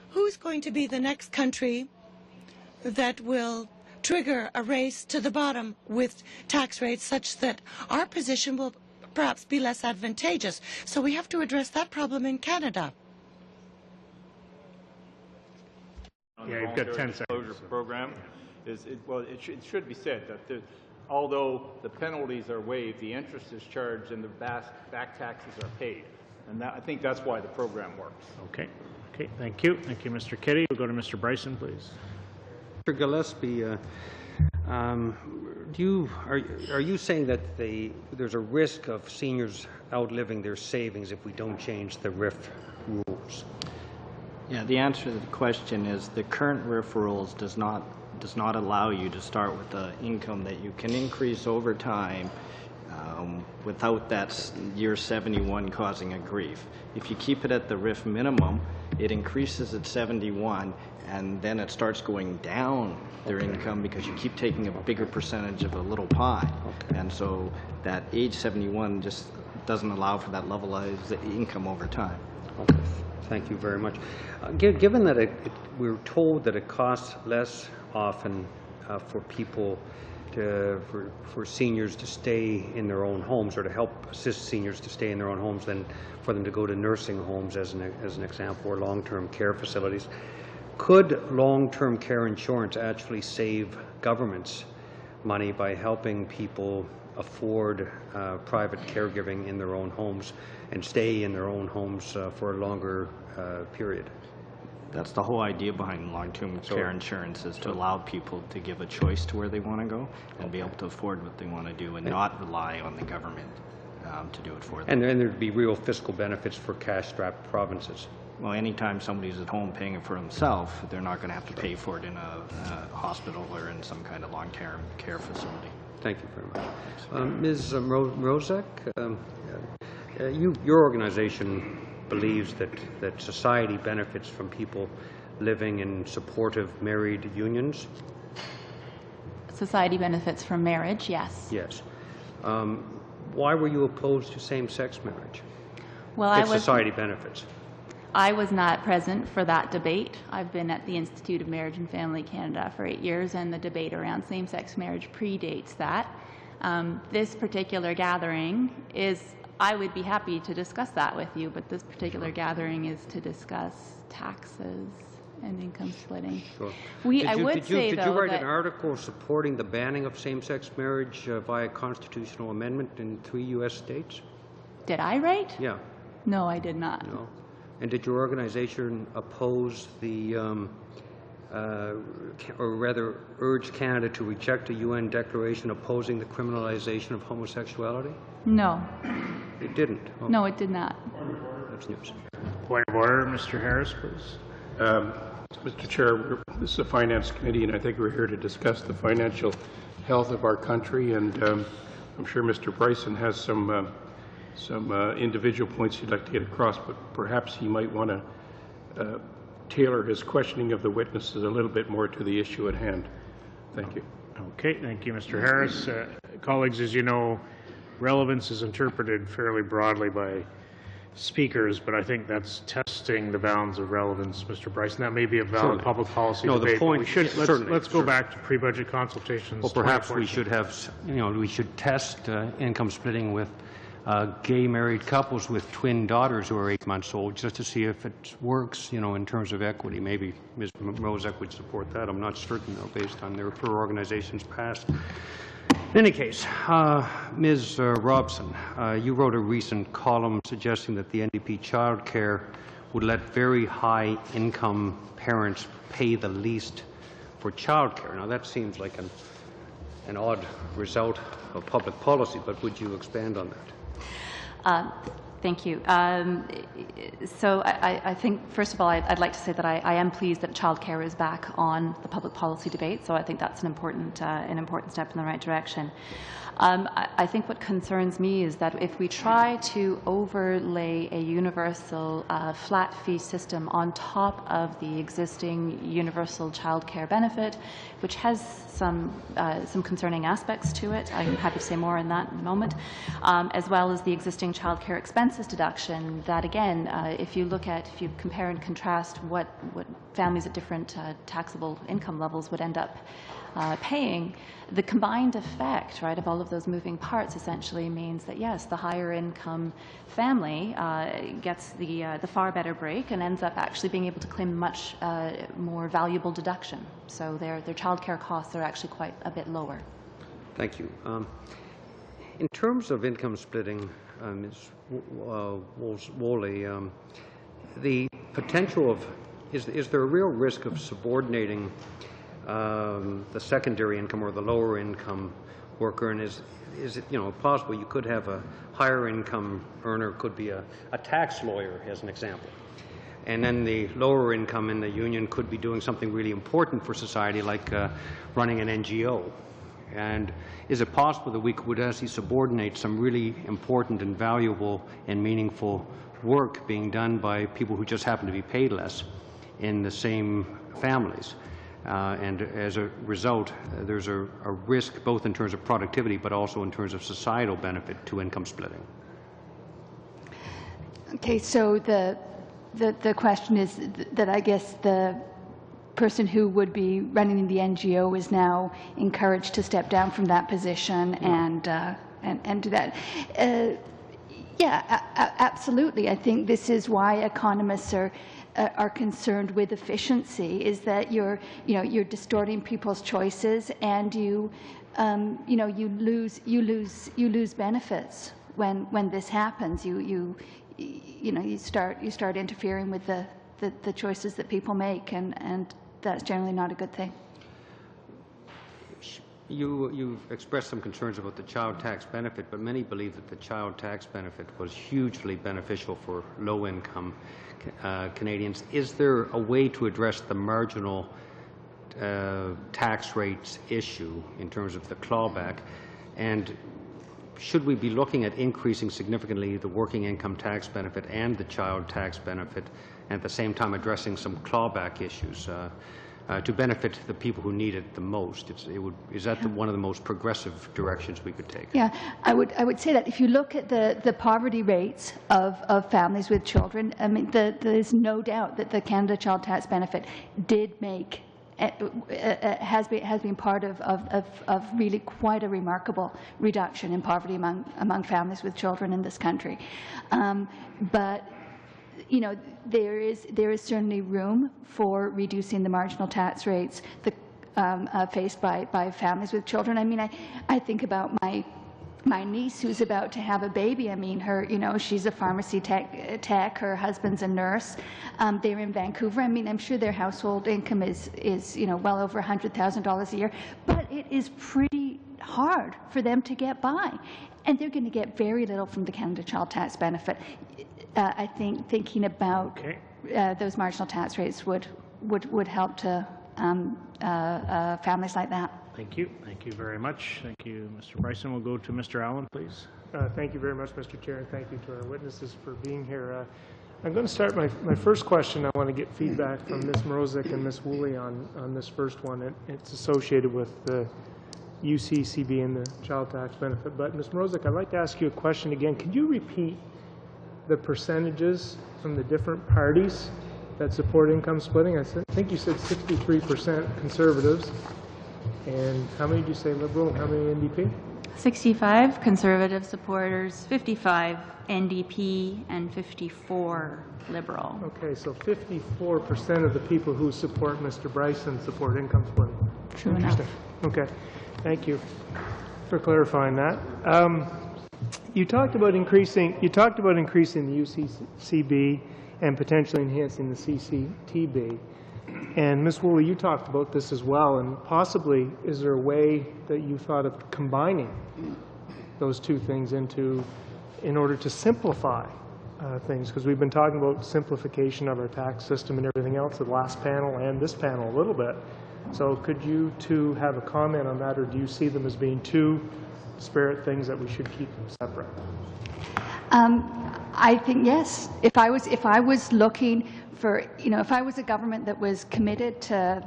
who's going to be the next country that will trigger a race to the bottom with tax rates such that our position will perhaps be less advantageous? So we have to address that problem in Canada. Yeah, you've got 10 seconds. Program is it should be said that although the penalties are waived, the interest is charged and the back taxes are paid, and I think that's why the program works. Okay. Okay. Thank you. Thank you, Mr. Kitty. We'll go to Mr. Bryson, please. Mr. Gillespie, are you saying that there's a risk of seniors outliving their savings if we don't change the RIF rules? Yeah, the answer to the question is the current RIF rules does not allow you to start with an income that you can increase over time without that year 71 causing a grief. If you keep it at the RIF minimum, it increases at 71, and then it starts going down their income because you keep taking a bigger percentage of a little pie. And so that age 71 just doesn't allow for that levelized income over time. Okay. Thank you very much. Given that we're told that it costs less often for people for seniors to stay in their own homes, or to help assist seniors to stay in their own homes, than for them to go to nursing homes, as an example, or long-term care facilities, could long-term care insurance actually save governments money by helping people afford private caregiving in their own homes and stay in their own homes for a longer period? That's the whole idea behind long-term care insurance, is to allow people to give a choice to where they want to go and be able to afford what they want to do and not rely on the government to do it for them. And there'd be real fiscal benefits for cash-strapped provinces. Well, anytime somebody's at home paying it for himself, they're not going to have to pay for it in a hospital or in some kind of long-term care facility. Thank you very much. Ms. Mrozek, your organization believes that society benefits from people living in supportive married unions? Society benefits from marriage, yes. Yes. Why were you opposed to same-sex marriage? Well, if society benefits. I was not present for that debate. I've been at the Institute of Marriage and Family Canada for 8 years, and the debate around same-sex marriage predates that. This particular gathering is, I would be happy to discuss that with you, but this particular gathering is to discuss taxes and income splitting. Sure. Did you write an article supporting the banning of same-sex marriage via constitutional amendment in 3 U.S. states? Did I write? Yeah. No, I did not. No. And did your organization oppose or rather urge Canada to reject a UN declaration opposing the criminalization of homosexuality? No. It didn't? Oh. No, it did not. That's news. Point of order, Mr. Harris, please. Mr. Chair, this is a Finance Committee, and I think we're here to discuss the financial health of our country, and I'm sure Mr. Bryson has some individual points he'd like to get across, but perhaps he might want to tailor his questioning of the witnesses a little bit more to the issue at hand. Thank you. Okay, thank you, Mr. Harris. Colleagues, as you know, relevance is interpreted fairly broadly by speakers, but I think that's testing the bounds of relevance, Mr. Bryson. That may be a valid Certainly. public policy No, debate. the point, but we should, certainly, let's go back to pre-budget consultations. Well, perhaps we 2014. should have, we should test income splitting with gay married couples with twin daughters who are 8 months old, just to see if it works, in terms of equity. Maybe Ms. Rozek would support that. I'm not certain, though, based on their per organization's past. In any case, Ms. Robson, you wrote a recent column suggesting that the NDP child care would let very high income parents pay the least for child care. Now that seems like an odd result of public policy, but would you expand on that? Thank you. So I think, first of all, I'd like to say that I am pleased that childcare is back on the public policy debate. So I think that's an important step in the right direction. I think what concerns me is that if we try to overlay a universal flat fee system on top of the existing universal childcare benefit, which has some concerning aspects to it, I'm happy to say more on that in a moment, as well as the existing childcare expenses deduction, that again, if you compare and contrast what families at different taxable income levels would end up paying, the combined effect, right, of all of those moving parts essentially means that yes, the higher income family gets the far better break and ends up actually being able to claim much more valuable deduction. So their childcare costs are actually quite a bit lower. Thank you. In terms of income splitting, Ms. Woolley, the potential of is there a real risk of subordinating the secondary income or the lower income worker, and is it possible you could have a higher income earner could be a tax lawyer, as an example, and then the lower income in the union could be doing something really important for society, like running an NGO? And is it possible that we could actually subordinate some really important and valuable and meaningful work being done by people who just happen to be paid less in the same families? And as a result, there's a risk both in terms of productivity but also in terms of societal benefit to income splitting. Okay, so the question is that I guess the person who would be running the NGO is now encouraged to step down from that position and do that. Yeah, absolutely. I think this is why economists are concerned with efficiency, is that you're distorting people's choices, and you lose benefits when this happens. You start interfering with the choices that people make, and that's generally not a good thing. You've expressed some concerns about the child tax benefit, but many believe that the child tax benefit was hugely beneficial for low-income Canadians. Is there a way to address the marginal tax rates issue in terms of the clawback? And should we be looking at increasing significantly the working income tax benefit and the child tax benefit, and at the same time addressing some clawback issues to benefit the people who need it the most? Is that one of the most progressive directions we could take? Yeah, I would say that if you look at the poverty rates of families with children, I mean, there's no doubt that the Canada Child Tax Benefit did make has been part of really quite a remarkable reduction in poverty among families with children in this country. But there is certainly room for reducing the marginal tax rates faced by families with children. I mean, I think about my niece who's about to have a baby. I mean, she's a pharmacy tech. Her husband's a nurse. They're in Vancouver. I mean, I'm sure their household income is well over $100,000 a year, but it is pretty hard for them to get by, and they're going to get very little from the Canada Child Tax Benefit. I think thinking about those marginal tax rates would help to families like that. Thank you. Thank you very much. Thank you, Mr. Bryson. We'll go to Mr. Allen, please. Thank you very much, Mr. Chair, and thank you to our witnesses for being here. I'm going to start my first question. I want to get feedback from Ms. Mrozek and Ms. Woolley on this first one. It's associated with the UCCB and the child tax benefit. But Ms. Mrozek, I'd like to ask you a question again. Could you repeat the percentages from the different parties that support income splitting? I think you said 63% conservatives. And how many did you say liberal? How many NDP? 65 conservative supporters, 55 NDP, and 54 liberal. Okay, so 54% of the people who support Mr. Bryson support income splitting. True enough. Interesting. Okay, thank you for clarifying that. You talked about increasing the UCCB and potentially enhancing the CCTB. And Ms. Woolley, you talked about this as well, and possibly is there a way that you thought of combining those two things in order to simplify things? Because we've been talking about simplification of our tax system and everything else, the last panel and this panel a little bit. So could you two have a comment on that, or do you see them as being two disparate things that we should keep separate? I think yes. If I was looking for, if I was a government that was committed to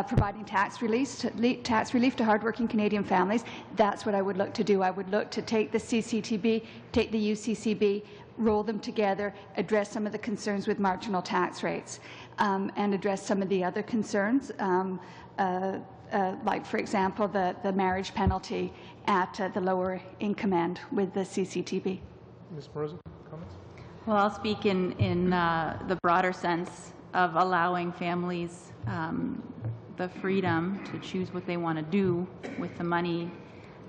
providing tax relief to hardworking Canadian families, that's what I would look to do. I would look to take the CCTB, take the UCCB, roll them together, address some of the concerns with marginal tax rates, and address some of the other concerns, like, for example, the marriage penalty at the lower income end with the CCTB. Ms. Moroza, comments? Well, I'll speak in the broader sense of allowing families the freedom to choose what they want to do with the money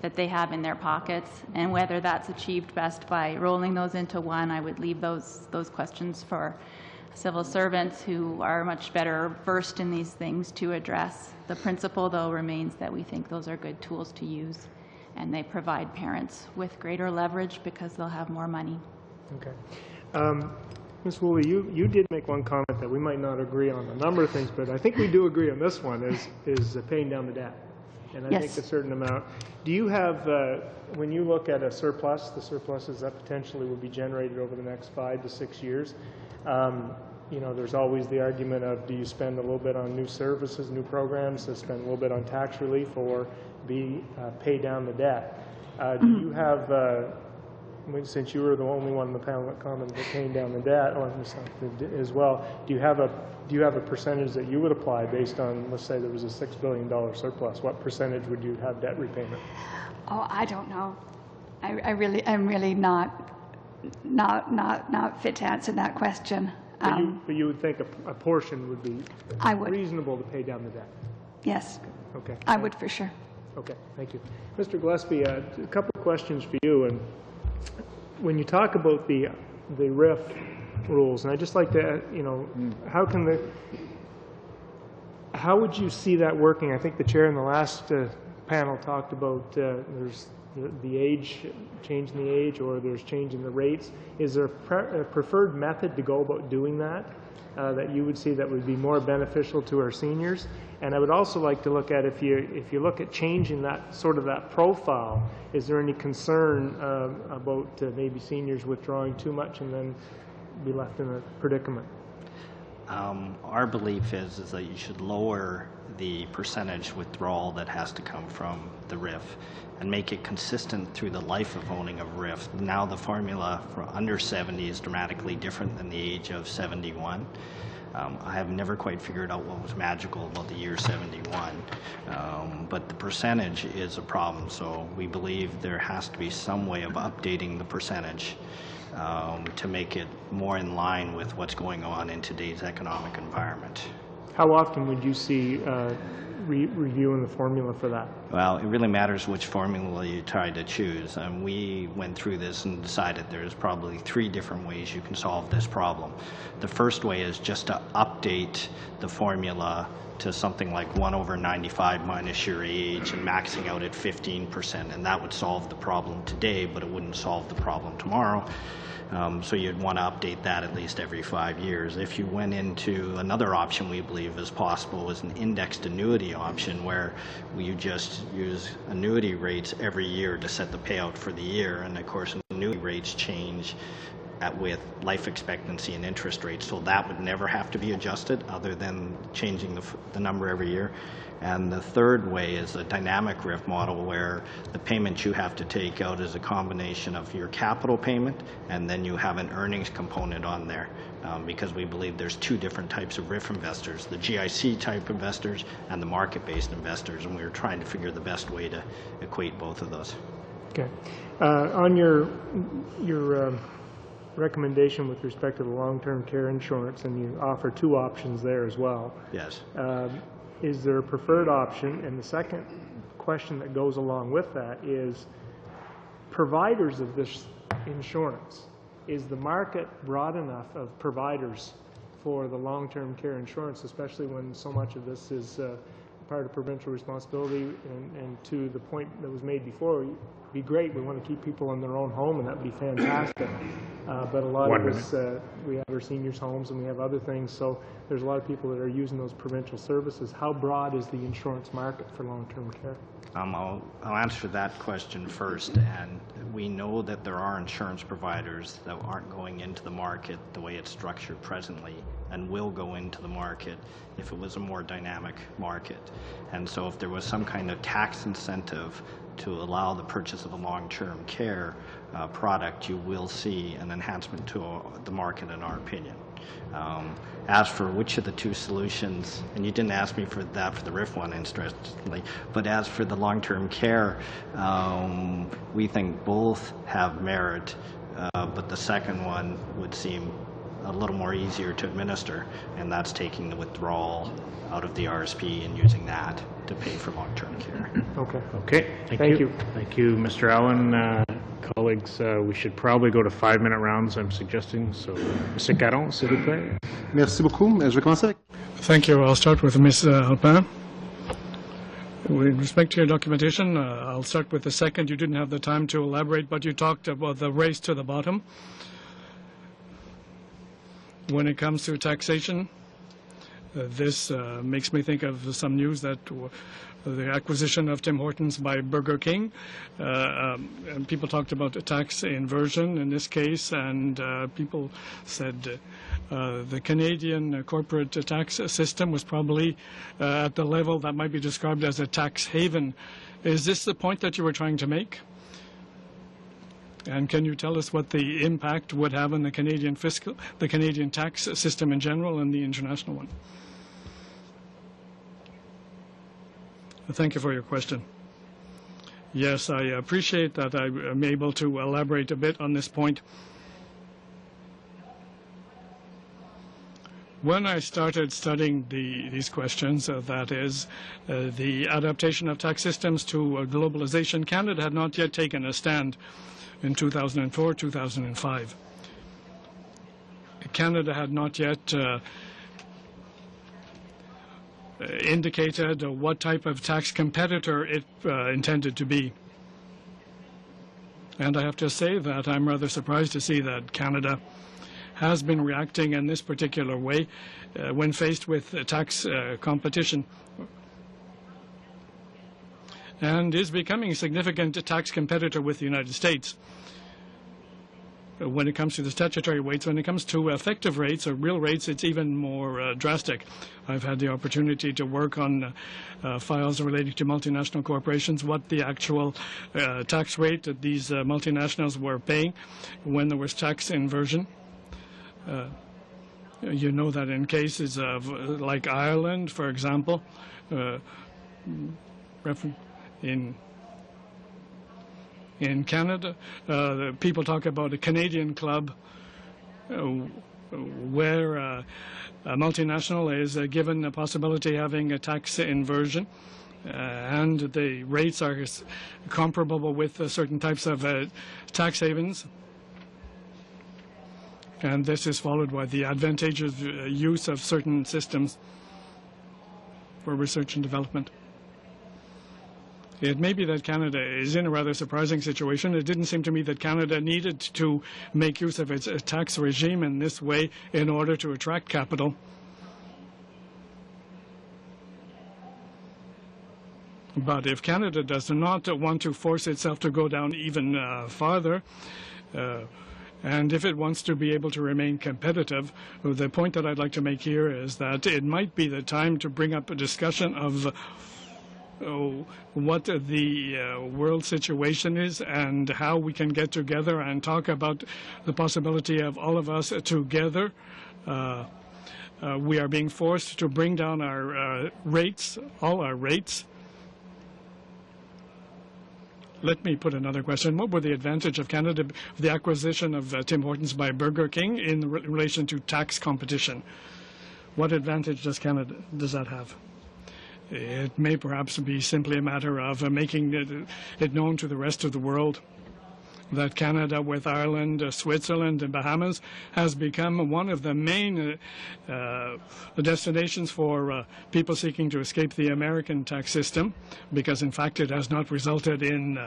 that they have in their pockets, and whether that's achieved best by rolling those into one. I would leave those questions for civil servants who are much better versed in these things to address. The principle, though, remains that we think those are good tools to use, and they provide parents with greater leverage because they'll have more money. Okay. Ms. Woolley, you did make one comment that we might not agree on a number of things, but I think we do agree on this one, is paying down the debt. And I think a certain amount. Do you have, when you look at a surplus, the surpluses that potentially will be generated over the next 5 to 6 years, there's always the argument of, do you spend a little bit on new services, new programs, to spend a little bit on tax relief, or pay down the debt? Do you have, since you were the only one in the panel that commented on paying down the debt, as well, do you have a percentage that you would apply based on, let's say there was a $6 billion surplus? What percentage would you have debt repayment? Oh, I don't know. I'm really not fit to answer that question. But you would think a portion would be reasonable to pay down the debt? Yes. Okay. I would for sure. Okay, thank you. Mr. Gillespie, a couple of questions for you. And when you talk about the RIF rules, and I'd just like to, how would you see that working? I think the chair in the last panel talked about there's the age, changing the age, or there's changing the rates. Is there a preferred method to go about doing that, that you would see that would be more beneficial to our seniors? And I would also like to look at, if you look at changing that profile, is there any concern about maybe seniors withdrawing too much and then be left in a predicament? Our belief is that you should lower the percentage withdrawal that has to come from the RIF and make it consistent through the life of owning a RIF. Now the formula for under 70 is dramatically different than the age of 71. I have never quite figured out what was magical about the year 71, but the percentage is a problem, so we believe there has to be some way of updating the percentage to make it more in line with what's going on in today's economic environment. How often would you see reviewing the formula for that? Well, it really matters which formula you try to choose. We went through this and decided there's probably 3 different ways you can solve this problem. The first way is just to update the formula to something like 1/95 minus your age and maxing out at 15%, and that would solve the problem today, but it wouldn't solve the problem tomorrow. So you'd want to update that at least every 5 years. If you went into another option we believe is possible is an indexed annuity option, where you just use annuity rates every year to set the payout for the year, and of course annuity rates change with life expectancy and interest rates, so that would never have to be adjusted other than changing the number every year. And the third way is a dynamic RIF model where the payment you have to take out is a combination of your capital payment and then you have an earnings component on there, because we believe there's two different types of RIF investors, the GIC type investors and the market-based investors, and we were trying to figure the best way to equate both of those. Okay. On your recommendation with respect to the long-term care insurance, and you offer two options there as well. Yes. Is there a preferred option? And the second question that goes along with that is, providers of this insurance, is the market broad enough of providers for the long-term care insurance, especially when so much of this is part of provincial responsibility? And to the point that was made before, it'd be great. We want to keep people in their own home, and that would be fantastic. But a lot of us, we have our seniors' homes and we have other things, so there's a lot of people that are using those provincial services. How broad is the insurance market for long-term care? I'll answer that question first. And we know that there are insurance providers that aren't going into the market the way it's structured presently and will go into the market if it was a more dynamic market. And so if there was some kind of tax incentive to allow the purchase of a long-term care product, you will see an enhancement to the market, in our opinion. As for which of the two solutions, and you didn't ask me for that for the RIF one, interestingly, but as for the long-term care, we think both have merit, but the second one would seem a little more easier to administer, and that's taking the withdrawal out of the RSP and using that to pay for long-term care. Okay. Okay. Thank you. Thank you, Mr. Allen. Colleagues, we should probably go to 5-minute rounds, I'm suggesting. So, Mr. Caron, s'il vous plaît. Merci beaucoup. Je vais commencer avec... Thank you. I'll start with Ms. Alpin. With respect to your documentation, I'll start with the second. You didn't have the time to elaborate, but you talked about the race to the bottom. When it comes to taxation, this makes me think of some news that the acquisition of Tim Hortons by Burger King, and people talked about a tax inversion in this case, and people said the Canadian corporate tax system was probably at the level that might be described as a tax haven. Is this the point that you were trying to make? And can you tell us what the impact would have on the Canadian tax system in general and the international one? Thank you for your question. Yes, I appreciate that I'm able to elaborate a bit on this point. When I started studying these questions, that is, the adaptation of tax systems to globalization, Canada had not yet taken a stand in 2004, 2005. Canada had not yet indicated what type of tax competitor it intended to be. And I have to say that I'm rather surprised to see that Canada has been reacting in this particular way when faced with tax competition, and is becoming a significant tax competitor with the United States. When it comes to the statutory rates, when it comes to effective rates or real rates, it's even more drastic. I've had the opportunity to work on files relating to multinational corporations, what the actual tax rate that these multinationals were paying when there was tax inversion. You know that in cases of like Ireland, for example, in Canada, people talk about a Canadian club where a multinational is given the possibility of having a tax inversion, and the rates are comparable with certain types of tax havens. And this is followed by the advantageous use of certain systems for research and development. It may be that Canada is in a rather surprising situation. It didn't seem to me that Canada needed to make use of its tax regime in this way in order to attract capital. But if Canada does not want to force itself to go down even farther, And if it wants to be able to remain competitive, the point that I'd like to make here is that it might be the time to bring up a discussion of what the world situation is and how we can get together and talk about the possibility of all of us together. We are being forced to bring down our rates, all our rates. Let me put another question. What were the advantage of Canada, the acquisition of Tim Hortons by Burger King in relation to tax competition? What advantage does that have? It may perhaps be simply a matter of making it known to the rest of the world that Canada, with Ireland, Switzerland, and Bahamas, has become one of the main destinations for people seeking to escape the American tax system, because in fact it has not resulted in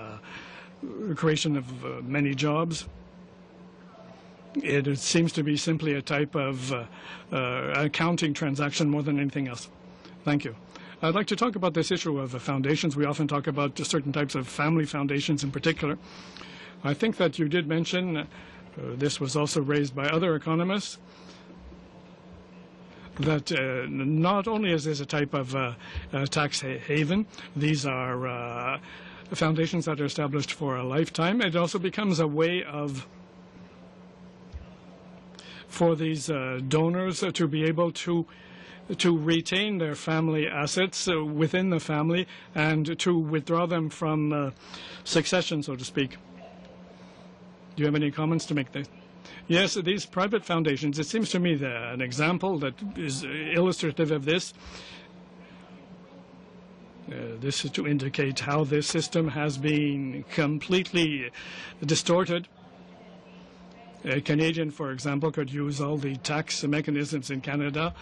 creation of many jobs. It seems to be simply a type of accounting transaction more than anything else. Thank you. I'd like to talk about this issue of foundations. We often talk about certain types of family foundations in particular. I think that you did mention, this was also raised by other economists, that not only is this a type of tax haven, these are foundations that are established for a lifetime. It also becomes a way for these donors to be able to retain their family assets within the family and to withdraw them from succession, so to speak. Do you have any comments to make there? Yes, these private foundations, it seems to me that an example that is illustrative of this, this is to indicate how this system has been completely distorted. A Canadian, for example, could use all the tax mechanisms in Canada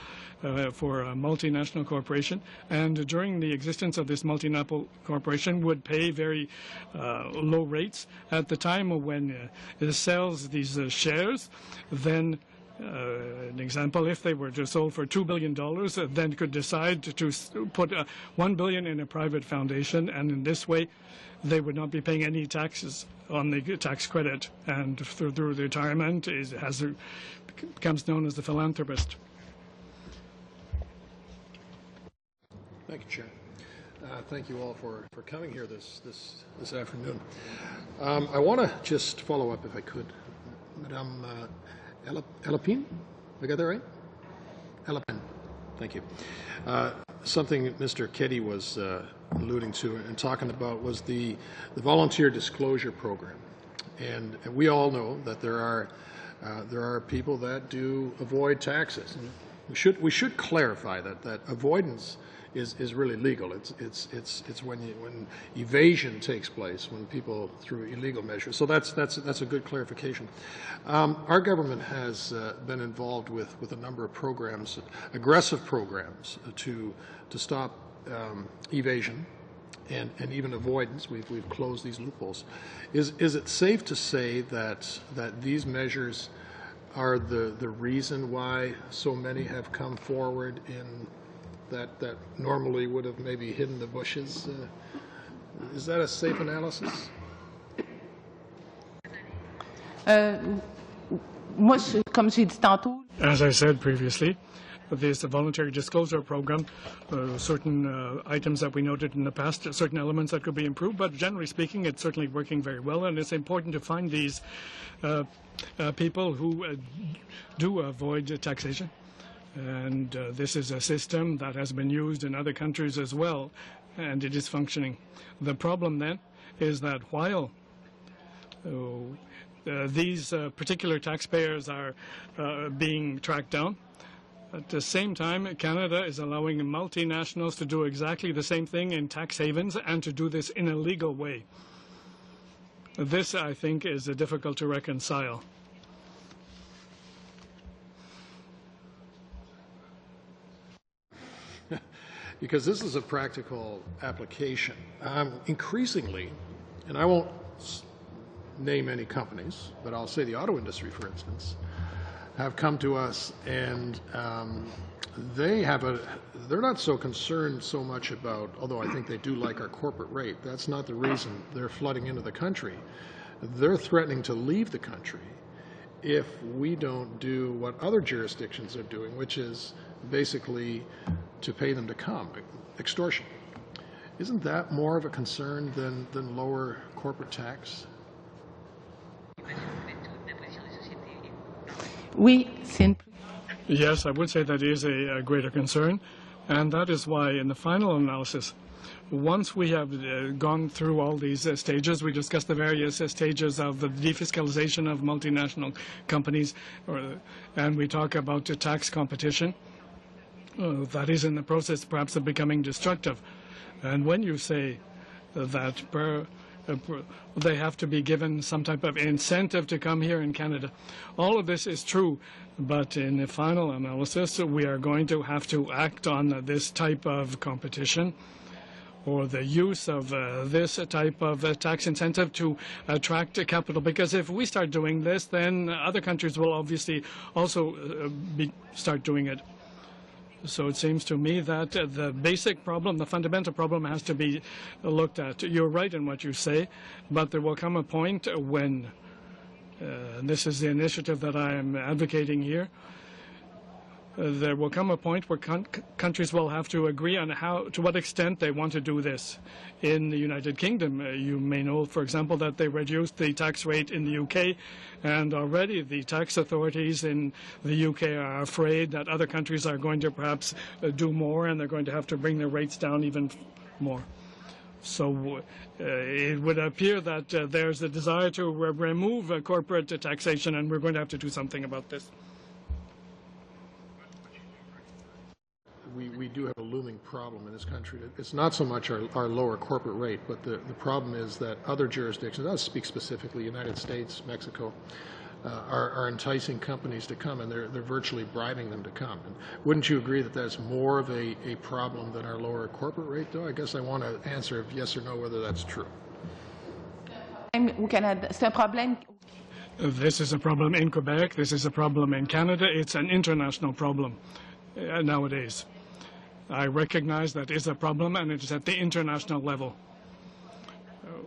for a multinational corporation, and during the existence of this multinational corporation would pay very low rates. At the time when it sells these shares, then an example, if they were to sold for $2 billion, then could decide to put $1 billion in a private foundation, and in this way they would not be paying any taxes on the tax credit, and through the retirement becomes known as the philanthropist. Thank you, Chair. Thank you all for coming here this afternoon. I want to just follow up, if I could. Madame Elapine, I got that right? Elapine, thank you. Something Mr. Keddy was alluding to and talking about was the volunteer disclosure program. And we all know that there are people that do avoid taxes. And we should clarify that avoidance is really legal. It's when evasion takes place, when people through illegal measures. So that's a good clarification. Our government has been involved with a number of programs, aggressive programs to stop evasion and even avoidance. We've closed these loopholes. Is it safe to say that these measures are the reason why so many have come forward in that normally would have maybe hidden the bushes? Is that a safe analysis? As I said previously, this voluntary disclosure program, certain items that we noted in the past, certain elements that could be improved, but generally speaking, it's certainly working very well, and it's important to find these people who do avoid taxation. And this is a system that has been used in other countries as well, and it is functioning. The problem then is that while these particular taxpayers are being tracked down, at the same time, Canada is allowing multinationals to do exactly the same thing in tax havens and to do this in a legal way. This, I think, is difficult to reconcile. Because this is a practical application. Increasingly, and I won't name any companies, but I'll say the auto industry, for instance, have come to us, and they're not so concerned so much about, although I think they do like our corporate rate, that's not the reason they're flooding into the country. They're threatening to leave the country if we don't do what other jurisdictions are doing, which is basically to pay them to come, extortion. Isn't that more of a concern than lower corporate tax? Yes, I would say that is a greater concern, and that is why in the final analysis, once we have gone through all these stages, we discussed the various stages of the defiscalization of multinational companies, and we talk about tax competition. That is in the process perhaps of becoming destructive. And when you say that they have to be given some type of incentive to come here in Canada, all of this is true, but in the final analysis, we are going to have to act on this type of competition or the use of this type of tax incentive to attract capital. Because if we start doing this, then other countries will obviously also start doing it. So it seems to me that the basic problem, the fundamental problem, has to be looked at. You're right in what you say, but there will come a point when, and this is the initiative that I am advocating here, there will come a point where countries will have to agree on to what extent they want to do this. In the United Kingdom, you may know, for example, that they reduced the tax rate in the UK, and already the tax authorities in the UK are afraid that other countries are going to perhaps do more, and they're going to have to bring their rates down even more. So it would appear that there's a desire to remove corporate taxation, and we're going to have to do something about this. We do have a looming problem in this country. It's not so much our lower corporate rate, but the problem is that other jurisdictions, I'll speak specifically United States, Mexico, are enticing companies to come, and they're virtually bribing them to come. And wouldn't you agree that that's more of a problem than our lower corporate rate, though? I guess I want to answer yes or no whether that's true. This is a problem in Quebec. This is a problem in Canada. It's an international problem nowadays. I recognize that is a problem, and it is at the international level.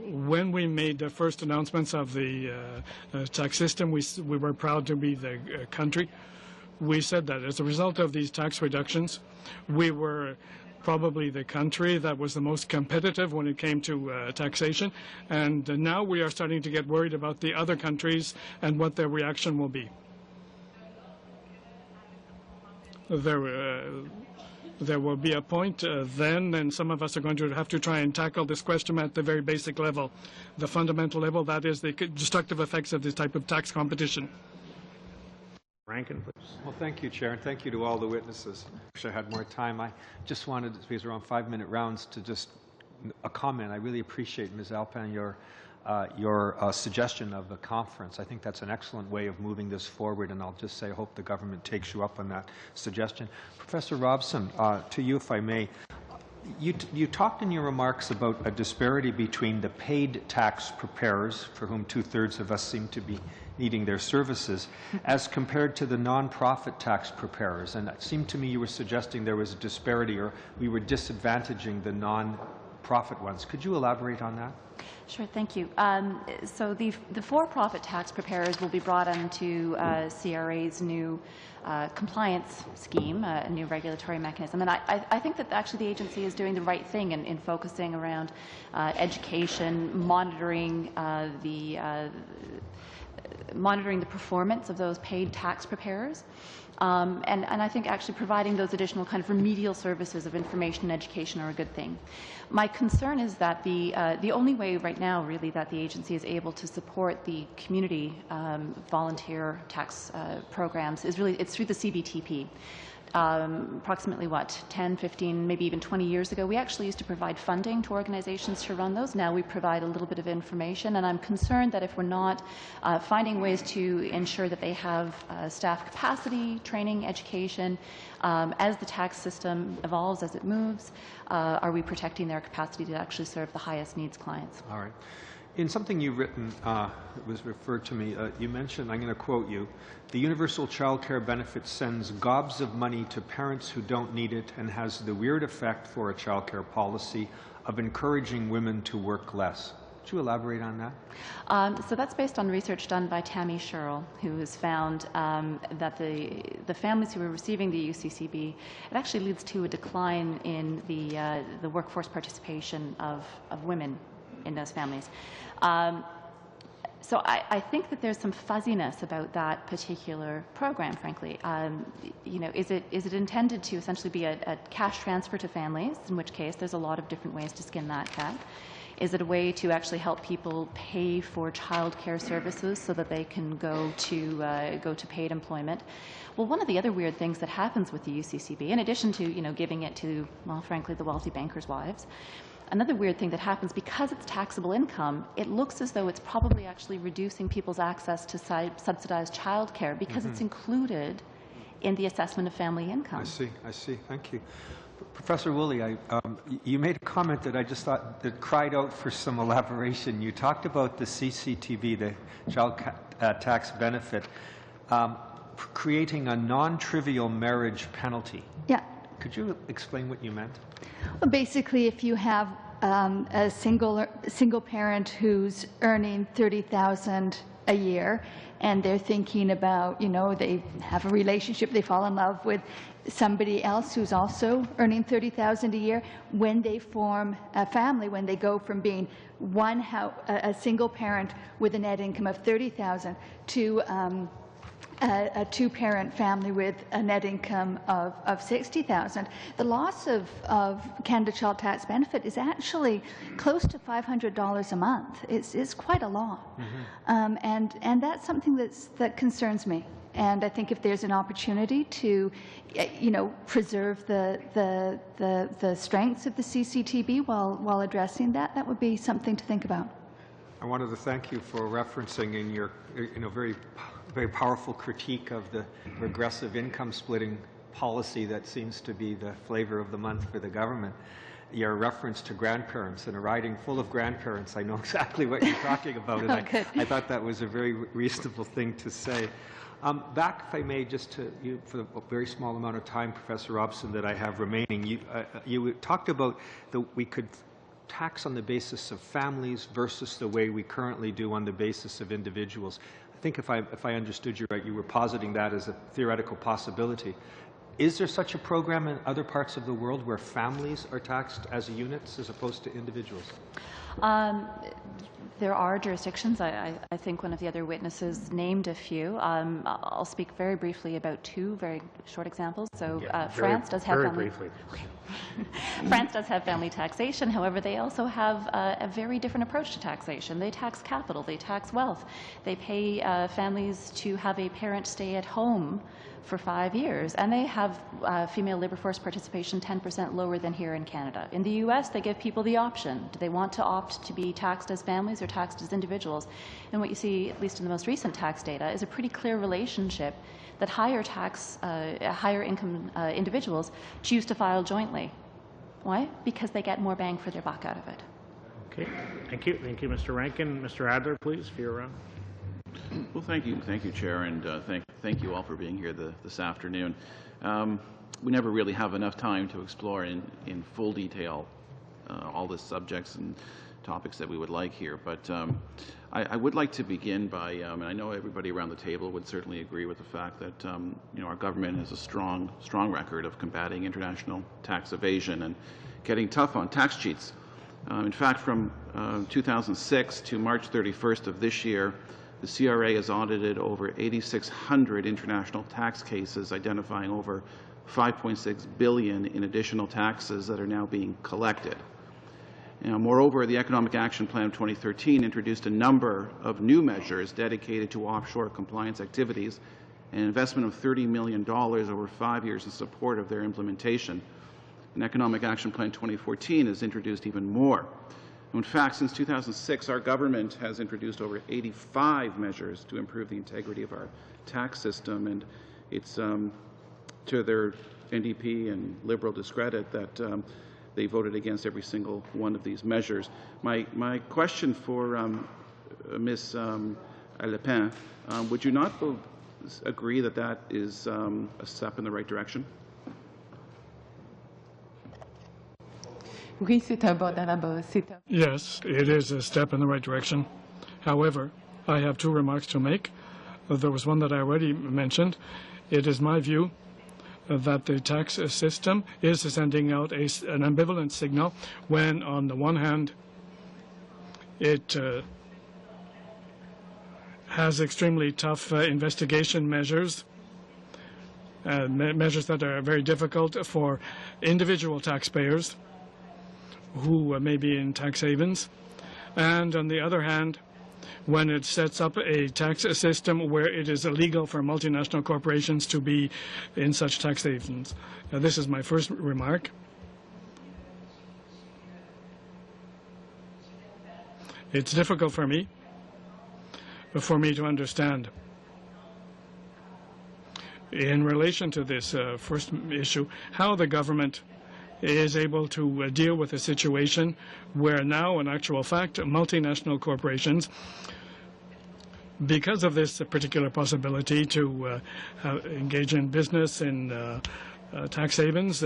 When we made the first announcements of the tax system, we were proud to be the country. We said that as a result of these tax reductions, we were probably the country that was the most competitive when it came to taxation, and now we are starting to get worried about the other countries and what their reaction will be. There will be a point then, and some of us are going to have to try and tackle this question at the very basic level, the fundamental level, that is the destructive effects of this type of tax competition. Rankin, please. Well, thank you, Chair, and thank you to all the witnesses. I wish I had more time. I just wanted, because we're on 5-minute rounds, to just a comment. I really appreciate, Ms. Alpin, your suggestion of the conference. I think that's an excellent way of moving this forward, and I'll just say I hope the government takes you up on that suggestion. Professor Robson, to you, if I may, you talked in your remarks about a disparity between the paid tax preparers, for whom 2/3 of us seem to be needing their services, as compared to the non-profit tax preparers. And it seemed to me you were suggesting there was a disparity, or we were disadvantaging the non-profit ones. Could you elaborate on that? Sure, thank you. So the for-profit tax preparers will be brought into CRA's new compliance scheme, a new regulatory mechanism. And I think that actually the agency is doing the right thing in focusing around education, monitoring the performance of those paid tax preparers. And I think actually providing those additional kind of remedial services of information and education are a good thing. My concern is that the only way right now really that the agency is able to support the community volunteer tax programs is really, it's through the CBTP. Approximately, 10, 15, maybe even 20 years ago, we actually used to provide funding to organizations to run those. Now we provide a little bit of information, and I'm concerned that if we're not finding ways to ensure that they have staff capacity, training, education, as the tax system evolves, as it moves, are we protecting their capacity to actually serve the highest needs clients? All right. In something you've written, that was referred to me, you mentioned, I'm going to quote you, the universal child care benefit sends gobs of money to parents who don't need it and has the weird effect for a child care policy of encouraging women to work less. Could you elaborate on that? So that's based on research done by Tammy Sherrill, who has found that the families who are receiving the UCCB, it actually leads to a decline in the workforce participation of women in those families. So I think that there's some fuzziness about that particular program, frankly. You know, is it intended to essentially be a cash transfer to families, in which case there's a lot of different ways to skin that cat? Is it a way to actually help people pay for childcare services so that they can go to paid employment? Well, one of the other weird things that happens with the UCCB, in addition to, you know, giving it to, well, frankly, the wealthy bankers' wives, another weird thing that happens, because it's taxable income, it looks as though it's probably actually reducing people's access to subsidized childcare because it's included in the assessment of family income. I see. Thank you. Professor Woolley, you made a comment that I just thought that cried out for some elaboration. You talked about the CCTB, the child tax benefit, creating a non-trivial marriage penalty. Yeah. Could you explain what you meant? Well, basically, if you have a single parent who's earning $30,000 a year, and they're thinking about, you know, they have a relationship, they fall in love with somebody else who's also earning $30,000 a year, when they form a family, when they go from being a single parent with a net income of $30,000 to a two-parent family with a net income of $60,000, the loss of Canada Child Tax Benefit is actually close to $500 a month. It's quite a lot, and that's something that concerns me. And I think if there's an opportunity to, you know, preserve the strengths of the CCTB while addressing that, that would be something to think about. I wanted to thank you for referencing in your, you know, very powerful critique of the regressive income splitting policy that seems to be the flavor of the month for the government. Your reference to grandparents, in a riding full of grandparents, I know exactly what you're talking about, and I thought that was a very reasonable thing to say. Back, if I may, just to you, for a very small amount of time, Professor Robson, that I have remaining, you talked about that we could tax on the basis of families versus the way we currently do on the basis of individuals. I think if I understood you right, you were positing that as a theoretical possibility. Is there such a program in other parts of the world where families are taxed as units as opposed to individuals? There are jurisdictions. I think one of the other witnesses named a few. I'll speak very briefly about two very short examples. So France does have France does have family taxation. However, they also have a very different approach to taxation. They tax capital. They tax wealth. They pay families to have a parent stay at home for 5 years, and they have female labor force participation 10% lower than here in Canada. In the U.S., they give people the option. Do they want to opt to be taxed as families or taxed as individuals? And what you see, at least in the most recent tax data, is a pretty clear relationship that higher income individuals choose to file jointly. Why? Because they get more bang for their buck out of it. Okay, thank you. Thank you, Mr. Rankin. Mr. Adler, please, if you're around. Well, thank you, Chair, and thank you all for being here this afternoon. We never really have enough time to explore in full detail all the subjects and topics that we would like here, but I would like to begin by, and I know everybody around the table would certainly agree with the fact that you know, our government has a strong record of combating international tax evasion and getting tough on tax cheats. In fact, from 2006 to March 31st of this year, the CRA has audited over 8,600 international tax cases, identifying over $5.6 billion in additional taxes that are now being collected. Moreover, the Economic Action Plan of 2013 introduced a number of new measures dedicated to offshore compliance activities and an investment of $30 million over 5 years in support of their implementation. And Economic Action Plan 2014 has introduced even more. In fact, since 2006, our government has introduced over 85 measures to improve the integrity of our tax system, and it's to their NDP and Liberal discredit that they voted against every single one of these measures. My question for Ms. Le Pen, would you not agree that that is a step in the right direction? Oui, c'est un bon dans la base. Yes, it is a step in the right direction. However, I have two remarks to make. There was one that I already mentioned. It is my view that the tax system is sending out an ambivalent signal when, on the one hand, it has extremely tough investigation measures, measures that are very difficult for individual taxpayers who may be in tax havens, and on the other hand, when it sets up a tax system where it is illegal for multinational corporations to be in such tax havens. This is my first remark. It's difficult for me to understand. In relation to this first issue, how the government is able to deal with a situation where now, in actual fact, multinational corporations, because of this particular possibility to engage in business in tax havens,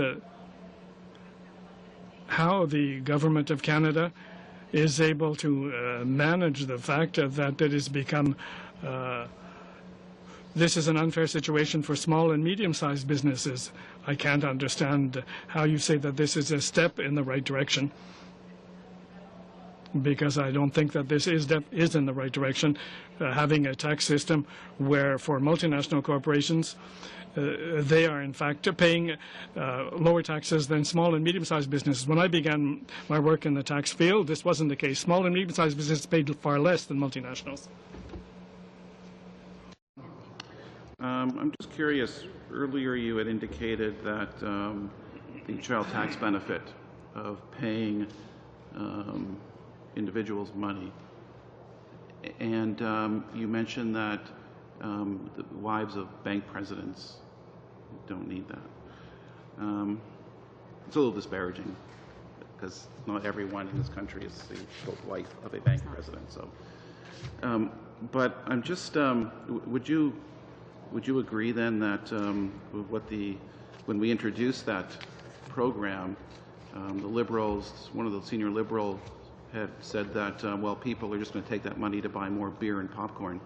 how the government of Canada is able to manage the fact that it has become this is an unfair situation for small and medium-sized businesses. I can't understand how you say that this is a step in the right direction, because I don't think that this is in the right direction, having a tax system where for multinational corporations they are in fact paying lower taxes than small and medium-sized businesses. When I began my work in the tax field, this wasn't the case. Small and medium-sized businesses paid far less than multinationals. I'm just curious, earlier you had indicated that the child tax benefit of paying individuals money, and you mentioned that the wives of bank presidents don't need that. It's a little disparaging because not everyone in this country is the wife of a bank president. So, but I'm just, would you agree then that when we introduced that program, the Liberals, one of the senior Liberals had said that, well, people are just going to take that money to buy more beer and popcorn.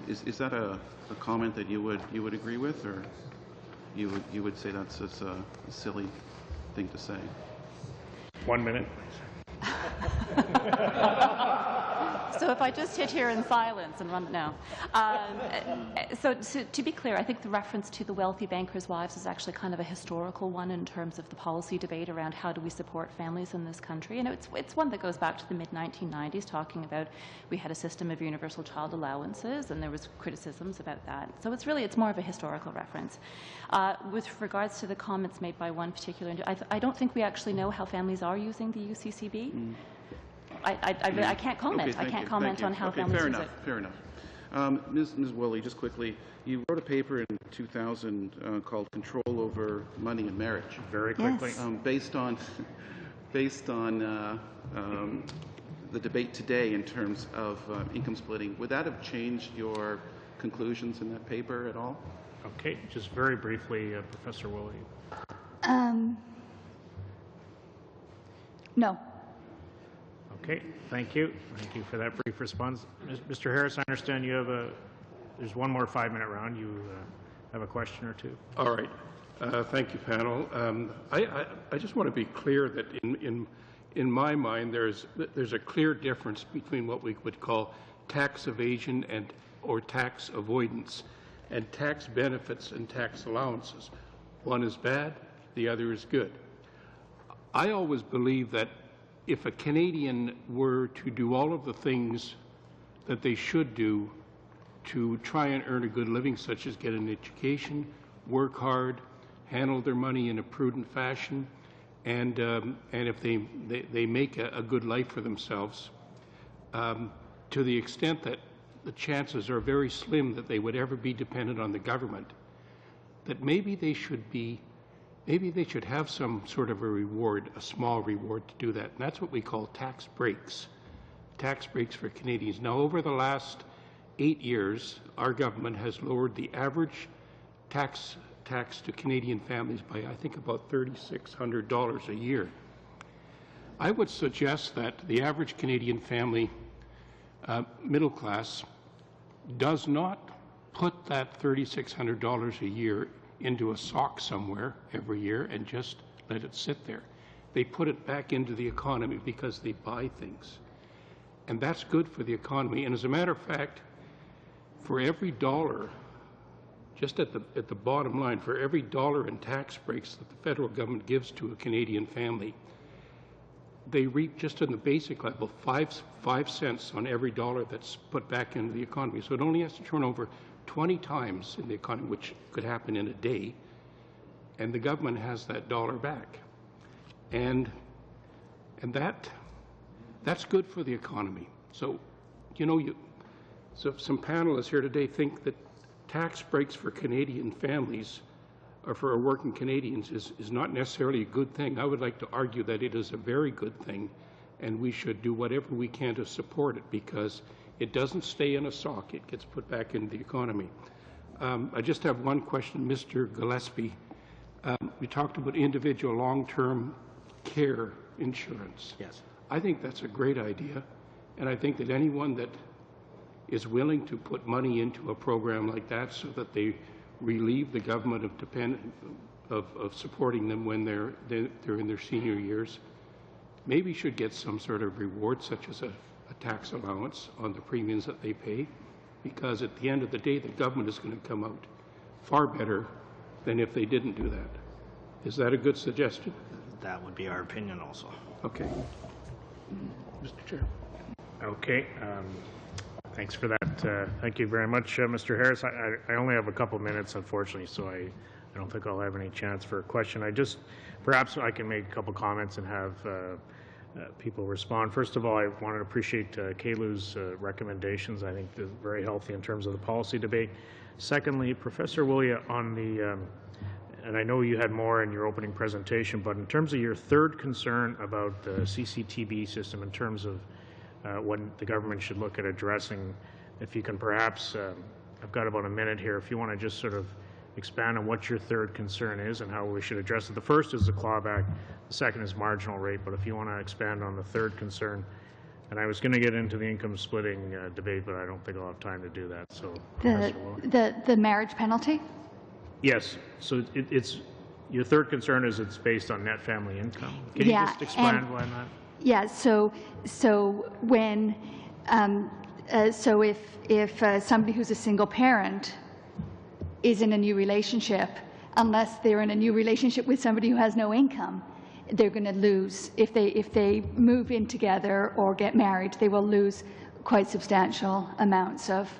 Is that a comment that you would agree with, or you would say that's just a silly thing to say? 1 minute. So if I just sit here in silence and run, no. So to be clear, I think the reference to the wealthy bankers' wives is actually kind of a historical one in terms of the policy debate around how do we support families in this country. And it's one that goes back to the mid-1990s, talking about we had a system of universal child allowances, and there was criticisms about that. So it's more of a historical reference. With regards to the comments made by one particular, I don't think we actually know how families are using the UCCB. I can't comment. Okay, I can't comment on how families use it. Fair enough. Ms. Woolley, just quickly, you wrote a paper in 2000 called "Control Over Money and Marriage." Very quickly. Yes. Based on the debate today in terms of income splitting, would that have changed your conclusions in that paper at all? Okay, just very briefly, Professor Woolley. No. Okay, thank you. Thank you for that brief response. Mr. Harris, I understand you have there's one more 5-minute round. You have a question or two. All right. Thank you, panel. I just want to be clear that in my mind there's a clear difference between what we would call tax evasion or tax avoidance, and tax benefits and tax allowances. One is bad, the other is good. I always believe that if a Canadian were to do all of the things that they should do to try and earn a good living, such as get an education, work hard, handle their money in a prudent fashion, and if they make a good life for themselves, to the extent that the chances are very slim that they would ever be dependent on the government, that maybe they should have some sort of a reward, a small reward to do that. And that's what we call tax breaks for Canadians. Now, over the last 8 years, our government has lowered the average tax to Canadian families by, I think, about $3,600 a year. I would suggest that the average Canadian family, middle class, does not put that $3,600 a year into a sock somewhere every year and just let it sit there. They put it back into the economy because they buy things. And that's good for the economy. And as a matter of fact, for every dollar, just at the bottom line, for every dollar in tax breaks that the federal government gives to a Canadian family, they reap just on the basic level 5 cents on every dollar that's put back into the economy. So it only has to turn over 20 times in the economy, which could happen in a day, and the government has that dollar back. And that's good for the economy. So, so some panelists here today think that tax breaks for Canadian families or for working Canadians is not necessarily a good thing. I would like to argue that it is a very good thing, and we should do whatever we can to support it, because it doesn't stay in a sock. It gets put back into the economy. I just have one question, Mr. Gillespie. We talked about individual long-term care insurance. Yes. I think that's a great idea, and I think that anyone that is willing to put money into a program like that so that they relieve the government of supporting them when they're in their senior years, maybe should get some sort of reward, such as a tax allowance on the premiums that they pay, because at the end of the day, the government is going to come out far better than if they didn't do that. Is that a good suggestion? That would be our opinion also. Okay. Mr. Chair. Okay. Thanks for that. Thank you very much, Mr. Harris. I only have a couple minutes, unfortunately, so I don't think I'll have any chance for a question. Perhaps I can make a couple comments and have people respond. First of all, I want to appreciate Kaylu's recommendations. I think they're very healthy in terms of the policy debate. Secondly, Professor Woolley, on the, and I know you had more in your opening presentation, but in terms of your third concern about the CCTB system, in terms of what the government should look at addressing, if you can perhaps, I've got about a minute here, if you want to just sort of expand on what your third concern is and how we should address it. The first is the clawback, the second is marginal rate, but if you want to expand on the third concern, and I was going to get into the income splitting debate, but I don't think I'll have time to do that. So the marriage penalty? Yes. So it's your third concern is it's based on net family income. Can you just expand why not? Yeah. So when so if somebody who's a single parent is in a new relationship, unless they're in a new relationship with somebody who has no income, they're going to lose. If they move in together or get married, they will lose quite substantial amounts of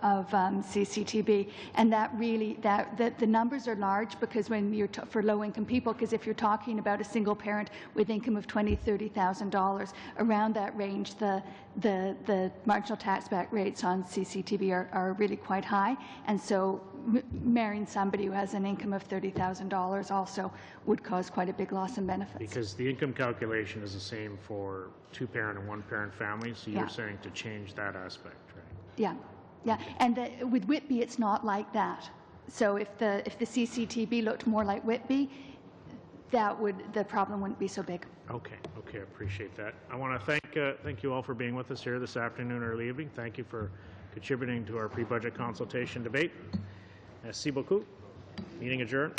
CCTB, and that really the numbers are large, because when you're for low-income people, because if you're talking about a single parent with income of $20,000–$30,000, around that range, the marginal tax back rates on CCTB are really quite high, and so marrying somebody who has an income of $30,000 also would cause quite a big loss in benefits. Because the income calculation is the same for two-parent and one-parent families, so you're saying to change that aspect, right? Yeah. Yeah, and with Whitby, it's not like that. So if the CCTB looked more like Whitby, the problem wouldn't be so big. Okay, I appreciate that. I want to thank you all for being with us here this afternoon or early evening. Thank you for contributing to our pre-budget consultation debate. Merci beaucoup. Meeting adjourned.